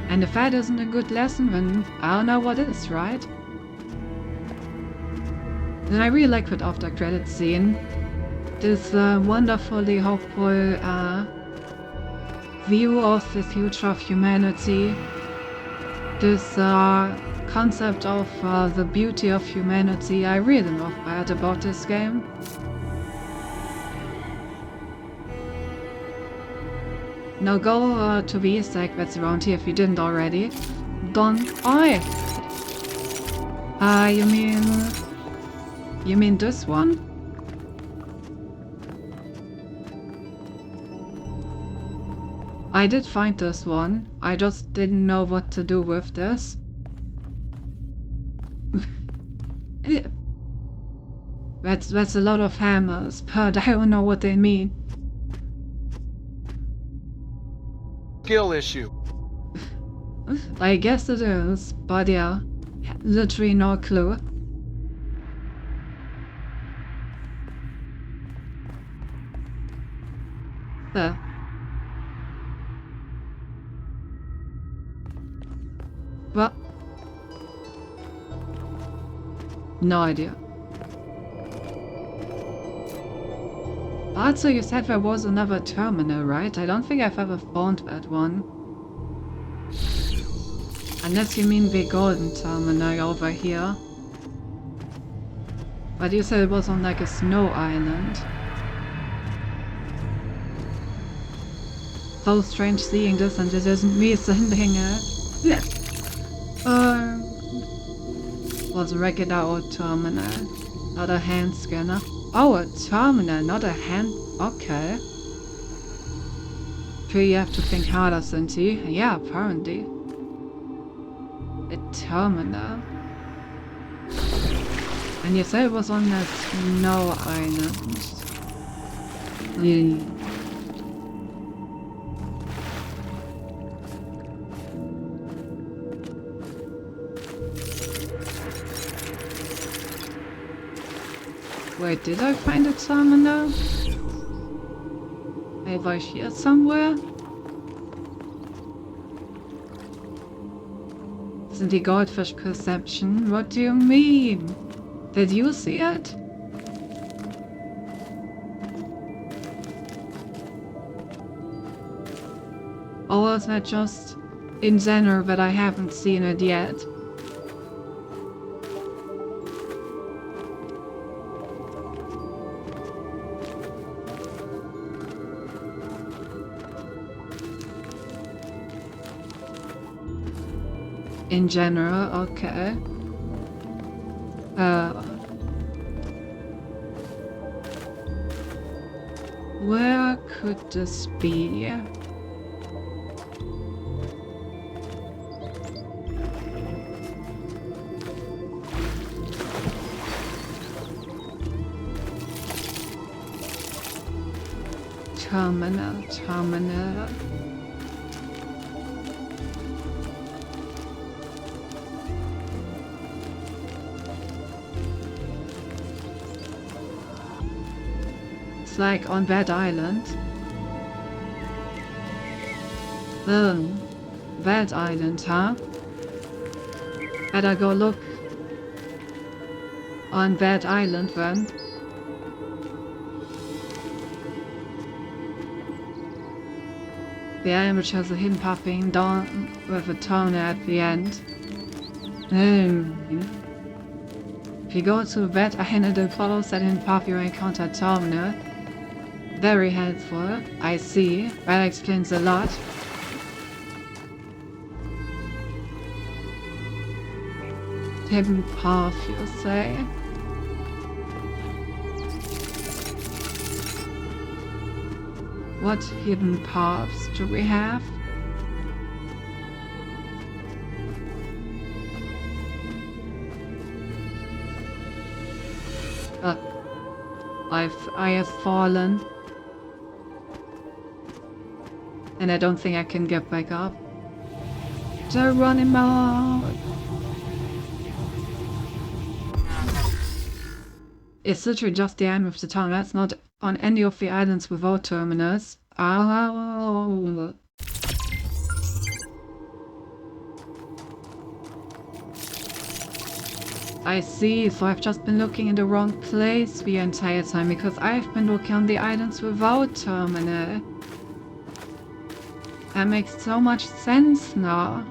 And if that isn't a good lesson, then I don't know what is, right? And I really like that after credits scene. This wonderfully hopeful view of the future of humanity. This concept of the beauty of humanity. I really love that about this game. Now go to the Easter egg that's around here if you didn't already. You mean this one? I did find this one. I just didn't know what to do with this. That's a lot of hammers, but I don't know what they mean. Skill issue. I guess it is, but yeah, literally no clue. There. What? No idea. Also, you said there was another terminal, right? I don't think I've ever found that one. Unless you mean the golden terminal over here. But you said it was on like a snow island. So strange seeing this, and it isn't me sending it. Was a regular old terminal, not a hand scanner. Oh, a terminal, not a hand. Okay. Sure, you have to think harder, Cinti. Yeah, apparently. A terminal. And you said it was on that snow island. Wait, did I find a terminal? Maybe I here somewhere? Isn't the goldfish perception? What do you mean? Did you see it? Or was that just in Xehanort, but I haven't seen it yet? In general, okay. Where could this be? Terminal. It's like on that island. That island, huh? Better go look on that island then. The image has a hidden path being down with a tunnel at the end. If you go to that island and follow that hidden path, you encounter a terminal. Very helpful, I see. That explains a lot. Hidden path, you say? What hidden paths do we have? I have fallen. And I don't think I can get back up. They're running out. It's literally just the end of the tunnel. That's not on any of the islands without terminals. Oh. I see, so I've just been looking in the wrong place the entire time because I've been looking on the islands without terminal. That makes so much sense now.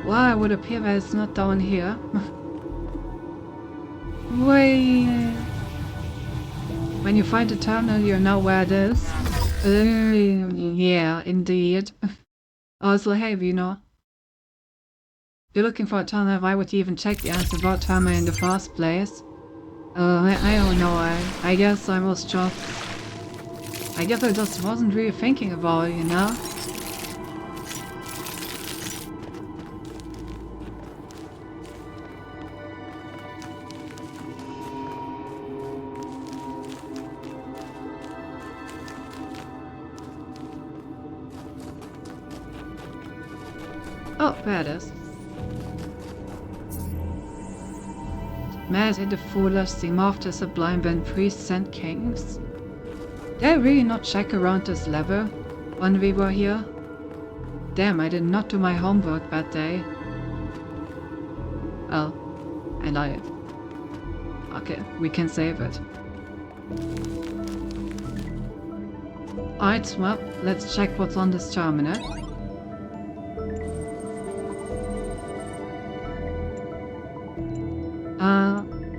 Well, it would appear that it's not down here. Wait. When you find the terminal, you know where it is. Yeah, indeed. Also, hey, you know. If you're looking for a terminal, why would you even check the answer about terminal in the first place? I don't know. I guess I just wasn't really thinking about it, you know? Oh, there it is. Mad and the foolish, the morphed as sublime when priests and kings. Did I really not check around this level when we were here? Damn, I did not do my homework that day. Oh, I lied. Okay, we can save it. Alright, well, let's check what's on this terminal.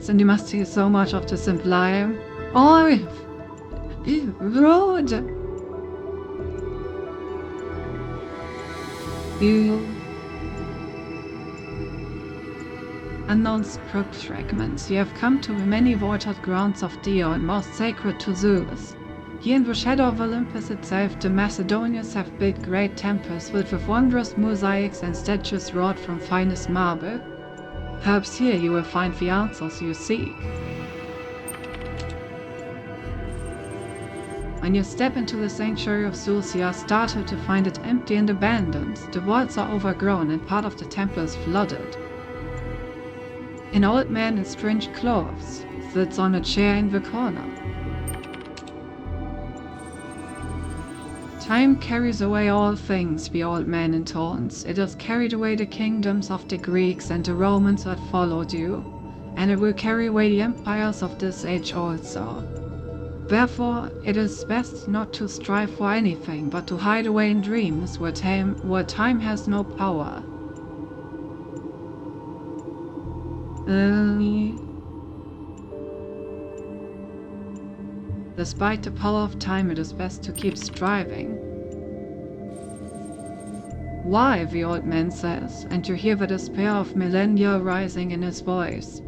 Then you must see so much of the sublime. Oh, road! You... Unknown script fragments. You have come to the many vaulted grounds of Dion, most sacred to Zeus. Here in the shadow of Olympus itself, the Macedonians have built great temples filled with wondrous mosaics and statues wrought from finest marble. Perhaps here you will find the answers you seek. When you step into the sanctuary of Zeus, you are startled to find it empty and abandoned. The walls are overgrown and part of the temple is flooded. An old man in strange clothes sits on a chair in the corner. Time carries away all things, the old man intones. It has carried away the kingdoms of the Greeks and the Romans that followed you, and it will carry away the empires of this age also. Therefore, it is best not to strive for anything, but to hide away in dreams where time has no power. Despite the power of time, it is best to keep striving. Why, the old man says, and you hear the despair of millennia rising in his voice.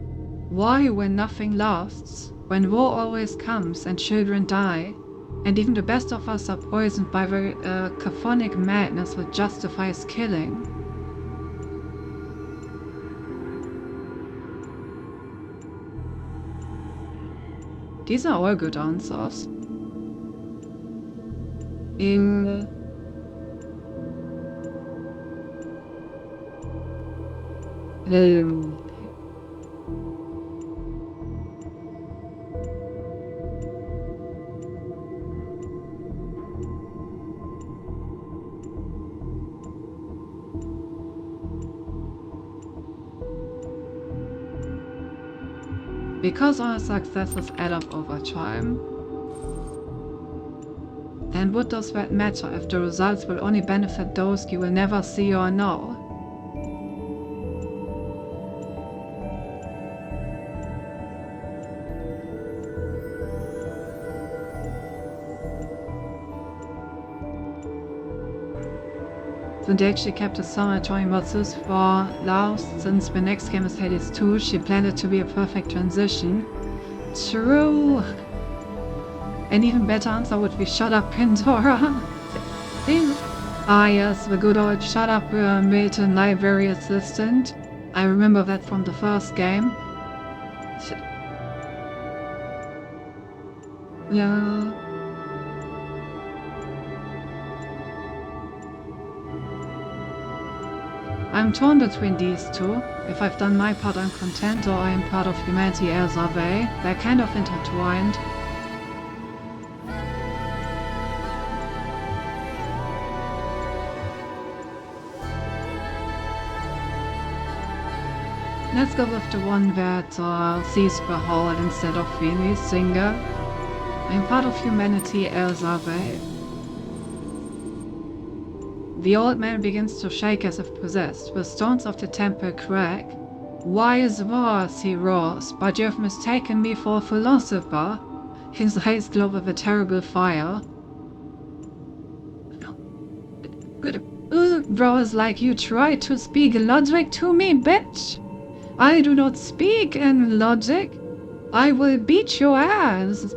Why, when nothing lasts, when war always comes and children die, and even the best of us are poisoned by the cacophonic madness that justifies killing? These are all good answers. Because our successes add up over time. And what does that matter if the results will only benefit those you will never see or know? So they actually kept a summer talking about Zeus for Laos. Since the next game is Hades 2, she planned it to be a perfect transition. True! An even better answer would be shut up, Pandora. Ah yes, the good old shut up Milton library assistant. I remember that from the first game. Yeah. I'm torn between these two. If I've done my part, I'm content, or I'm part of humanity as are they. They're kind of intertwined. Let's go with the one that sees the whole instead of the singer. I'm part of humanity as are they. The old man begins to shake as if possessed. The stones of the temple crack. Wise words, he roars, but you have mistaken me for a philosopher. His eyes glow with a terrible fire. Bros like you try to speak logic to me, bitch! I do not speak in logic. I will beat your ass.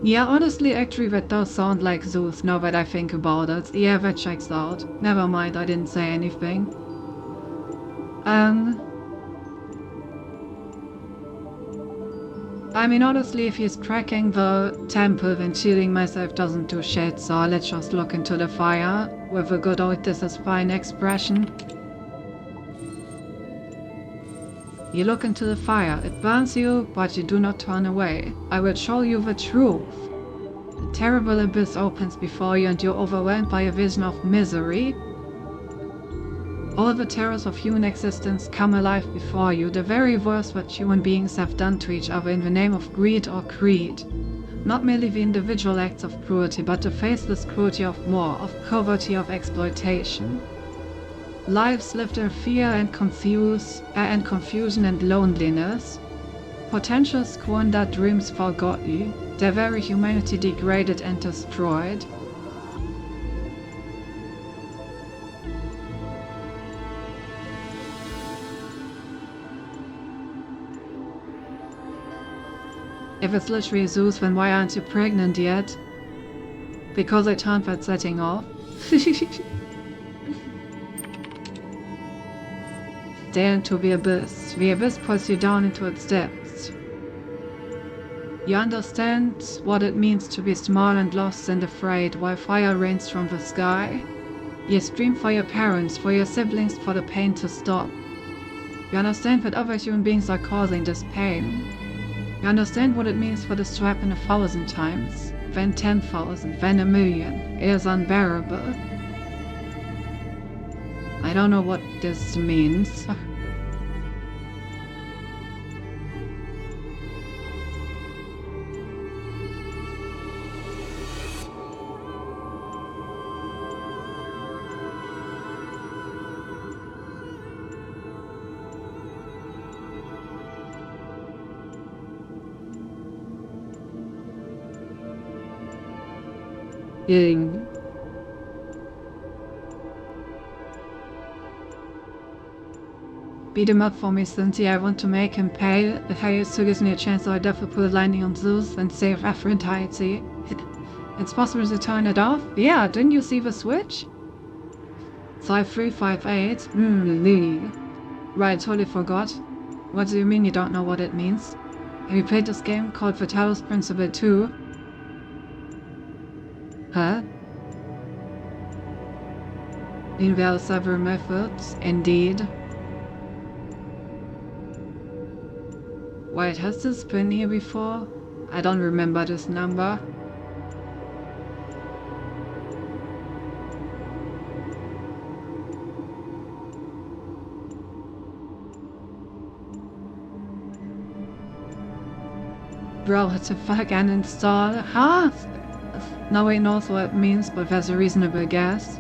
Yeah, honestly, actually that does sound like Zeus now that I think about it. Yeah, that checks out. Never mind, I didn't say anything. I mean, honestly, if he's cracking the temple, then shielding myself doesn't do shit, so let's just look into the fire with a good old "this is fine" expression. You look into the fire. It burns you, but you do not turn away. I will show you the truth. A terrible abyss opens before you and you're overwhelmed by a vision of misery. All the terrors of human existence come alive before you, the very worst that human beings have done to each other in the name of greed or creed. Not merely the individual acts of cruelty, but the faceless cruelty of war, of poverty, of exploitation. Lives lived in fear and confusion and loneliness. Potential squandered, dreams forgotten, their very humanity degraded and destroyed. If it's literally Zeus, then why aren't you pregnant yet? Because I turned that setting off. Stare into the abyss. The abyss pulls you down into its depths. You understand what it means to be small and lost and afraid while fire rains from the sky. You scream for your parents, for your siblings, for the pain to stop. You understand that other human beings are causing this pain. You understand what it means for this to happen 1,000 times, then 10,000, then 1,000,000. It is unbearable. I don't know what this means. Beat him up for me, Cynthia. I want to make him pay. If Hyasu gives me a chance, I'll definitely put a landing on Zeus and save Aphrodite. It's possible to turn it off? Yeah, didn't you see the switch? 5358. Right, totally forgot. What do you mean you don't know what it means? Have you played this game called the Talos Principle 2? Huh? In there are several methods, indeed. Wait, has this been here before? I don't remember this number. Bro, it's a fuck uninstall. Huh? Nobody knows what it means, but there's a reasonable guess.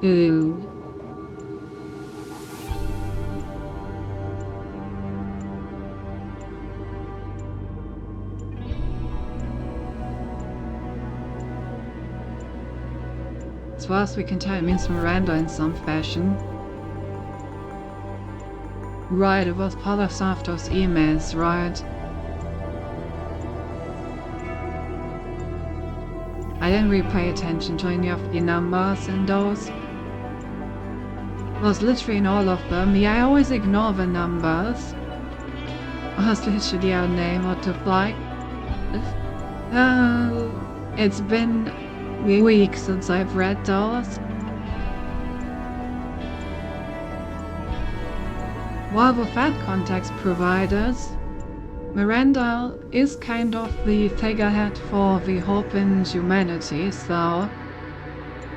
Ooh. As far as we can tell, it means Miranda in some fashion. Right, it was part of some of those emails, right? I didn't really pay attention to any of the numbers in those. It was literally in all of them. Yeah, I always ignore the numbers. It was literally our name, what the fuck? It's been weeks since I've read those. While with that context provided, Miranda is kind of the figurehead for the hope in humanity, so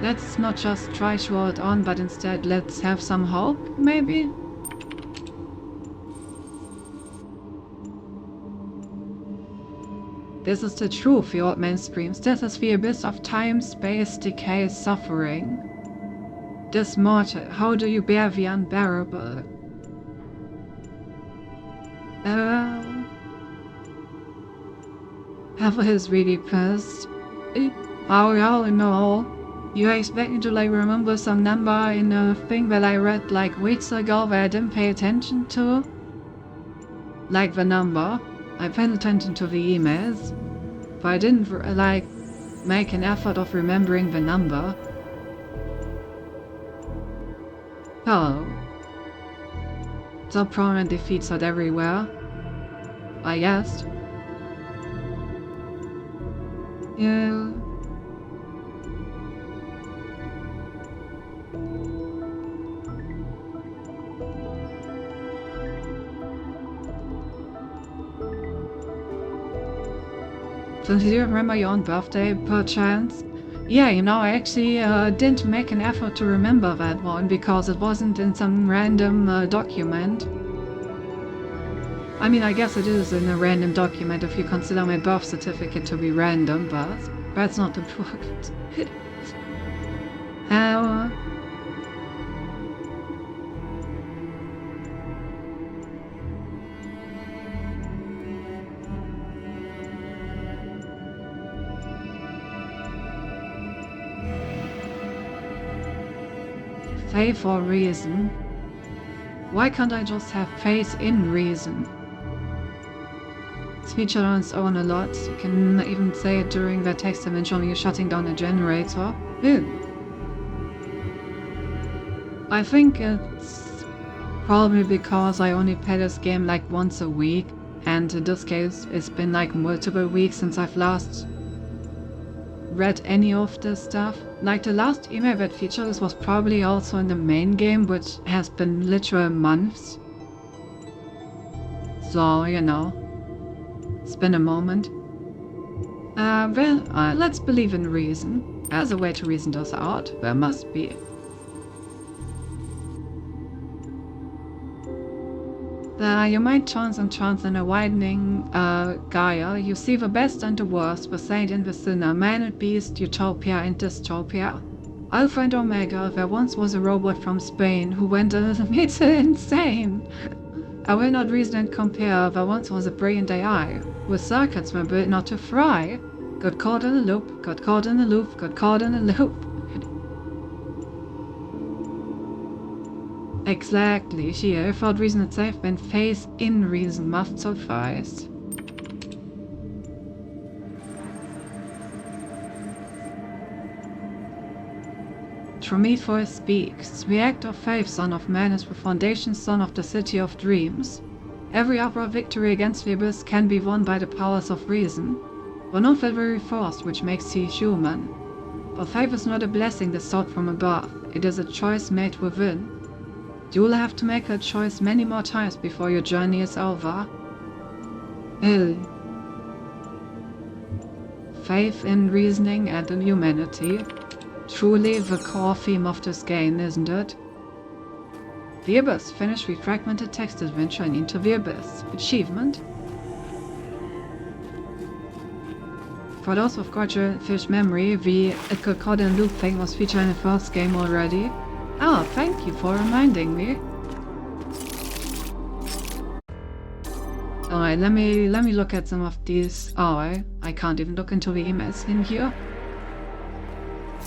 let's not just try to hold on, but instead let's have some hope, maybe? This is the truth, the old man screams. This is the abyss of time, space, decay, suffering. This mortal, how do you bear the unbearable? Papa is really pissed. Oh no. You expect me to remember some number in a thing that I read weeks ago that I didn't pay attention to? Like the number. I paid attention to the emails, but I didn't make an effort of remembering the number. Oh. So prominent defeats are everywhere. I guess. Yeah. So do you remember your own birthday, perchance? Yeah, I actually didn't make an effort to remember that one because it wasn't in some random document. I mean, I guess it is in a random document if you consider my birth certificate to be random, but that's not important. faith or reason. Why can't I just have faith in reason? It's featured on its own a lot. You can even say it during the text dimension when you're shutting down a generator. Ew. I think it's probably because I only play this game like once a week, and in this case it's been like multiple weeks since I've last read any of this stuff. Like the last email that featured this was probably also in the main game, which has been literal months. So, you know, it's been a moment. Let's believe in reason. As a way to reason this out, there must be. You might chance and chance in a widening Gaia. You see the best and the worst, the saint and the sinner, man and beast, utopia and dystopia. Alpha and Omega, there once was a robot from Spain who went insane. I will not reason and compare, there once was a brilliant AI, with circuits were built not to fry. Got caught in a loop, got caught in a loop, got caught in a loop. Exactly, here, without reason itself, when faith in reason must suffice. Prometheus speaks. The act of faith, son of man, is the foundation stone of the city of dreams. Every upward victory against the abyss can be won by the powers of reason, but not the very force which makes thee human. For faith is not a blessing bestowed from above, it is a choice made within. You will have to make a choice many more times before your journey is over. Faith in reasoning and in humanity. Truly the core theme of this game, isn't it? The Abyss. Finish the fragmented text adventure and Into the Abyss. Achievement. For those with Roger Fish memory, the It Got Caught in a Loop thing was featured in the first game already. Oh, thank you for reminding me. Alright, let me look at some of these. Oh, I can't even look into the emails in here.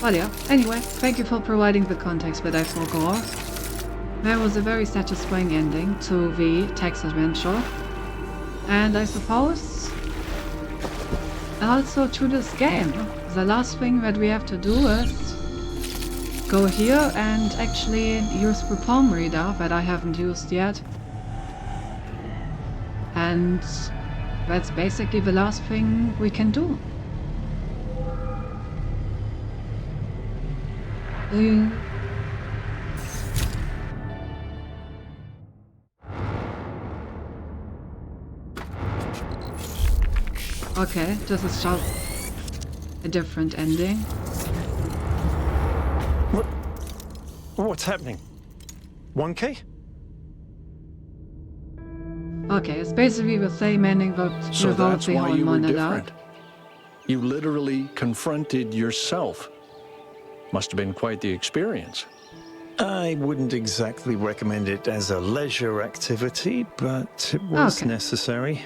Well, yeah. Anyway, thank you for providing the context that I forgot. There was a very satisfying ending to the text adventure. And I suppose also to this game. The last thing that we have to do is go here and actually use the palm reader that I haven't used yet. And that's basically the last thing we can do. Okay, this is just a different ending. What's happening? 1K? Okay, it's basically the same ending but So without that's the why whole you were monologue. different. You literally confronted yourself. Must have been quite the experience. I wouldn't exactly recommend it as a leisure activity, but it was Okay. necessary.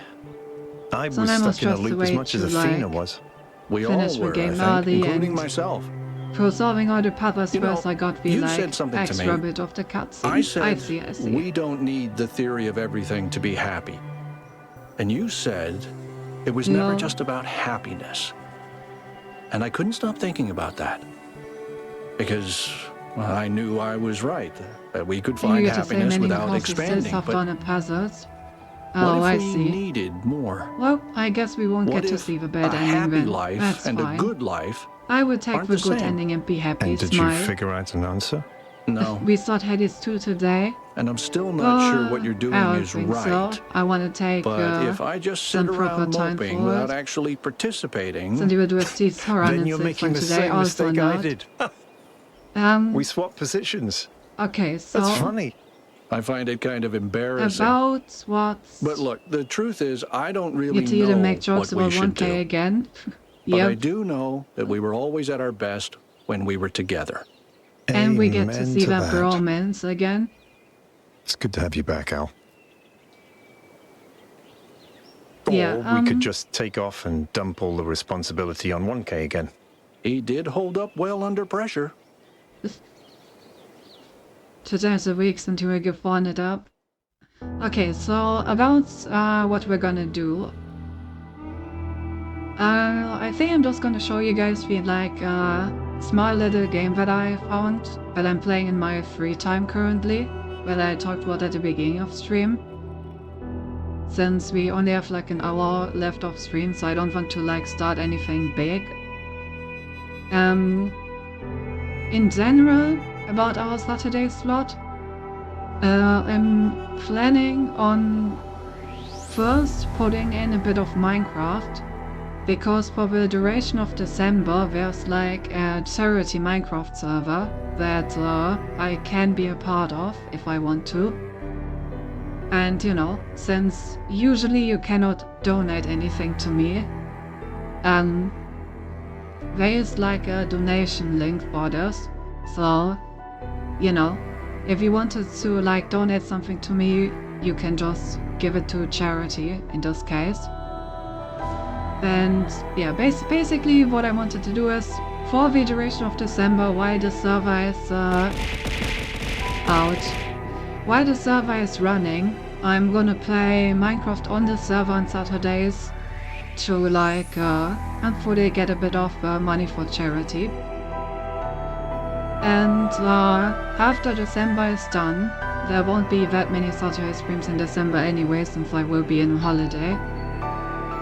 I So was then was stuck in a just the loop as way much as to, Athena like, was. We all finish the were, I game think, early including and myself. for solving all the puzzles You know, first I got the you like said something to extra me. bit of the cutscene. I said, I see. we don't need the theory of everything to be happy. And you said it was never No. just about happiness. And I couldn't stop thinking about that. Because well, I knew I was right, that we could You find get to say happiness many without because you still expanding. have But done the puzzles. what Oh, if I we see. needed more? Well, I guess we won't What get to if see the a bad ending happy then. life That's and fine. a good life I would take aren't the the good same? ending and be happy, And did smile. you figure out an answer? No. We thought Hades 2 today. And I'm still not sure what you're doing I don't is think right. so. I want to take But if I just sit some proper around time moping for without it. actually participating, Cindy will do a Steve Horan Then and you're six making one the today, same also mistake I not. did. Um, We swapped positions. okay, so That's funny. I find it kind of embarrassing. about what But look, the truth is, I don't really you to either know make jokes what we about should 1K do. again. But I Yep, do know that we were always at our best when we were together. and we get to Amen see to that bromance again. It's good to have you back, Al. Yeah, Or we could just take off and dump all the responsibility on 1K again. He did hold up well under pressure. 2 times a week until we get it up. Okay, so about what we're gonna do. I think I'm just gonna show you guys the small little game that I found that I'm playing in my free time currently, that I talked about at the beginning of stream. Since we only have like an hour left of stream, so I don't want to start anything big. In general, about our Saturday slot, I'm planning on first putting in a bit of Minecraft, because for the duration of December there's like a charity Minecraft server that I can be a part of if I want to. And you know, since usually you cannot donate anything to me, there is like a donation link for this. So, you know, if you wanted to donate something to me, you can just give it to charity in this case. And yeah, basically what I wanted to do is, for the duration of December, while the server is while the server is running, I'm gonna play Minecraft on the server on Saturdays to hopefully get a bit of money for charity. And after December is done, there won't be that many Saturday streams in December anyway, since I will be in holiday.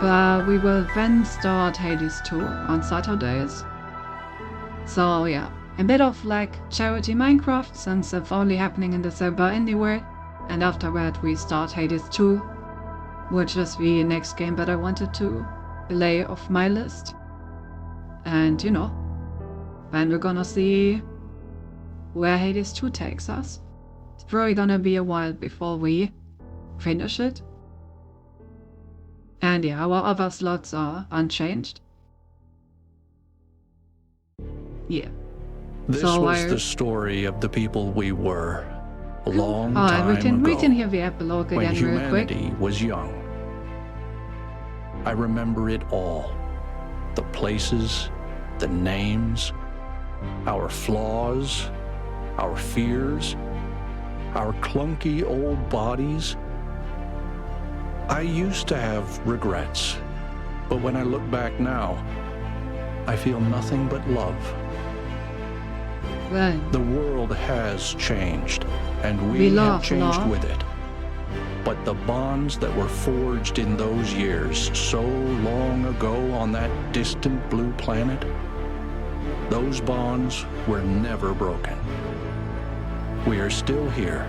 But we will then start Hades 2 on Saturdays. So yeah, a bit of charity Minecraft, since it's only happening in December anyway. And after that we start Hades 2, which is the next game that I wanted to lay off my list. And you know, then we're gonna see where Hades 2 takes us. It's probably gonna be a while before we finish it. And yeah, our other slots are unchanged. Yeah. This so was the story of the people we were. A long time we ago, can hear the epilogue when again real quick. humanity was young. I remember it all. The places, the names, our flaws, our fears, our clunky old bodies. I used to have regrets, but when I look back now, I feel nothing but love. Right. The world has changed, and we have changed with it. But the bonds that were forged in those years, so long ago on that distant blue planet, those bonds were never broken. We are still here,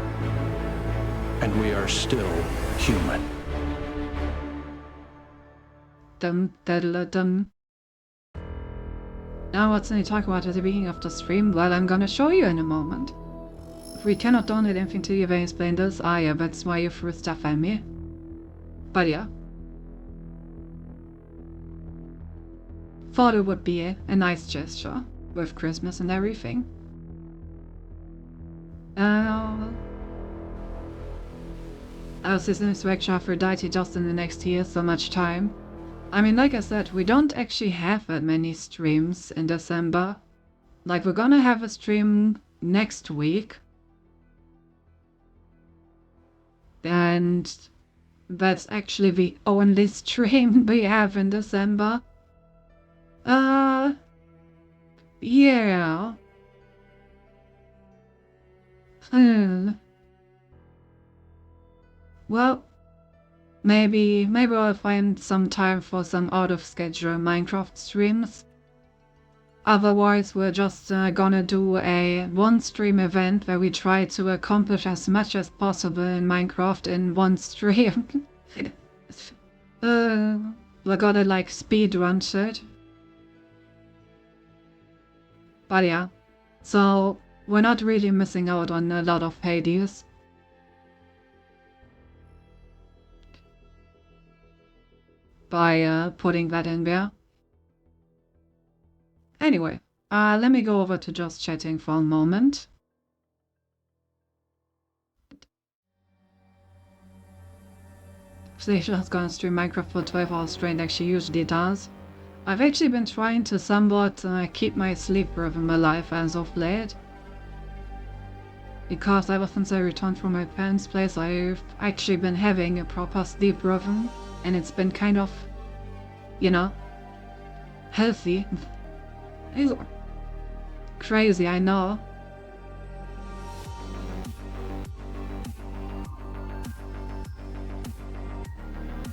and we are still human. Dum. Now what's I talk about at the beginning of the stream? Well, I'm gonna show you in a moment. If we cannot donate anything to you, then explain this. Ah yeah, that's why you threw stuff at me. But yeah. Thought it would be a nice gesture with Christmas and everything. Our system is to Aphrodite just in the next year, so much time. I mean, like I said, we don't actually have that many streams in December. Like, we're gonna have a stream next week. And that's actually the only stream we have in December. Yeah. Well, maybe I'll find some time for some out-of-schedule Minecraft streams. Otherwise, we're just gonna do a one-stream event where we try to accomplish as much as possible in Minecraft in one stream. We're gonna speedrun shit. But yeah, so we're not really missing out on a lot of Hades. By putting that in there. Anyway, let me go over to just chatting for a moment. Sasha's gonna stream Minecraft for 12 hours straight like she usually does. I've actually been trying to somewhat keep my sleep rhythm alive as of late. because ever since I returned from my parents' place, I've actually been having a proper sleep rhythm, and it's been kind of, you know, healthy. Ew. Crazy, I know.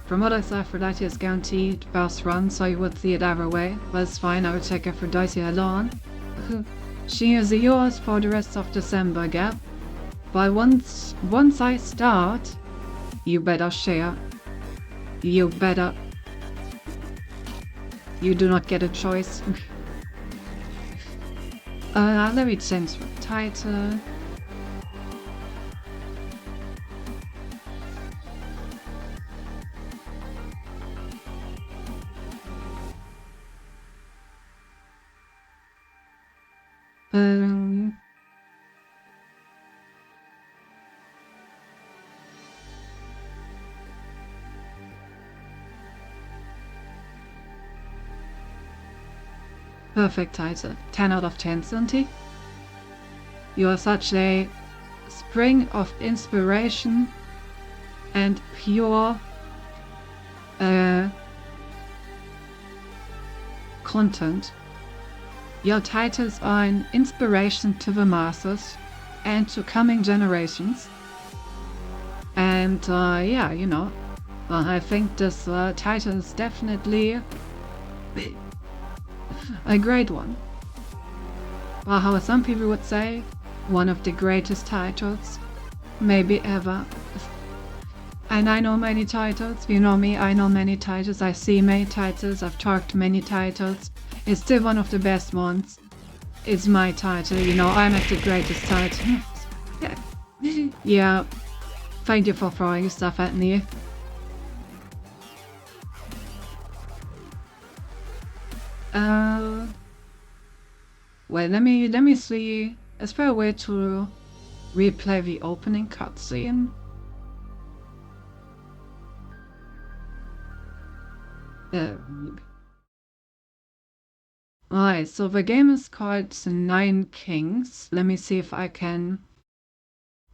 From what I saw, Aphrodite is guaranteed first run, so you would see it either way. But it's fine, I will take Aphrodite alone. She is yours for the rest of December, Gap. But once I start, you better share. You better. You do not get a choice. Let me change the title. Perfect title. 10 out of 10, Sunti. You are such a spring of inspiration and pure content. Your titles are an inspiration to the masses and to coming generations. And yeah, you know, I think this title is definitely a great one. Well, how some people would say, one of the greatest titles, maybe ever. And I know many titles, you know me, I know many titles, I see many titles, I've talked many titles. It's still one of the best ones. It's my title, you know, I'm at the greatest title. Yeah, thank you for throwing stuff at me. Well, let me see. Is there a way to replay the opening cutscene? Alright, so the game is called The Nine Kings. Let me see if I can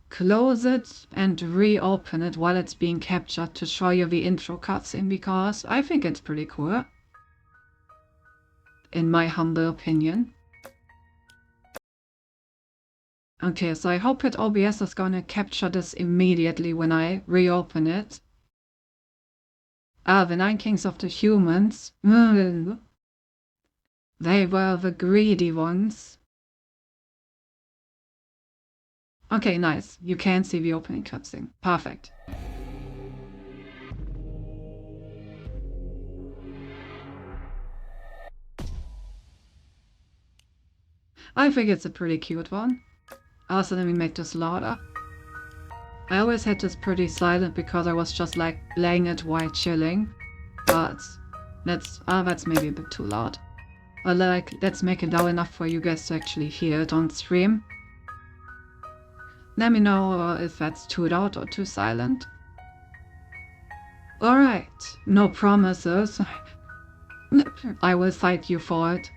close it and reopen it while it's being captured to show you the intro cutscene, because I think it's pretty cool. In my humble opinion. Okay, so I hope that OBS is gonna capture this immediately when I reopen it. Ah, the Nine Kings of the Humans. They were the greedy ones. Okay, nice. You can see the opening cutscene. Perfect. I think it's a pretty cute one. Also, let me make this louder. I always had this pretty silent because I was just like playing it while chilling. But that's maybe a bit too loud. But like, let's make it loud enough for you guys to actually hear it on stream. Let me know if that's too loud or too silent. Alright, no promises. I will fight you for it.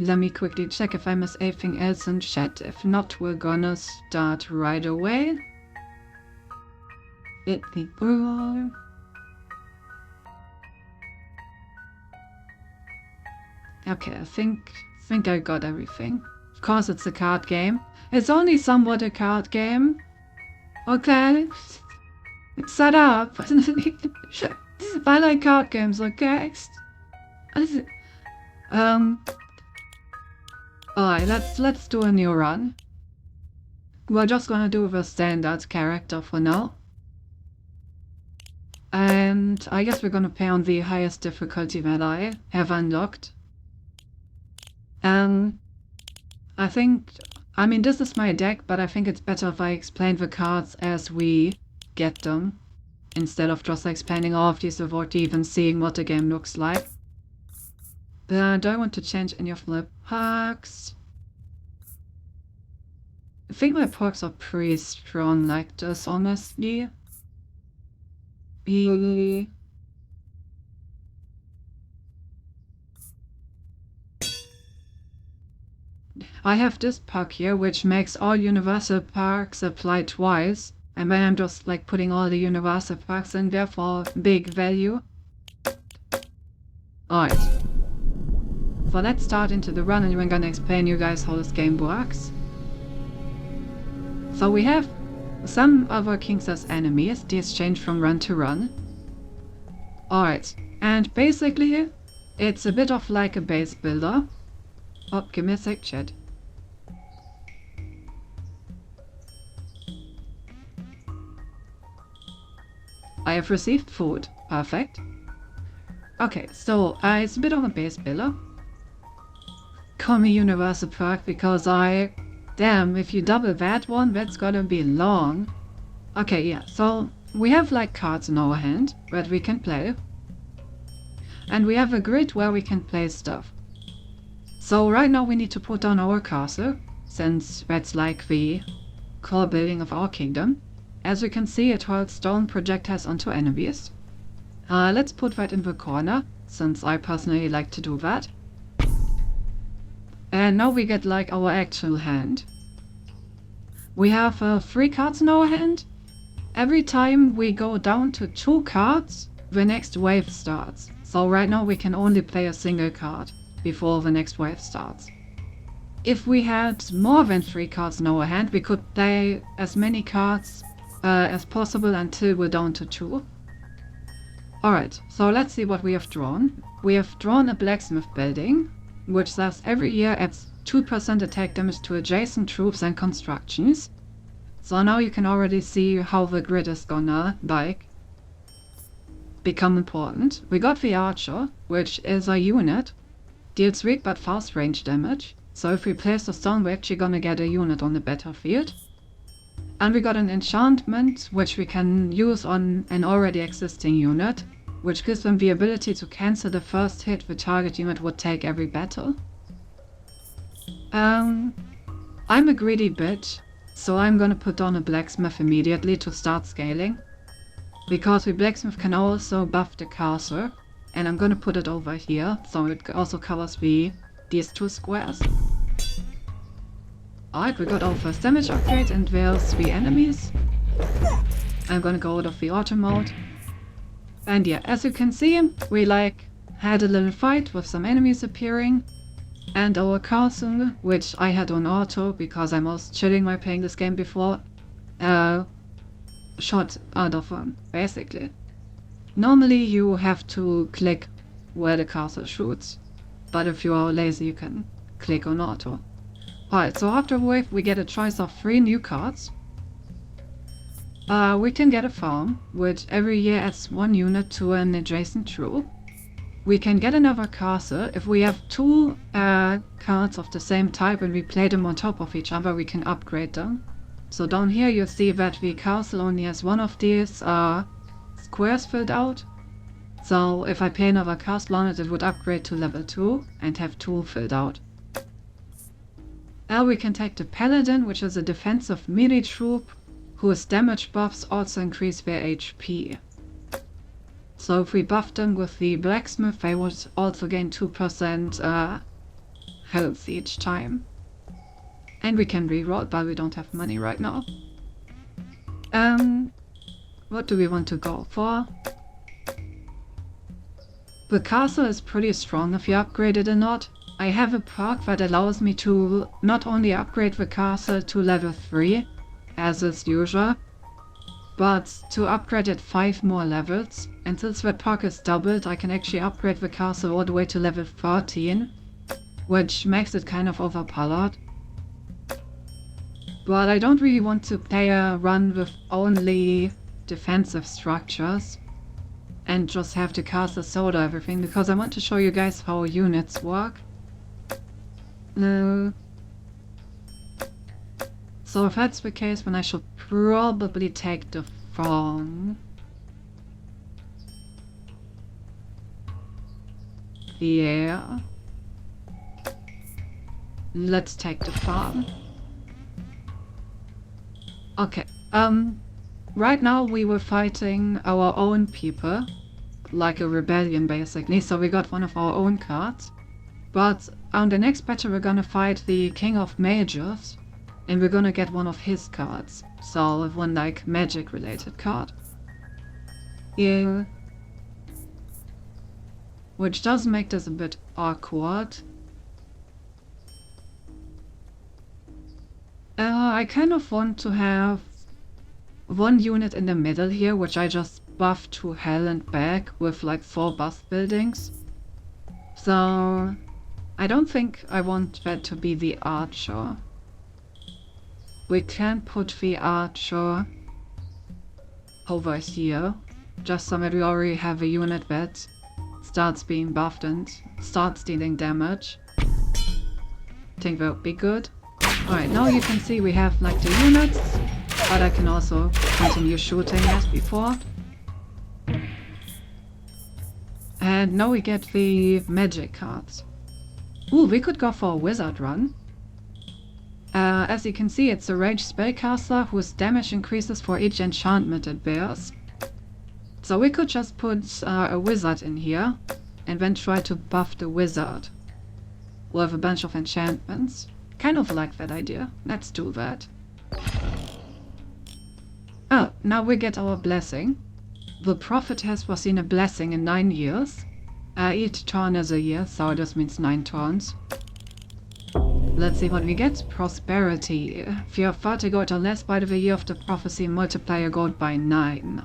Let me quickly check if I miss anything else in chat. If not, we're gonna start right away. Okay, I think I got everything. Of course, it's a card game. It's only somewhat a card game. Okay, shut up. I like card games, okay? Alright, let's do a new run. We're just gonna do the standard character for now. And I guess we're gonna play on the highest difficulty that I have unlocked. I mean, this is my deck, but I think it's better if I explain the cards as we get them, instead of just explaining all of these without even seeing what the game looks like. But I don't want to change any of my perks. I think my perks are pretty strong like this, honestly. I have this perk here, which makes all universal perks apply twice. And then I'm just like putting all the universal perks in there for big value. Alright. So let's start into the run and we're gonna explain you guys how this game works. So we have some other kings as enemies, these change from run to run. Alright, and basically it's a bit of like a base builder. Oh, give me a sec, chat. I have received food. Perfect. Okay, so it's a bit of a base builder. Call me universal perk because damn, if you double that one, that's gonna be long. Okay, yeah, so we have like cards in our hand that we can play. And we have a grid where we can place stuff. So right now we need to put down our castle, since that's like the core building of our kingdom. As you can see, it hurls stone projectiles onto enemies. Let's put that in the corner, since I personally like to do that. And now we get like our actual hand. We have 3 cards in our hand. Every time we go down to 2 cards, the next wave starts. So right now we can only play a single card before the next wave starts. If we had more than 3 cards in our hand, we could play as many cards as possible until we're down to 2. Alright, so let's see what we have drawn. We have drawn a blacksmith building, which says every year adds 2% attack damage to adjacent troops and constructions. So now you can already see how the grid is gonna, like, become important. We got the archer, which is a unit, deals weak but fast range damage. So if we place a stone, we're actually gonna get a unit on the battlefield. And we got an enchantment, which we can use on an already existing unit, which gives them the ability to cancel the first hit the target unit would take every battle. I'm a greedy bitch, so I'm gonna put on a blacksmith immediately to start scaling. Because the blacksmith can also buff the castle, and I'm gonna put it over here, so it also covers these 2 squares. Alright, we got our first damage upgrade and there's 3 enemies. I'm gonna go out of the auto mode. And yeah, as you can see, we like had a little fight with some enemies appearing. And our castle, which I had on auto because I was chilling while playing this game before, shot out of one, basically. Normally you have to click where the castle shoots, but if you are lazy you can click on auto. Alright, so after wave we get a choice of 3 new cards. We can get a farm, which every year adds 1 unit to an adjacent troop. We can get another castle. If we have 2 cards of the same type and we play them on top of each other, we can upgrade them. So down here you see that the castle only has 1 of these squares filled out. So if I play another castle on it, it would upgrade to level 2 and have 2 filled out. Now we can take the paladin, which is a defensive melee troop, whose damage buffs also increase their HP. So if we buff them with the blacksmith, they would also gain 2% health each time. And we can reroll, but we don't have money right now. What do we want to go for? The castle is pretty strong if you upgrade it or not. I have a perk that allows me to not only upgrade the castle to level 3, as is usual, but to upgrade it 5 more levels. And since that perk is doubled, I can actually upgrade the castle all the way to level 13, which makes it kind of overpowered. But I don't really want to play a run with only defensive structures and just have the castle soda everything, because I want to show you guys how units work. No. So if that's the case, then I should probably take the farm. Yeah. Let's take the farm. Okay. Right now we were fighting our own people, like a rebellion basically, so we got one of our own cards. But on the next battle we're gonna fight the King of Mages, and we're gonna get one of his cards. So one like magic related card. Yeah. Which does make this a bit awkward. I kind of want to have one unit in the middle here, which I just buff to hell and back with like 4 buff buildings. So I don't think I want that to be the archer. We can put the archer over here, just so that we already have a unit that starts being buffed and starts dealing damage. Think that would be good. Alright, now you can see we have like the units, but I can also continue shooting as before. And now we get the magic cards. Ooh, we could go for a wizard run. As you can see, it's a ranged spellcaster whose damage increases for each enchantment it bears. So we could just put a wizard in here and then try to buff the wizard with a bunch of enchantments. Kind of like that idea. Let's do that. Oh, now we get our blessing. The prophet has foreseen a blessing in 9 years. Each turn is a year, so this means 9 turns. Let's see what we get. Prosperity. If you have 30 gold or less by the year of the prophecy, multiply your gold by 9.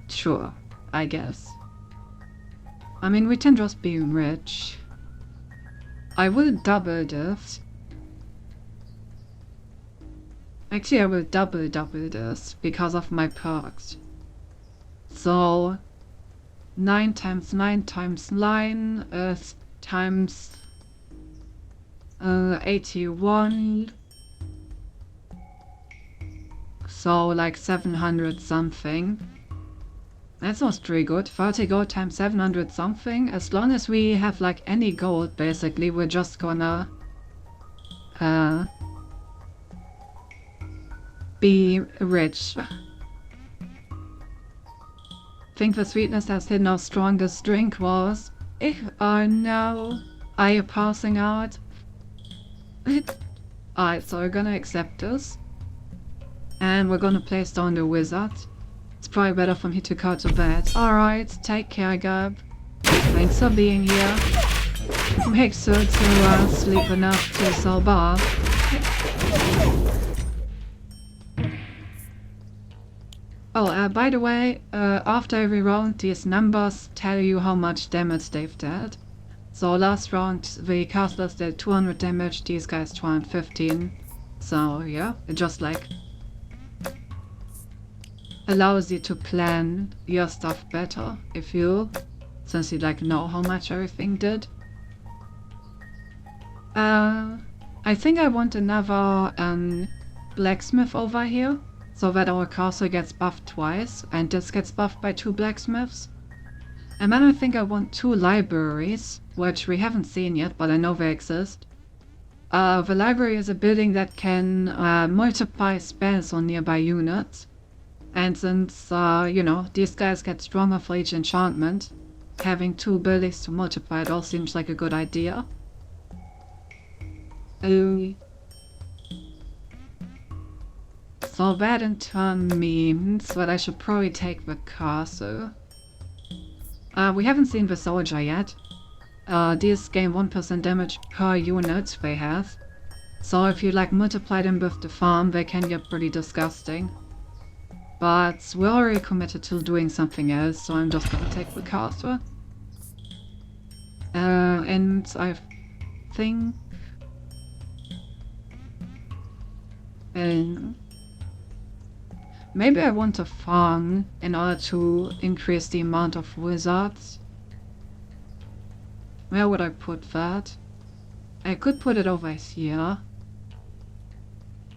Sure, I guess. I mean, we can just be rich. I will double this. Actually, I will double this because of my perks. So 9 times 9 times 9 is times 81. So like 700 something. That sounds pretty good. 30 gold times 700 something. As long as we have like any gold, basically, we're just gonna be rich. Think the sweetness has hidden our strongest drink was. No. Are you passing out? Alright, so we're gonna accept this. And we're gonna place down the wizard. It's probably better for me to go to bed. Alright, take care, Gab. Thanks for being here. Make sure to sleep enough to sober. Oh, by the way, after every round, these numbers tell you how much damage they've dealt. So last round, the casters did 200 damage, these guys 215. So yeah, it just like allows you to plan your stuff better if you, since you like know how much everything did. I think I want another blacksmith over here, so that our castle gets buffed twice, and this gets buffed by 2 blacksmiths. And then I think I want 2 libraries, which we haven't seen yet, but I know they exist. The library is a building that can multiply spells on nearby units. And since, you know, these guys get stronger for each enchantment, having 2 buildings to multiply it all seems like a good idea. So that in turn means that I should probably take the castle. We haven't seen the soldier yet. These gain 1% damage per unit they have. So if you like multiply them with the farm, they can get pretty disgusting. But we're already committed to doing something else, so I'm just gonna take the castle. And I think... maybe I want a farm in order to increase the amount of wizards. Where would I put that? I could put it over here.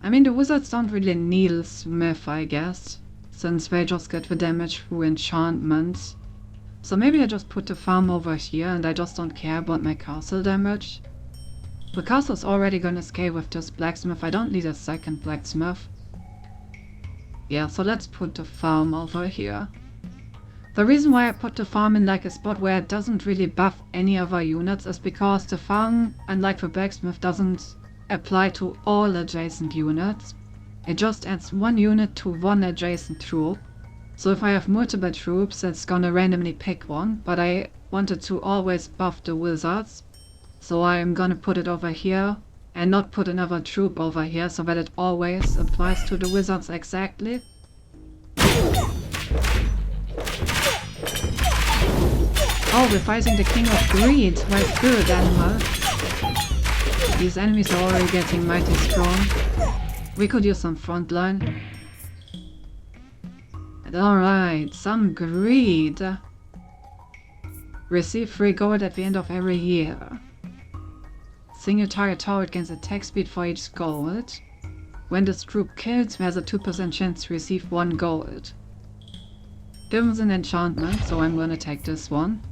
I mean, the wizards don't really need a smith, I guess, since they just get the damage through enchantments. So maybe I just put the farm over here and I just don't care about my castle damage. The castle's already gonna scale with this blacksmith, I don't need a second blacksmith. Yeah, so let's put the farm over here. The reason why I put the farm in like a spot where it doesn't really buff any of our units is because the farm, unlike the blacksmith, doesn't apply to all adjacent units. It just adds one unit to one adjacent troop. So if I have multiple troops, it's gonna randomly pick one, but I wanted to always buff the wizards. So I'm gonna put it over here and not put another troop over here so that it always applies to the wizards exactly. Oh, we're fighting the King of Greed, my spirit animal. These enemies are already getting mighty strong. We could use some frontline. Alright, some greed. Receive 3 gold at the end of every year. Single target tower gains attack speed for each gold. When this troop kills, there's a 2% chance to receive 1 gold. This is an enchantment, so I'm gonna take this one.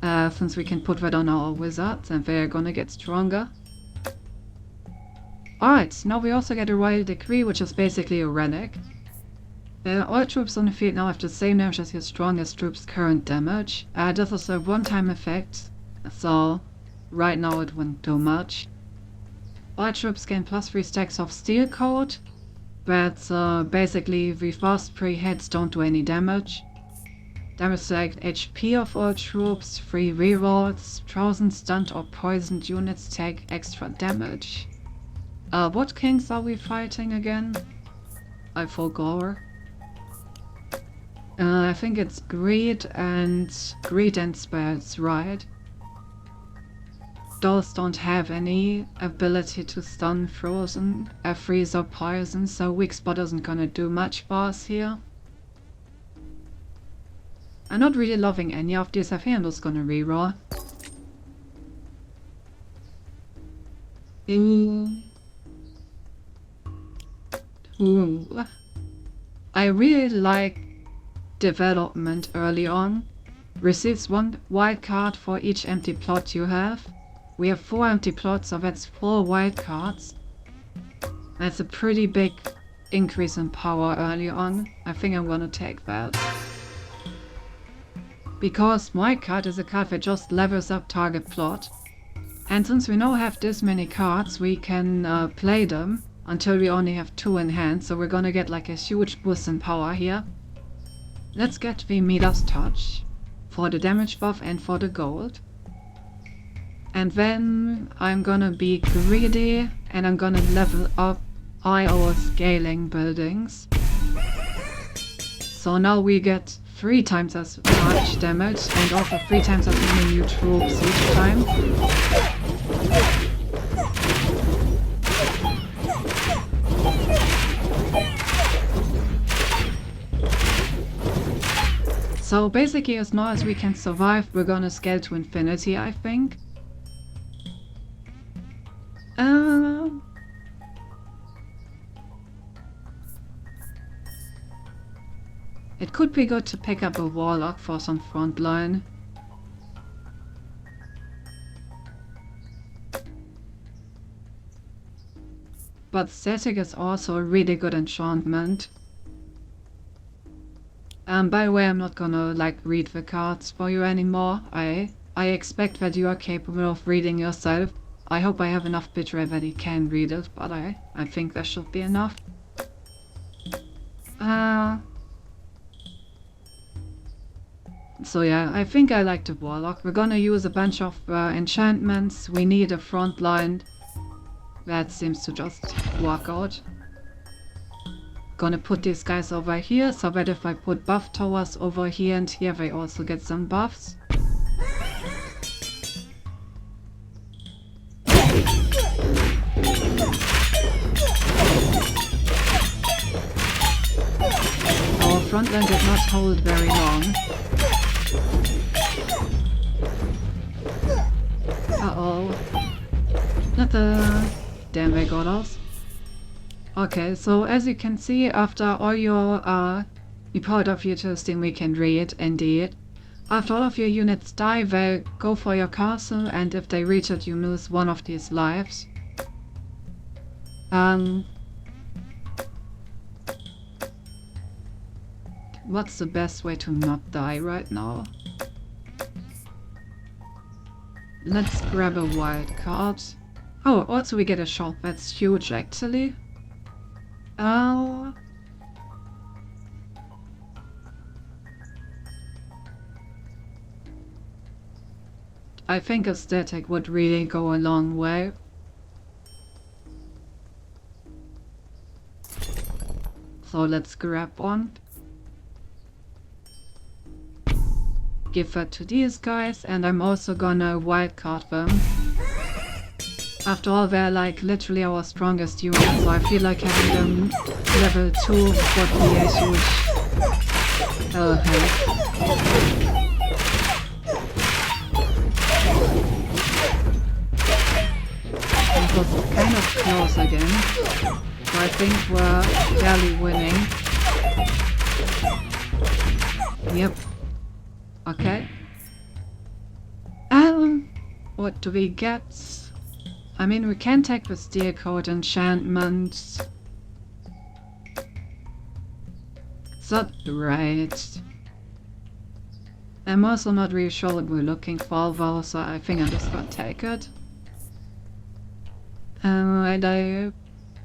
Since we can put that on our wizards and they're gonna get stronger. Alright, now we also get a Royal Decree, which is basically a relic. All troops on the field now have the same damage as your strongest troop's current damage. This is a one-time effect, so right now it wouldn't do much. All troops gain +3 stacks of steel coat, but basically the fast 3 hits don't do any damage. Damage select HP of all troops, 3 rerolls, 1000 stunned or poisoned units take extra damage. What kings are we fighting again? I forgot. I think it's Greed and Spells, right? Those don't have any ability to stun, frozen, freeze or poison, so weak spot isn't gonna do much for us here. I'm not really loving any of these. I think I'm just gonna reroll. Ooh. I really like development early on. Receives 1 wild card for each empty plot you have. We have 4 empty plots, so that's 4 wild cards. That's a pretty big increase in power early on. I think I'm gonna take that. Because wild card is a card that just levels up target plot. And since we now have this many cards, we can play them until we only have 2 in hand, so we're gonna get like a huge boost in power here. Let's get the Midas Touch for the damage buff and for the gold. And then I'm gonna be greedy and I'm gonna level up our scaling buildings. So now we get 3 times as much damage and also 3 times as many new troops each time. So basically, as long as we can survive, we're gonna scale to infinity, I think. It could be good to pick up a Warlock for some frontline. But Static is also a really good enchantment. By the way, I'm not gonna like read the cards for you anymore. I expect that you are capable of reading yourself. I hope I have enough bitrate that you can read it, but I think that should be enough. So yeah, I think I like the Warlock. We're gonna use a bunch of enchantments. We need a front line. That seems to just work out. Gonna put these guys over here, so that if I put buff towers over here and here, they also get some buffs. Our front line did not hold very long. Uh-oh. Not the... Damn, they got us. Okay, so as you can see, after all your part of your testing we can read, indeed. After all of your units die, they go for your castle, and if they reach it, you lose 1 of these lives. what's the best way to not die right now? Let's grab a wild card. Oh, also we get a shop. That's huge, actually. Oh. I think a static would really go a long way. So let's grab one. Give that to these guys, and I'm also gonna wildcard them. After all, they're like literally our strongest unit, so I feel like having them level 2 would be a huge help. It was kind of close again, so I think we're barely winning. Yep. Okay. What do we get? I mean, we can take the Steel Code enchantment. It's not right. I'm also not really sure what we're looking for, though, so I think I'm just gonna take it. And I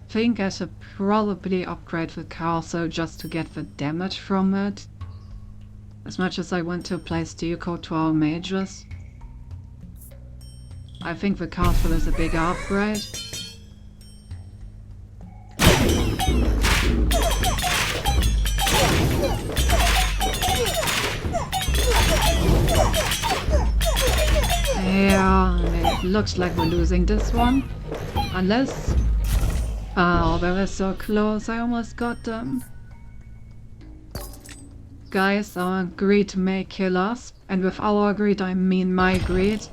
think I should probably upgrade the castle just to get the damage from it. As much as I want to apply Steel Code to our mages. I think the castle is a big upgrade. Yeah, it looks like we're losing this one. Unless... Oh, they were so close, I almost got them. Guys, our greed may kill us. And with our greed, I mean my greed.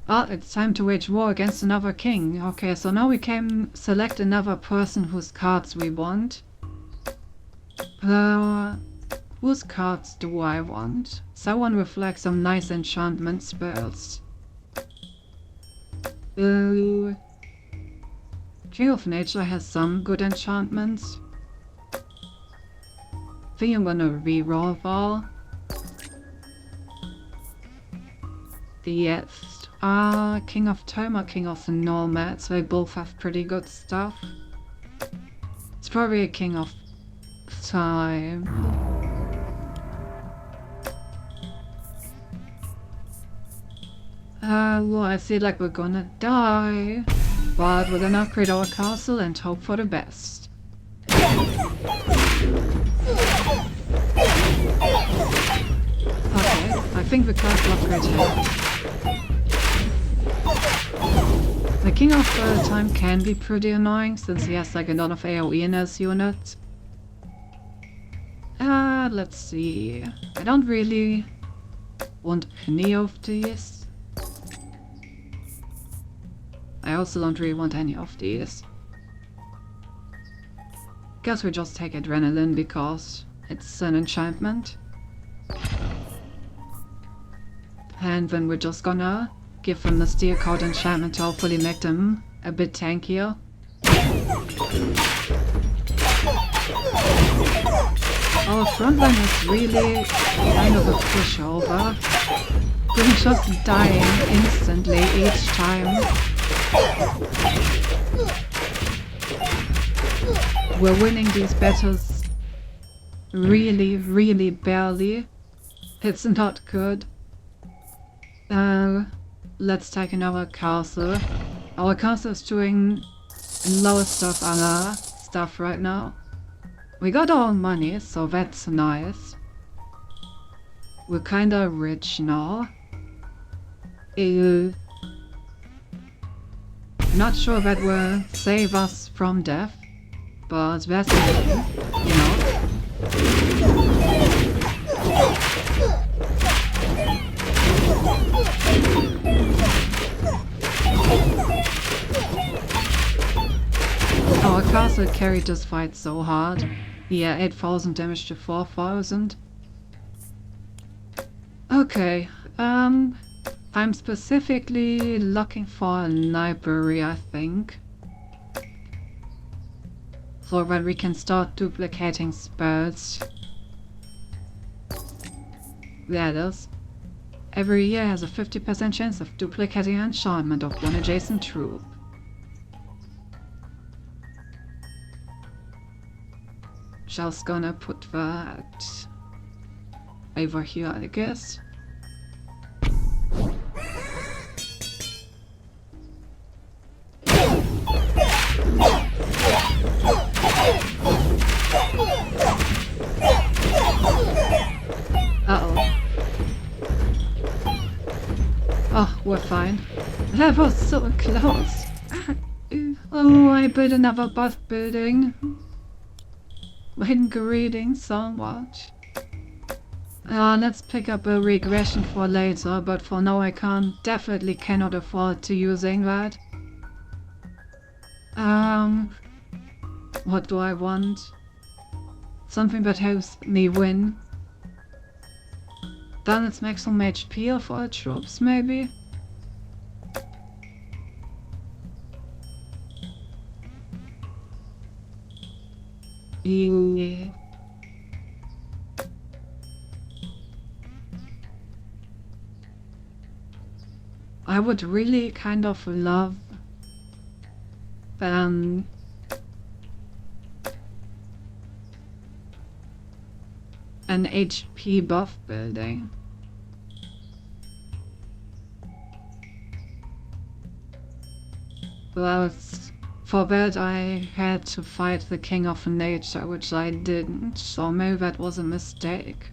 Oh, it's time to wage war against another king. Okay, so now we can select another person whose cards we want. Whose cards do I want? Someone with like some nice enchantment spells. King of Nature has some good enchantments. I think I'm gonna reroll all. Yes. King of Time or King of the Nomads, they both have pretty good stuff. It's probably a King of Time. Well, I feel like we're gonna die, but we're gonna upgrade our castle and hope for the best. Okay, I think the castle upgrade helped. The King of Time can be pretty annoying since he has like a lot of AoE in his unit. Let's see. I don't really want any of these. I also don't really want any of these. Guess we just take Adrenaline because it's an enchantment. And then we're just gonna give them the Steel Code enchantment to hopefully make them a bit tankier. Our frontline is really kind of a pushover. We're just dying instantly each time. We're winning these battles really, really barely. It's not good. Let's take another castle. Our castle is doing low stuff right now. We got our money, so that's nice. We're kinda rich now. Not sure that will save us from death, but that's it, you know. Our castle carried this fight so hard. Yeah, 8,000 damage to 4,000. Okay, I'm specifically looking for a library, I think. so that we can start duplicating spells. There it is. Every year has a 50% chance of duplicating an enchantment of one adjacent troop. Just gonna put that over here, I guess. Uh-oh. Oh, we're fine. That was so close. Oh, I built another buff building. When greeting so much. Let's pick up a regression for later, but for now I definitely cannot afford to using that. What do I want? Something that helps me win. Then it's maximum HP of all troops, maybe? Yeah. I would really kind of love an HP buff building. Well, for that I had to fight the King of Nature, which I didn't, so maybe that was a mistake.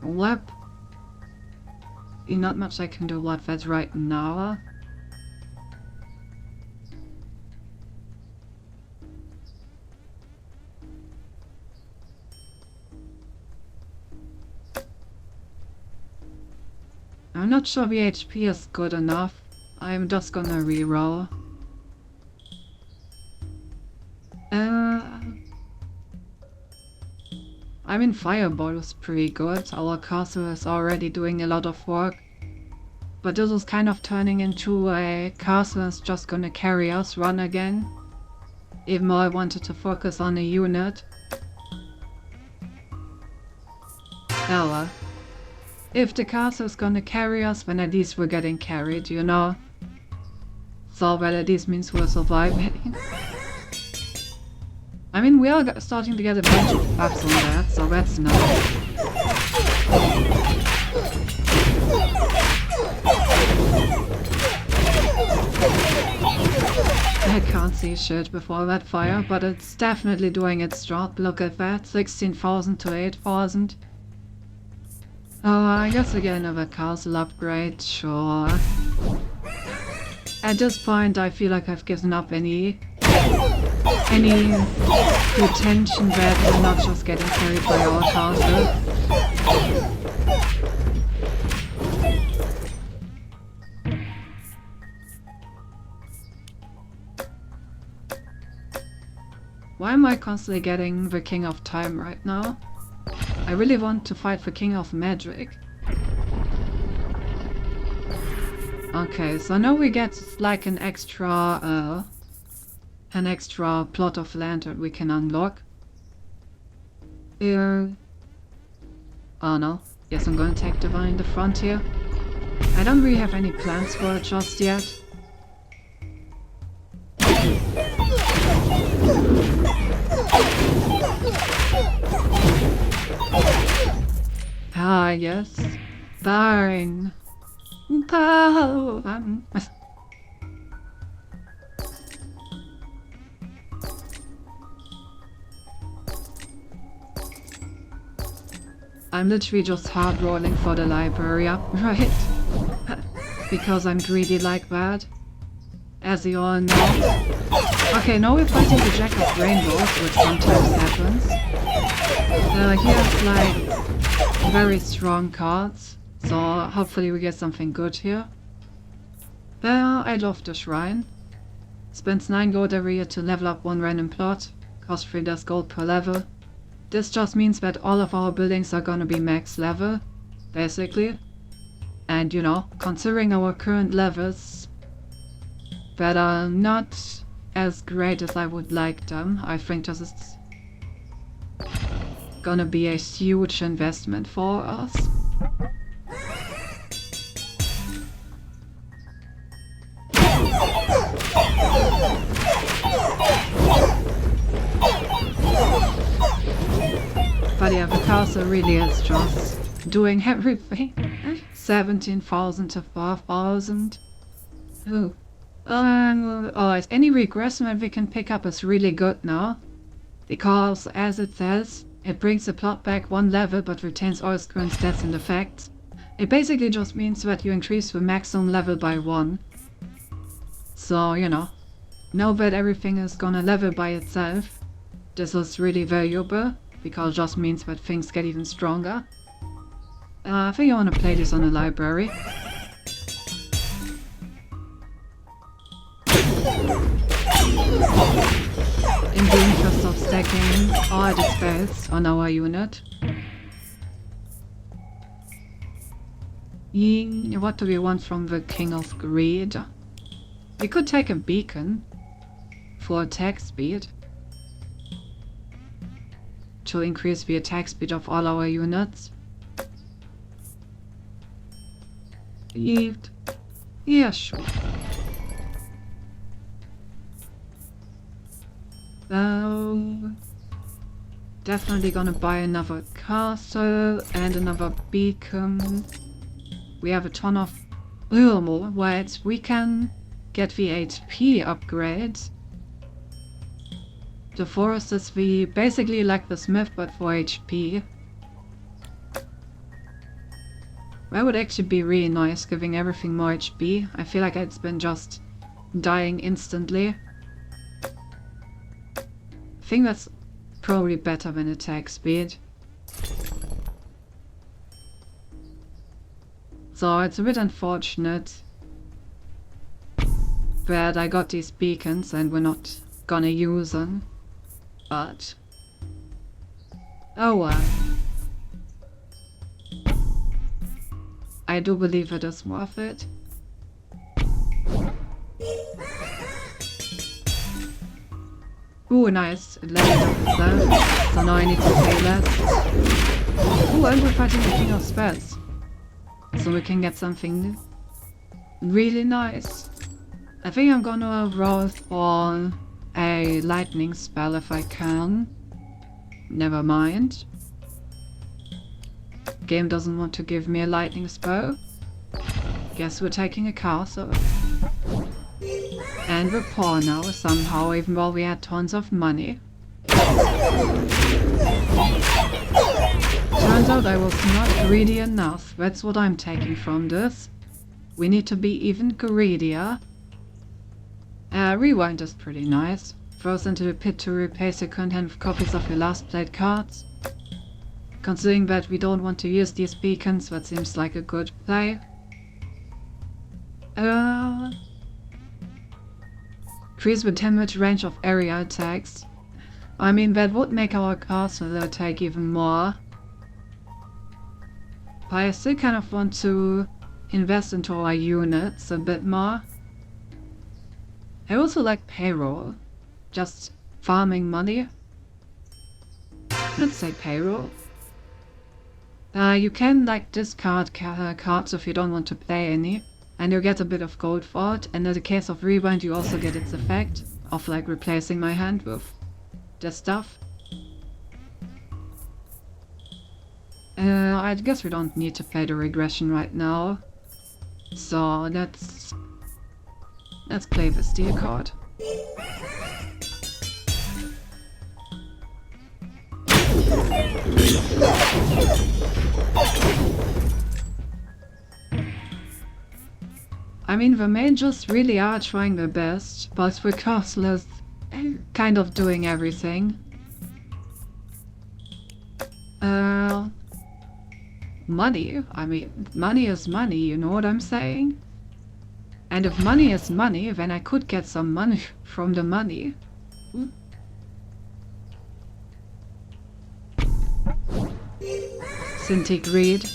Lab. Not much I can do with that right now. I'm not sure the HP is good enough. I'm just gonna reroll. I mean, Fireball was pretty good. Our castle is already doing a lot of work. But this is kind of turning into a castle that's just gonna carry us run again. Even though I wanted to focus on a unit. Ella. If the castle is gonna carry us, then at least we're getting carried, you know? So that at least means we're surviving. I mean, we are starting to get a bunch of buffs on that, so that's nice. I can't see shit before that fire, but it's definitely doing its job. Look at that, 16,000 to 8,000. Oh, I guess we get another castle upgrade, sure. At this point, I feel like I've given up any pretension that we're not just getting carried by our castle. Why am I constantly getting the King of Time right now? I really want to fight the King of Magic. Okay, so now we get like an extra plot of land that we can unlock. Oh no, yes, I'm gonna take Divine the Frontier. I don't really have any plans for it just yet. Ah, yes. Fine. I'm literally just hard rolling for the library up, right? Because I'm greedy like that. As you all know. Okay, now we're fighting the Jack of Rainbows, which sometimes happens. He has like very strong cards, so hopefully we get something good here. I love the shrine. Spends 9 gold every year to level up one random plot. Costs 3 less gold per level. This just means that all of our buildings are gonna be max level, basically. And, you know, considering our current levels that are not as great as I would like them, I think this is gonna be a huge investment for us. But yeah, the castle really is just doing everything. 17,000 to 4,000. Ooh. Oh, any regression that we can pick up is really good now. Because, as it says, it brings the plot back one level but retains all its current stats and effects. It basically just means that you increase the maximum level by 1. So, you know, now that everything is gonna level by itself, this is really valuable, because it just means that things get even stronger. I think I want to play this on the library. In the interest of stacking all the spells on our unit. What do we want from the King of Greed? We could take a beacon for attack speed to increase the attack speed of all our units. Yeah, sure. So, definitely gonna buy another castle and another beacon. We have a ton of wait, we can get the HP upgrades. The forest is basically like the smith but for HP. That would actually be really nice, giving everything more HP. I feel like it's been just dying instantly. I think that's probably better than attack speed. So it's a bit unfortunate that I got these beacons and we're not gonna use them. But oh well. I do believe it is worth it. Ooh, nice. It leveled up itself. So now I need to pay less. Ooh, and we're fighting the King of Spells. So we can get something really nice. I think I'm gonna roll for a lightning spell if I can. Never mind. Game doesn't want to give me a lightning spell. Guess we're taking a castle. And we're poor now somehow, even though we had tons of money. Turns out I was not greedy enough. That's what I'm taking from this. We need to be even greedier. Rewind is pretty nice. Throws into the pit to replace the content with copies of your last played cards. Considering that we don't want to use these beacons, that seems like a good play. Increase the damage range of area attacks. I mean, that would make our castle attack even more. But I still kind of want to invest into our units a bit more. I also like payroll. Just farming money. Let's say payroll. You can like discard cards if you don't want to play any. And you get a bit of gold for it. And in the case of rewind you also get its effect of like replacing my hand with this stuff. I guess we don't need to play the regression right now. So let's play the steel card. I mean, the mages really are trying their best, but the castle is kind of doing everything. Money? I mean, money is money, you know what I'm saying? And if money is money, then I could get some money from the money. Sinti Greed.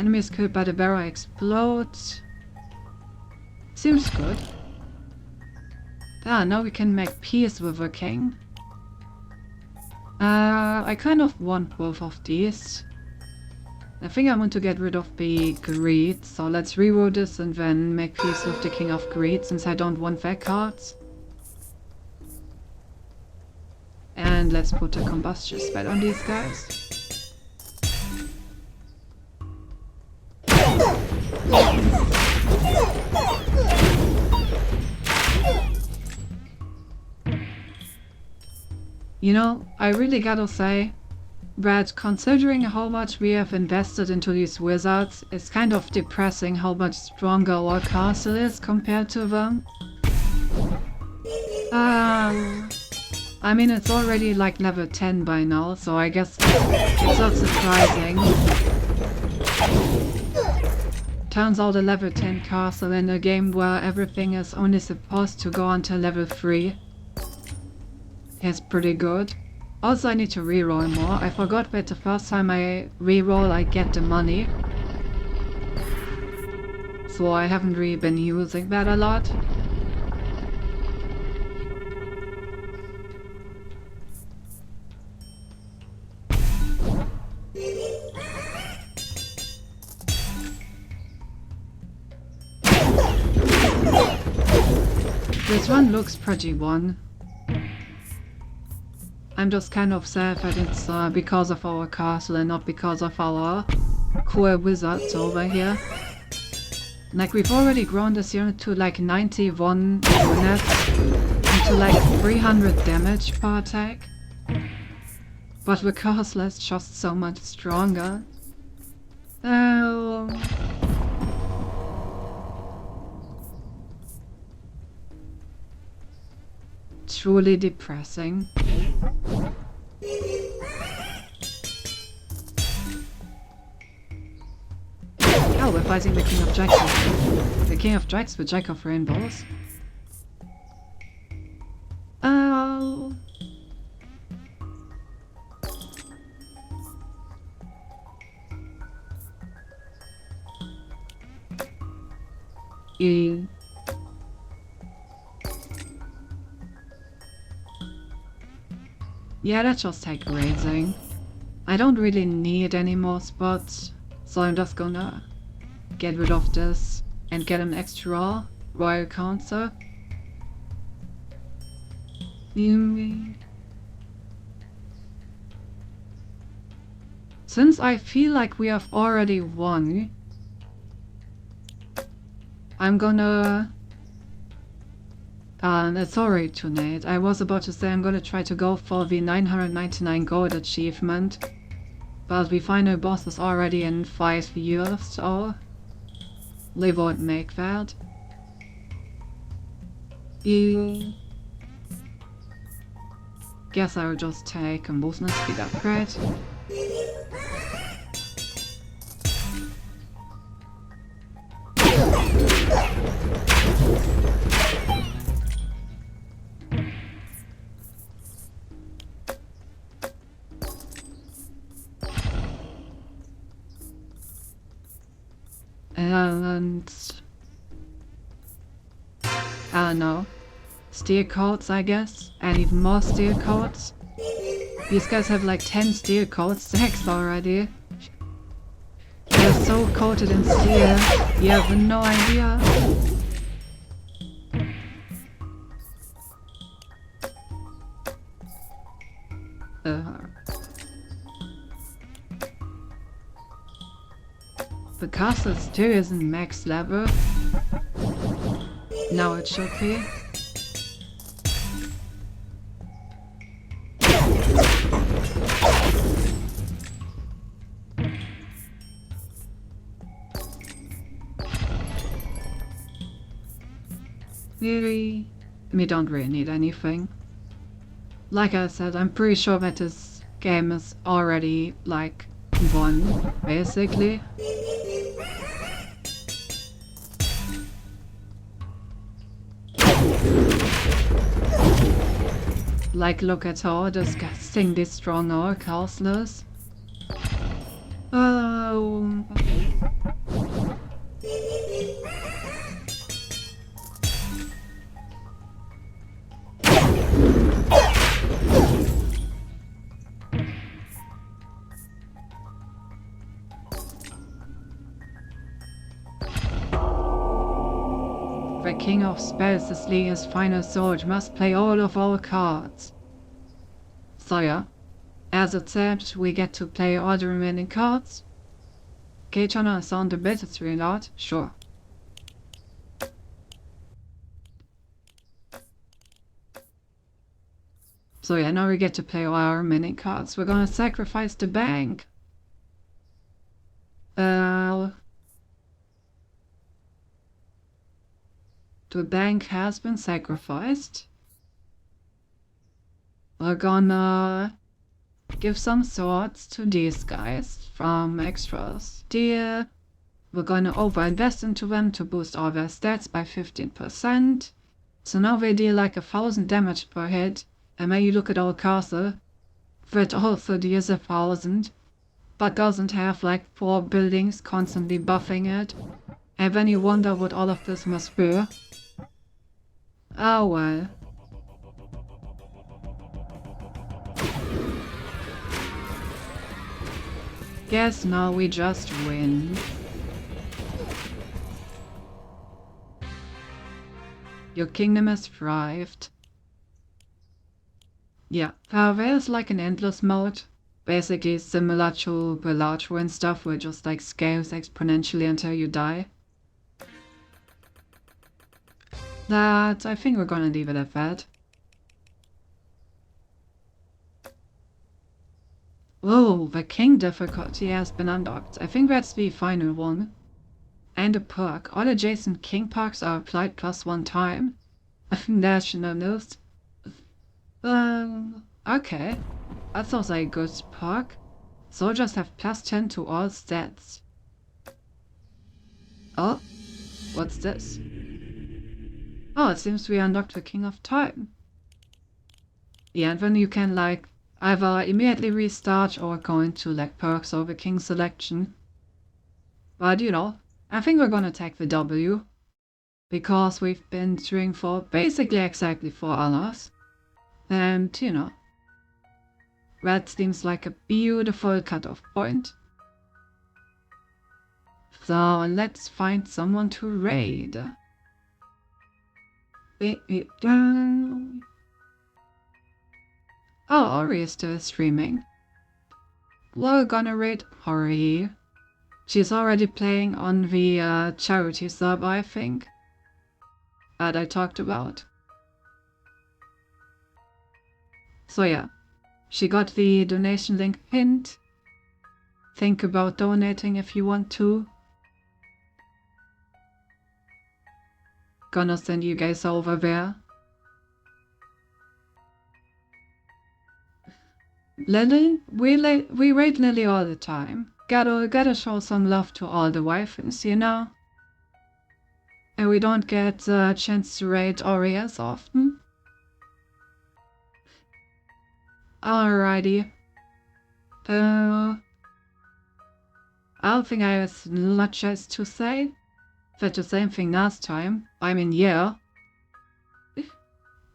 Enemies killed by the barrel explode. Seems good. Ah, now we can make peace with the king. I kind of want both of these. I think I want to get rid of the greed, so let's reroll this and then make peace with the king of greed, since I don't want their cards. And let's put a combustion spell on these guys. You know, I really gotta say that considering how much we have invested into these wizards, it's kind of depressing how much stronger our castle is compared to them. I mean, it's already like level 10 by now, so I guess it's not surprising. Turns out a level 10 castle in a game where everything is only supposed to go until level 3 is pretty good. Also, I need to reroll more. I forgot that the first time I reroll I get the money. So I haven't really been using that a lot. This one looks pretty won. I'm just kind of sad that it's because of our castle and not because of our cool wizards over here. Like, we've already grown this unit to like 91 units and to like 300 damage per attack. But the castle is just so much stronger. Oh. Truly depressing. Oh, we're fighting the King of Jacks. The King of Jacks, the Jack of Rainbows. Oh. Yeah, let's just take raising. I don't really need any more spots, so I'm just gonna get rid of this and get an extra Royal Council. Since I feel like we have already won, I'm gonna... sorry, Tunate. I was about to say I'm gonna try to go for the 999 gold achievement, but the final boss is already in 5 years, so they won't make that. Guess I'll just take a movement speed upgrade. And I don't know, steel coats, I guess, and even more steel coats. These guys have like 10 steel coat stacks already. They're so coated in steel, you have no idea. The castle still isn't max level. Now it should be. Really? We don't really need anything. Like I said, I'm pretty sure that this game is already, like, won, basically. Like, look at how disgusting this strong our castle is. Oh. The King of Spells is League's final sword, must play all of our cards. So yeah, as it said, we get to play all the remaining cards. K-Channel is on the battlefield lot, sure. So yeah, now we get to play all our remaining cards. We're gonna sacrifice the bank. The bank has been sacrificed. We're gonna give some swords to these guys from extras. We're gonna overinvest into them to boost all their stats by 15%. So now they deal like 1000 damage per hit. And when you look at our castle, that also deals 1000, but doesn't have like 4 buildings constantly buffing it. And then you wonder what all of this must be. Oh well. Guess now we just win. Your kingdom has thrived. Yeah, there's like an endless mode. Basically similar to Bellatrix and stuff, where it just like scales exponentially until you die. That, I think we're gonna leave it at that. Whoa, the king difficulty has been unlocked. I think that's the final one. And a perk. All adjacent king perks are applied +1 time. National news. Okay. That sounds like a good perk. Soldiers have +10 to all stats. Oh, what's this? Oh, it seems we unlocked the King of Time. Yeah, and then you can like either immediately restart or go into like perks or the king selection. But you know, I think we're gonna take the W. Because we've been doing for basically exactly 4 hours. And you know, that seems like a beautiful cutoff point. So let's find someone to raid. Oh, Ori is still streaming. We're gonna raid Ori. She's already playing on the charity sub, I think, that I talked about. So yeah, she got the donation link pinned. Think about donating if you want to. Gonna send you guys over there. Lily, we raid Lily all the time. Gotta show some love to all the waifus, you know? And we don't get a chance to raid Ori as often. Alrighty. I don't think I have much else to say. Said the same thing last time. I mean, yeah.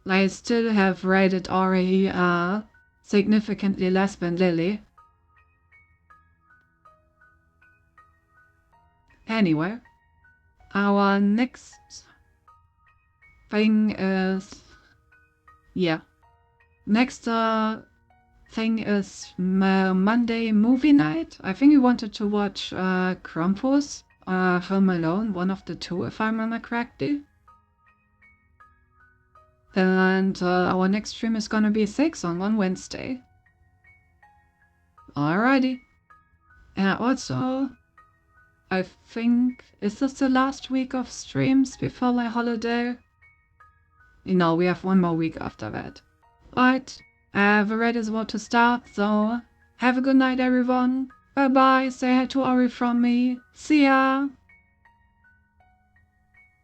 I still have rated Ori significantly less than Lily. Anyway, our next thing is... yeah. Next thing is Monday movie night. I think we wanted to watch Krampus, Home Alone, one of the two if I remember correctly. And our next stream is gonna be 6 on one Wednesday. Alrighty. And also, I think, is this the last week of streams before my holiday? No, we have one more week after that. Right, the raid is about to start, so have a good night everyone. Bye bye, say hi to Ori from me. See ya!